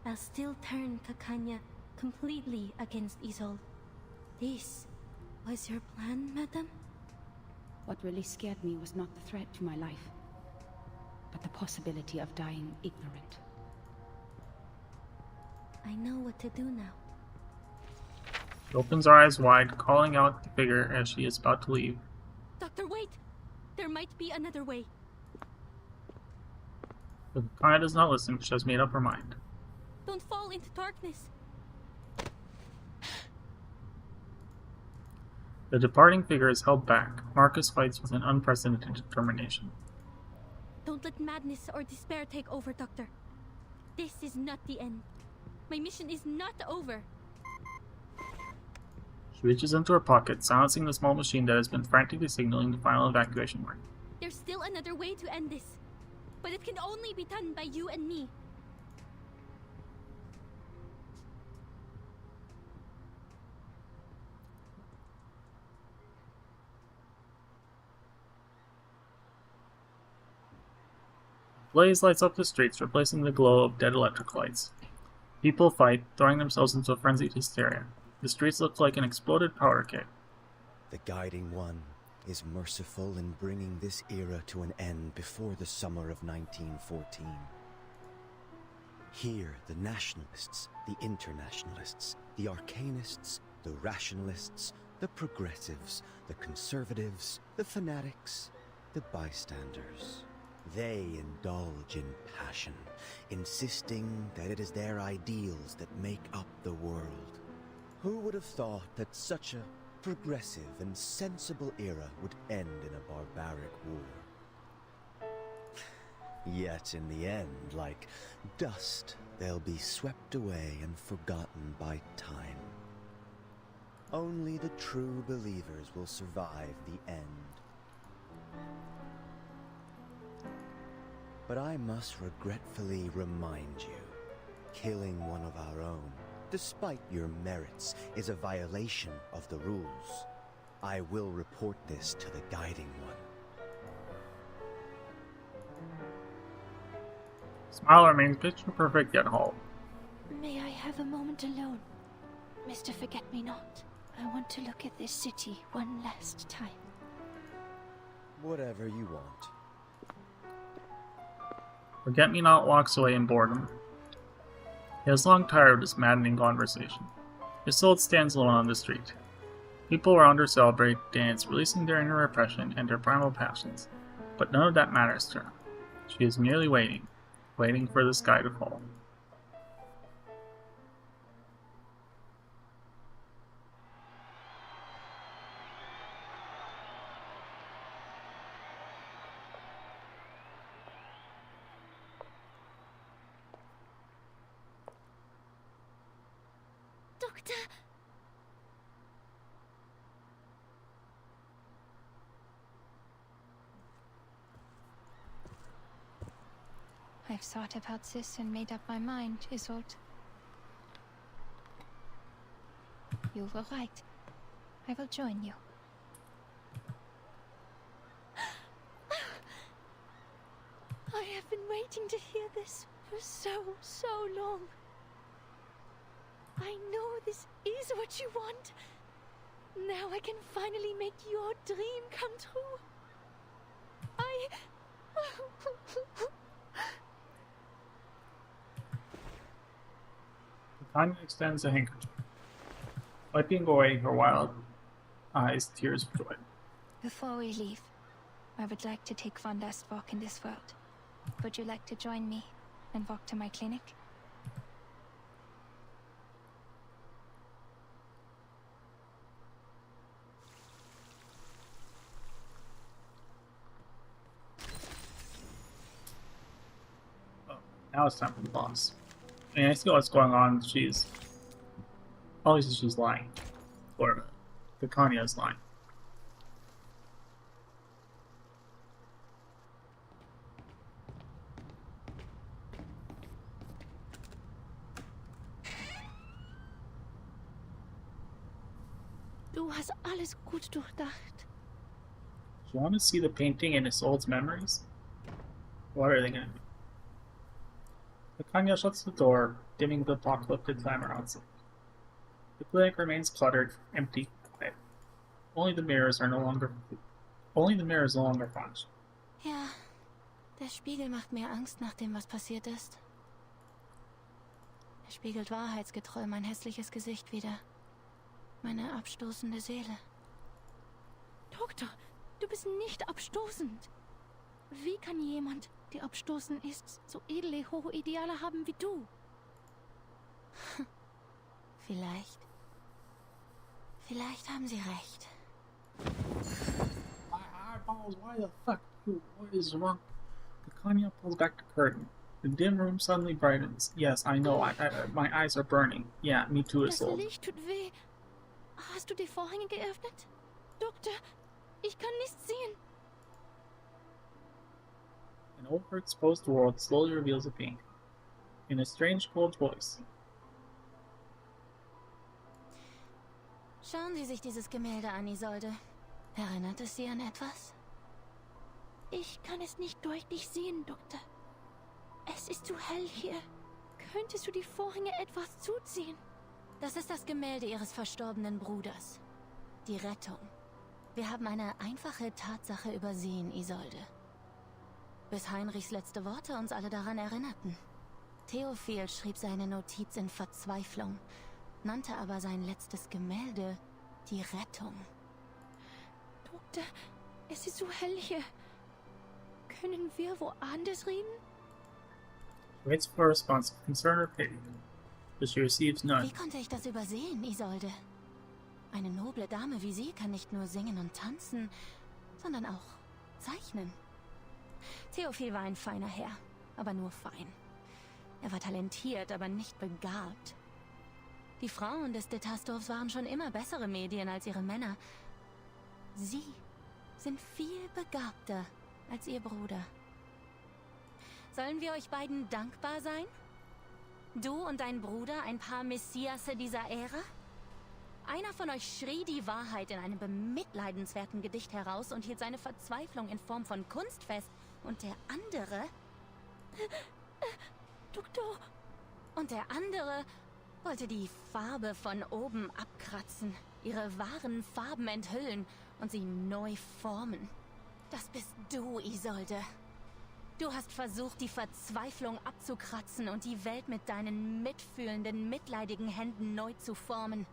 I'll still turn Kakanya completely against Isolde. This was your plan, madam? What really scared me was not the threat to my life, but the possibility of dying ignorant. I know what to do now. She opens her eyes wide, calling out the figure as she is about to leave. Doctor, wait! There might be another way. But Kaya does not listen. She has made up her mind. Don't fall into darkness. The departing figure is held back. Marcus fights with an unprecedented determination. Don't let madness or despair take over, Doctor. This is not the end. My mission is not over. She reaches into her pocket, silencing the small machine that has been frantically signaling the final evacuation warning. There's still another way to end this, but it can only be done by you and me. Blaze lights up the streets, replacing the glow of dead electric lights. People fight, throwing themselves into a frenzied hysteria. The streets look like an exploded powder keg. The Guiding One is merciful in bringing this era to an end before the summer of 1914. Here, the nationalists, the internationalists, the arcanists, the rationalists, the progressives, the conservatives, the fanatics, the bystanders. They indulge in passion, insisting that it is their ideals that make up the world. Who would have thought that such a progressive and sensible era would end in a barbaric war? Yet in the end, like dust, they'll be swept away and forgotten by time. Only the true believers will survive the end. But I must regretfully remind you, killing one of our own, despite your merits, is a violation of the rules. I will report this to the Guiding One. Smile remains picture perfect yet hollow. May I have a moment alone, Mr. Forget-Me-Not? I want to look at this city one last time. Whatever you want. Forget-Me-Not walks away in boredom. He has long tired of this maddening conversation. Isolde stands alone on the street. People around her celebrate, dance, releasing their inner repression and their primal passions. But none of that matters to her. She is merely waiting, waiting for the sky to fall. Doctor! I've thought about this and made up my mind, Isolde. You were right. I will join you. I have been waiting to hear this for so long. I know this is what you want. Now I can finally make your dream come true. Tanya extends a handkerchief, wiping away her wild eyes tears of joy. Before we leave, I would like to take one last walk in this world. Would you like to join me and walk to my clinic? Oh, now it's time for the boss. And I see what's going on. She's obviously she's lying, or Picanha is lying. Du hast alles gut durchdacht. Do you want to see the painting in Isolde's memories? What are they going to do? Picanha shuts the door, dimming the apocalyptic glamour outside. The clinic remains cluttered, empty, quiet. Only the mirrors no longer function. Ja, der Spiegel macht mir Angst nach dem, was passiert ist. Er spiegelt wahrheitsgetreu mein hässliches Gesicht wider. Meine abstoßende Seele. Doktor, du bist nicht abstoßend. Wie kann jemand, der abstoßend ist, so edle, hohe Ideale haben wie du? Vielleicht haben Sie recht. My eyeballs, why the fuck you? What is wrong? Picanha pulls back the curtain. The dim room suddenly brightens. Yes, I know, my eyes are burning. Yeah, me too, Das Isolde. Licht tut weh. Hast du die Vorhänge geöffnet? Doktor, ich kann nichts sehen. An overexposed world slowly reveals a painting. In a strange, cold voice. Schauen Sie sich dieses Gemälde an, Isolde. Erinnert es Sie an etwas? Ich kann es nicht deutlich sehen, Doktor. Es ist zu hell hier. Könntest du die Vorhänge etwas zuziehen? Das ist das Gemälde Ihres verstorbenen Bruders. Die Rettung. Wir haben eine einfache Tatsache übersehen, Isolde. Bis Heinrichs letzte Worte uns alle daran erinnerten. Theophil schrieb seine Notiz in Verzweiflung, nannte aber sein letztes Gemälde die Rettung. Doktor, es ist so hell hier. Können wir woanders reden? She waits for a response of concern or pity, but she receives none. Wie konnte ich das übersehen, Isolde? Eine noble Dame wie Sie kann nicht nur singen und tanzen, sondern auch zeichnen. Theophil war ein feiner Herr, aber nur fein. Er war talentiert, aber nicht begabt. Die Frauen des Detasdorfs waren schon immer bessere Medien als ihre Männer. Sie sind viel begabter als Ihr Bruder. Sollen wir euch beiden dankbar sein? Du und dein Bruder, ein paar Messiasse dieser Ära? Einer von euch schrie die Wahrheit in einem bemitleidenswerten Gedicht heraus und hielt seine Verzweiflung in Form von Kunst fest. Und der andere... Doktor... Und der andere wollte die Farbe von oben abkratzen, ihre wahren Farben enthüllen und sie neu formen. Das bist du, Isolde. Du hast versucht, die Verzweiflung abzukratzen und die Welt mit deinen mitfühlenden, mitleidigen Händen neu zu formen.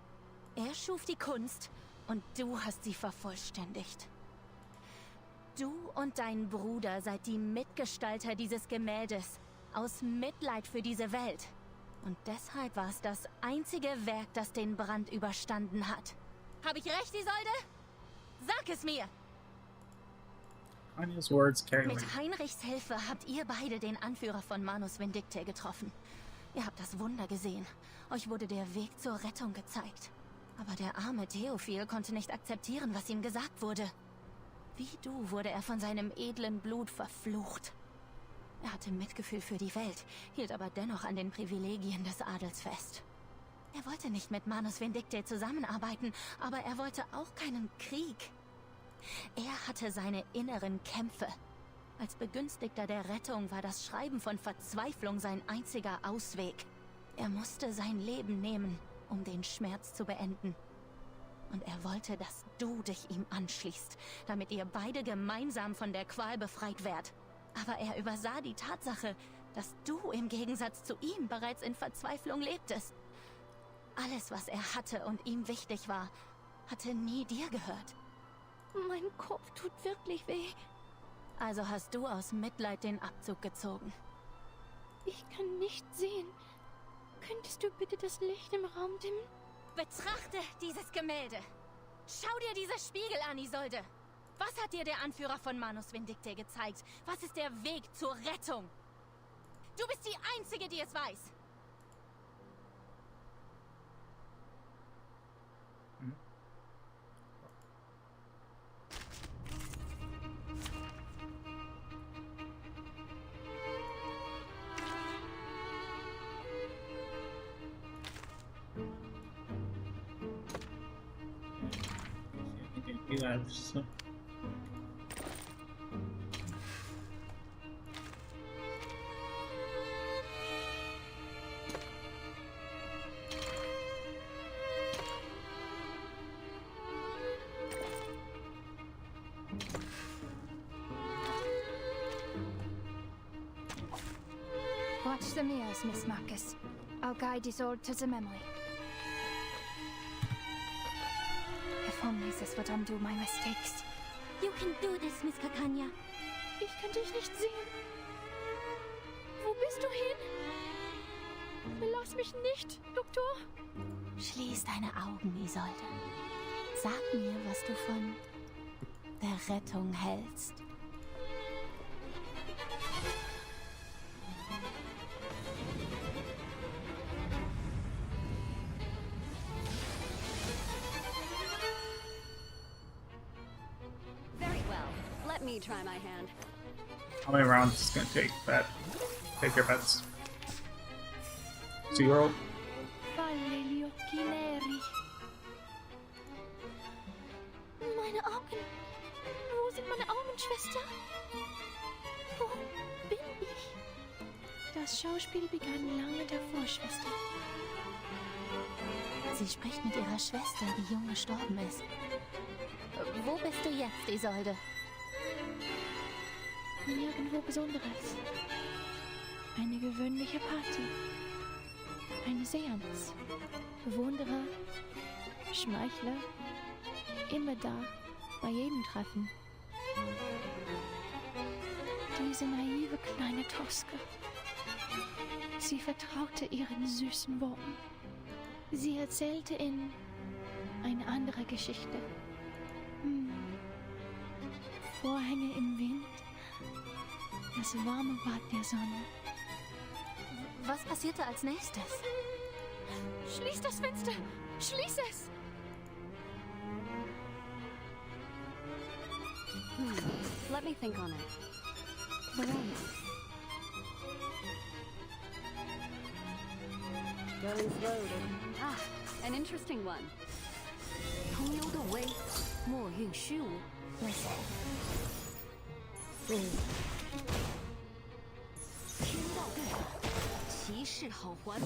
Er schuf die Kunst und du hast sie vervollständigt. Du und dein Bruder seid die Mitgestalter dieses Gemäldes, aus Mitleid für diese Welt. Und deshalb war es das einzige Werk, das den Brand überstanden hat. Habe ich recht, Isolde? Sag es mir! Picanha's words carry weight. Mit Heinrichs Hilfe habt ihr beide den Anführer von Manus Vindicte getroffen. Ihr habt das Wunder gesehen. Euch wurde der Weg zur Rettung gezeigt. Aber der arme Theophil konnte nicht akzeptieren, was ihm gesagt wurde. Wie du wurde er von seinem edlen Blut verflucht. Er hatte Mitgefühl für die Welt, hielt aber dennoch an den Privilegien des Adels fest. Er wollte nicht mit Manus Vindicte zusammenarbeiten, aber er wollte auch keinen Krieg. Er hatte seine inneren Kämpfe. Als Begünstigter der Rettung war das Schreiben von Verzweiflung sein einziger Ausweg. Er musste sein Leben nehmen, um den Schmerz zu beenden. Und er wollte, dass du dich ihm anschließt, damit ihr beide gemeinsam von der Qual befreit werdet. Aber er übersah die Tatsache, dass du im Gegensatz zu ihm bereits in Verzweiflung lebtest. Alles, was er hatte und ihm wichtig war, hatte nie dir gehört. Mein Kopf tut wirklich weh. Also hast du aus Mitleid den Abzug gezogen. Ich kann nicht sehen. Könntest du bitte das Licht im Raum dimmen? Betrachte dieses Gemälde. Schau dir diese Spiegel an, Isolde. Was hat dir der Anführer von Manus Vindicte gezeigt? Was ist der Weg zur Rettung? Du bist die Einzige, die es weiß. So. Watch the mirrors, Miss Marcus. I'll guide Isolde to the memory. If only this would undo my mistakes. You can do this, Miss Catania. Ich kann dich nicht sehen. Wo bist du hin? Verlass mich nicht, Doktor. Schließ deine Augen, Isolde. Sag mir, was du von der Rettung hältst. Very well. Let me try my hand. How many rounds is gonna take that? Take your bets. 0. Falle gli occhi neri. Meine Augen. Wo sind meine Augen, Schwester? Wo bin ich? Das Schauspiel begann lange davor, Schwester. Sie spricht mit ihrer Schwester, die jung gestorben ist. Wo bist du jetzt, Isolde? Nirgendwo Besonderes. Eine gewöhnliche Party. Eine Seance. Bewunderer, Schmeichler, immer da, bei jedem Treffen. Diese naive kleine Toske. Sie vertraute ihren süßen Worten. Sie erzählte in eine andere Geschichte. Vorhänge im Wind, das warme Bad der Sonne. Was passierte als nächstes? Schließ das Fenster! Schließ es! Let me think on it. Warum? Going slowly. Ah, an interesting one. 朋友的威，莫运虚无。天道对法，其势好还。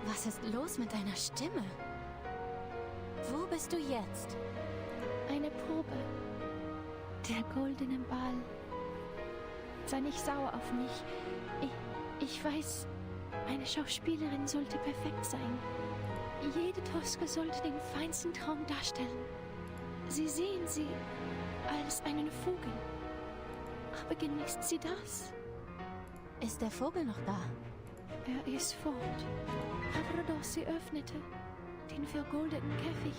Was ist los mit deiner Stimme? Wo bist du jetzt? Eine Probe. Der goldene Ball. Sei nicht sauer auf mich. Ich weiß, eine Schauspielerin sollte perfekt sein. Jede Toske sollte den feinsten Traum darstellen. Sie sehen sie als einen Vogel. Aber genießt sie das? Ist der Vogel noch da? Er ist fort. Avrodossi öffnete den vergoldeten Käfig.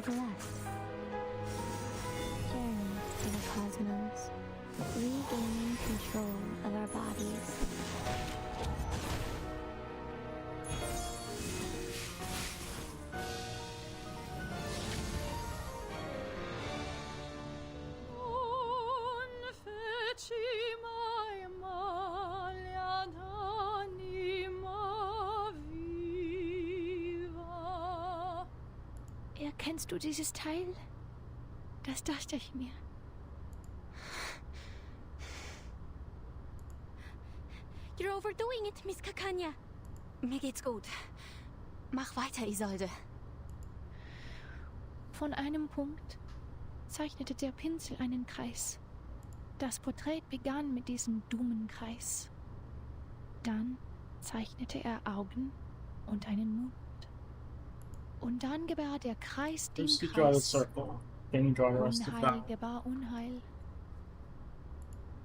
bless. Journey to the cosmos, regaining control of our bodies. Erkennst du dieses Teil? Das dachte ich mir. You're overdoing it, Miss Kakanya. Mir geht's gut. Mach weiter, Isolde. Von einem Punkt zeichnete der Pinsel einen Kreis. Das Porträt begann mit diesem dummen Kreis. Dann zeichnete er Augen und einen Mund. Und dann gebar der Kreis den First you draw the Kreis. circle, then you draw the rest of Unheil that. gebar Unheil.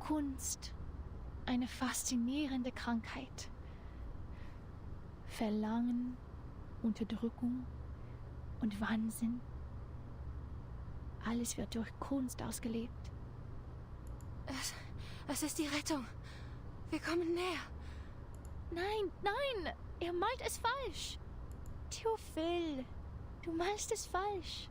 Kunst, eine faszinierende Krankheit. Verlangen, Unterdrückung und Wahnsinn. Alles wird durch Kunst ausgelebt. Es ist die Rettung. Wir kommen näher. Nein, nein, er malt es falsch. Theophil, du malst es falsch.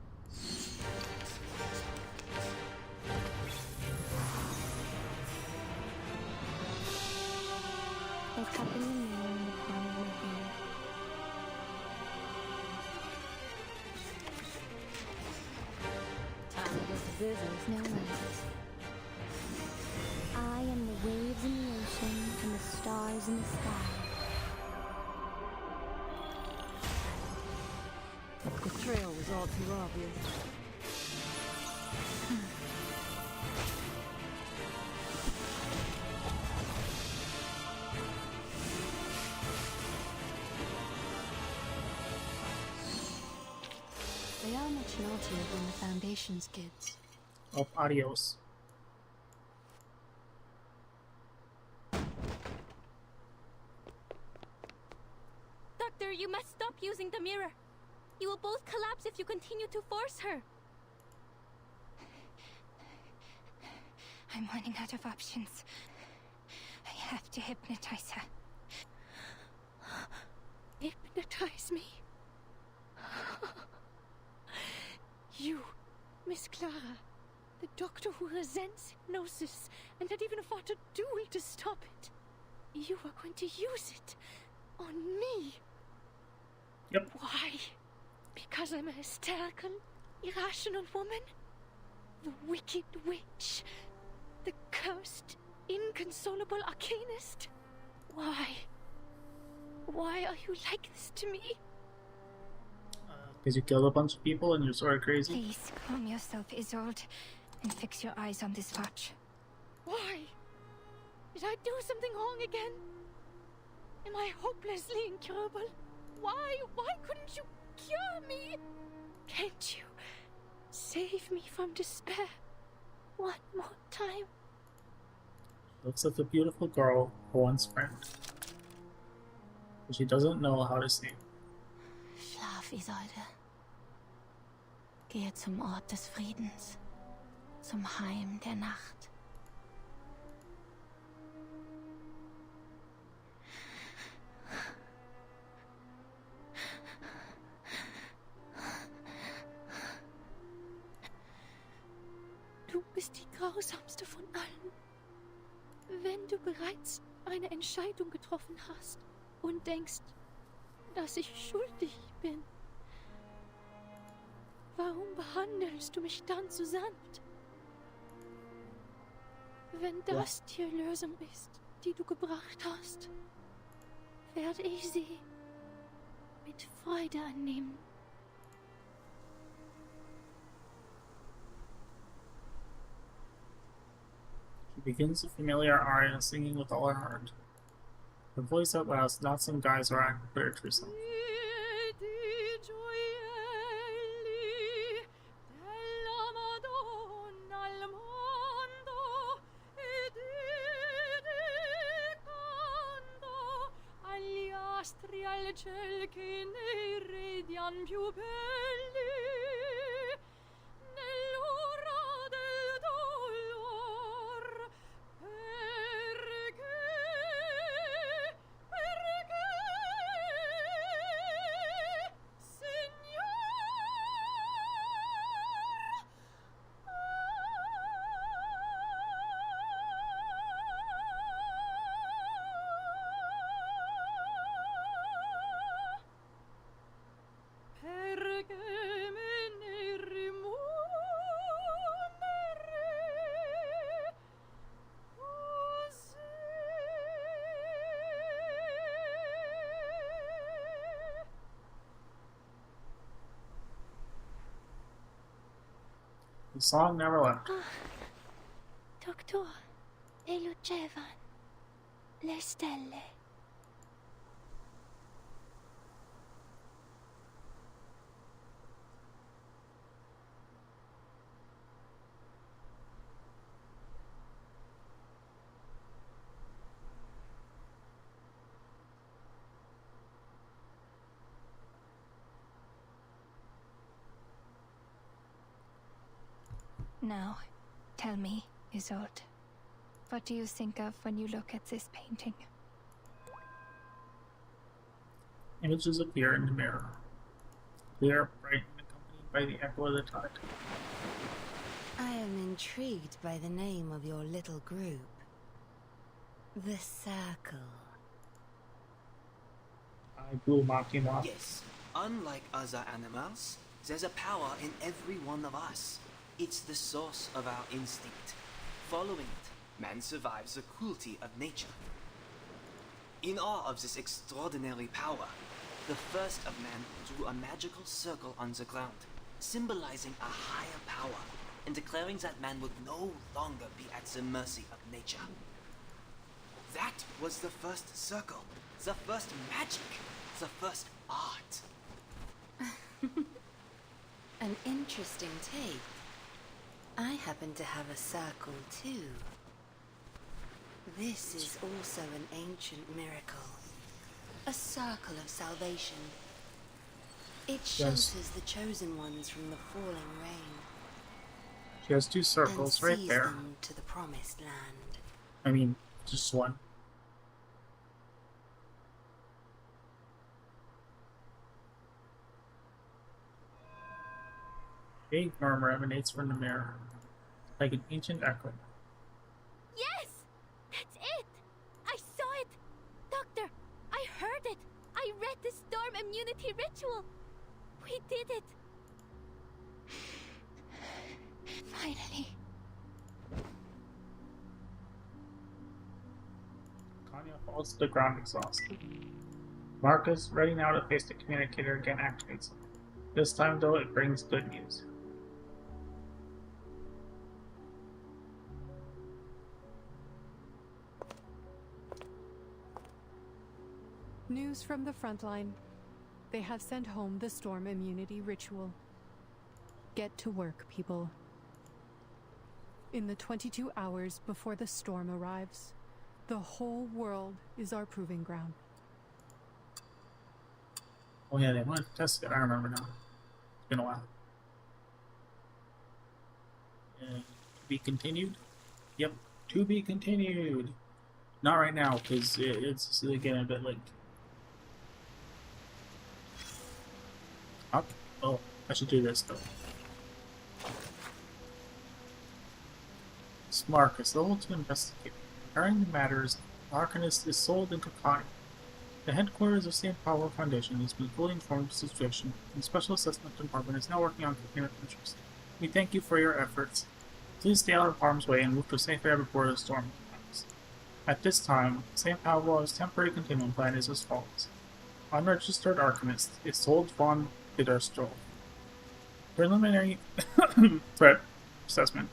A cup in the mirror in the palm of your hand. Time to get to business. No limits. I am the waves in the ocean and the stars in the sky. The trail was all too obvious. They are much naughtier than the Foundation's kids. Oh, adios. Doctor, you must stop using the mirror. You will both collapse if you continue to force her. I'm running out of options. I have to hypnotize her. Hypnotize me. You, Miss Clara, the doctor who resents hypnosis and had even fought a duel to stop it. You are going to use it on me. Yep. Why? Because I'm a hysterical, irrational woman? The wicked witch? The cursed, inconsolable arcanist? Why? Why are you like this to me? Because you killed a bunch of people and you're sort of crazy. Please calm yourself, Isolde, and fix your eyes on this watch. Why? Did I do something wrong again? Am I hopelessly incurable? Why couldn't you cure me? Can't you save me from despair one more time? Looks like a beautiful girl, Owen's friend. But she doesn't know how to sing. Schlaf, Isolde. Gehe zum Ort des Friedens, zum Heim der Nacht. Du bist die grausamste von allen. Wenn du bereits eine Entscheidung getroffen hast und denkst, dass ich schuldig bin, warum behandelst du mich dann so sanft? Wenn das die Lösung ist, die du gebracht hast, werde ich sie mit Freude annehmen. She begins the familiar aria, singing with all her heart. Her voice outlasts not some guise or act clear to herself. Al ciel che ne radian più belli. The song never left. Doctor, e lucevano le stelle. Now, tell me, Isolde, what do you think of when you look at this painting? Images appear in the mirror. Clear, bright, and accompanied by the echo of the tide. I am intrigued by the name of your little group. The Circle. I blew Monty off. Yes, unlike other animals, there's a power in every one of us. It's the source of our instinct. Following it, man survives the cruelty of nature. In awe of this extraordinary power, the first of man drew a magical circle on the ground, symbolizing a higher power, and declaring that man would no longer be at the mercy of nature. That was the first circle, the first magic, the first art. An interesting take. I happen to have a circle too. This is also an ancient miracle. A circle of salvation. It shelters the chosen ones from the falling rain. She has two circles and right sees there. them to the promised land. I mean, just one. A vague murmur emanates from the mirror, like an ancient echo. Yes! That's it! I saw it! Doctor, I heard it! I read the storm immunity ritual! We did it! Finally. Kanya falls to the ground exhausted. Marcus, ready now to face the communicator, again activates it. This time, though, it brings good news. News from the front line. They have sent home the storm immunity ritual. Get to work, people. In the 22 hours before the storm arrives, the whole world is our proving ground. Oh yeah, they wanted to test it. I remember now. It's been a while. To be continued? Yep, to be continued. Not right now, because it's getting a bit late. Up? Oh, I should do this though. It's Marcus, the to investigate. Regarding the matters, Arcanist is sold into Kai. The headquarters of St. Paulo Foundation has been fully informed of the situation, and the Special Assessment Department is now working on containment measures. We thank you for your efforts. Please stay out of harm's way and move to a safe area before the storm comes. At this time, St. Pablo's temporary containment plan is as follows. Unregistered Arcanist is sold von Bitterstro. Preliminary threat assessment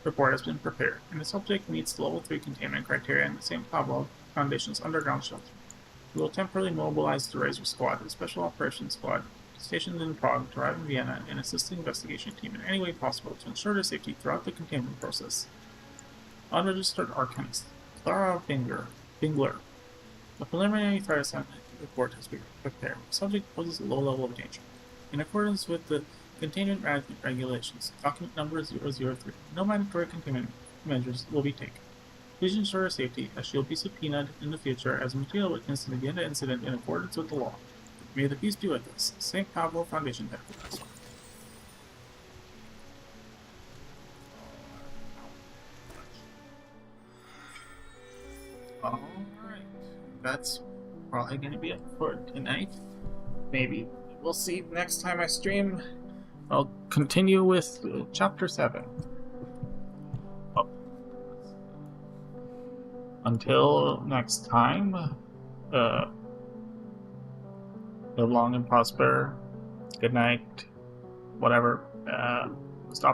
report has been prepared, and the subject meets the level 3 containment criteria in the St. Pablo Foundation's underground shelter. We will temporarily mobilize the Razor Squad, a special operations squad stationed in Prague, to arrive in Vienna and assist the investigation team in any way possible to ensure their safety throughout the containment process. Unregistered Arcanist Clara Bingler. The preliminary threat assessment report has been prepared. The subject poses a low level of danger. In accordance with the Containment Management Regulations, document number 003, no mandatory containment measures will be taken. Please ensure her safety, as she will be subpoenaed in the future as a material witness in the Vienna incident in accordance with the law. May the peace be with us. St. Pablo Foundation Headquarters. Alright. That's probably going to be it for tonight. Maybe. We'll see next time I stream. I'll continue with Chapter 7. Oh. Until next time, live long and prosper. Good night. Whatever.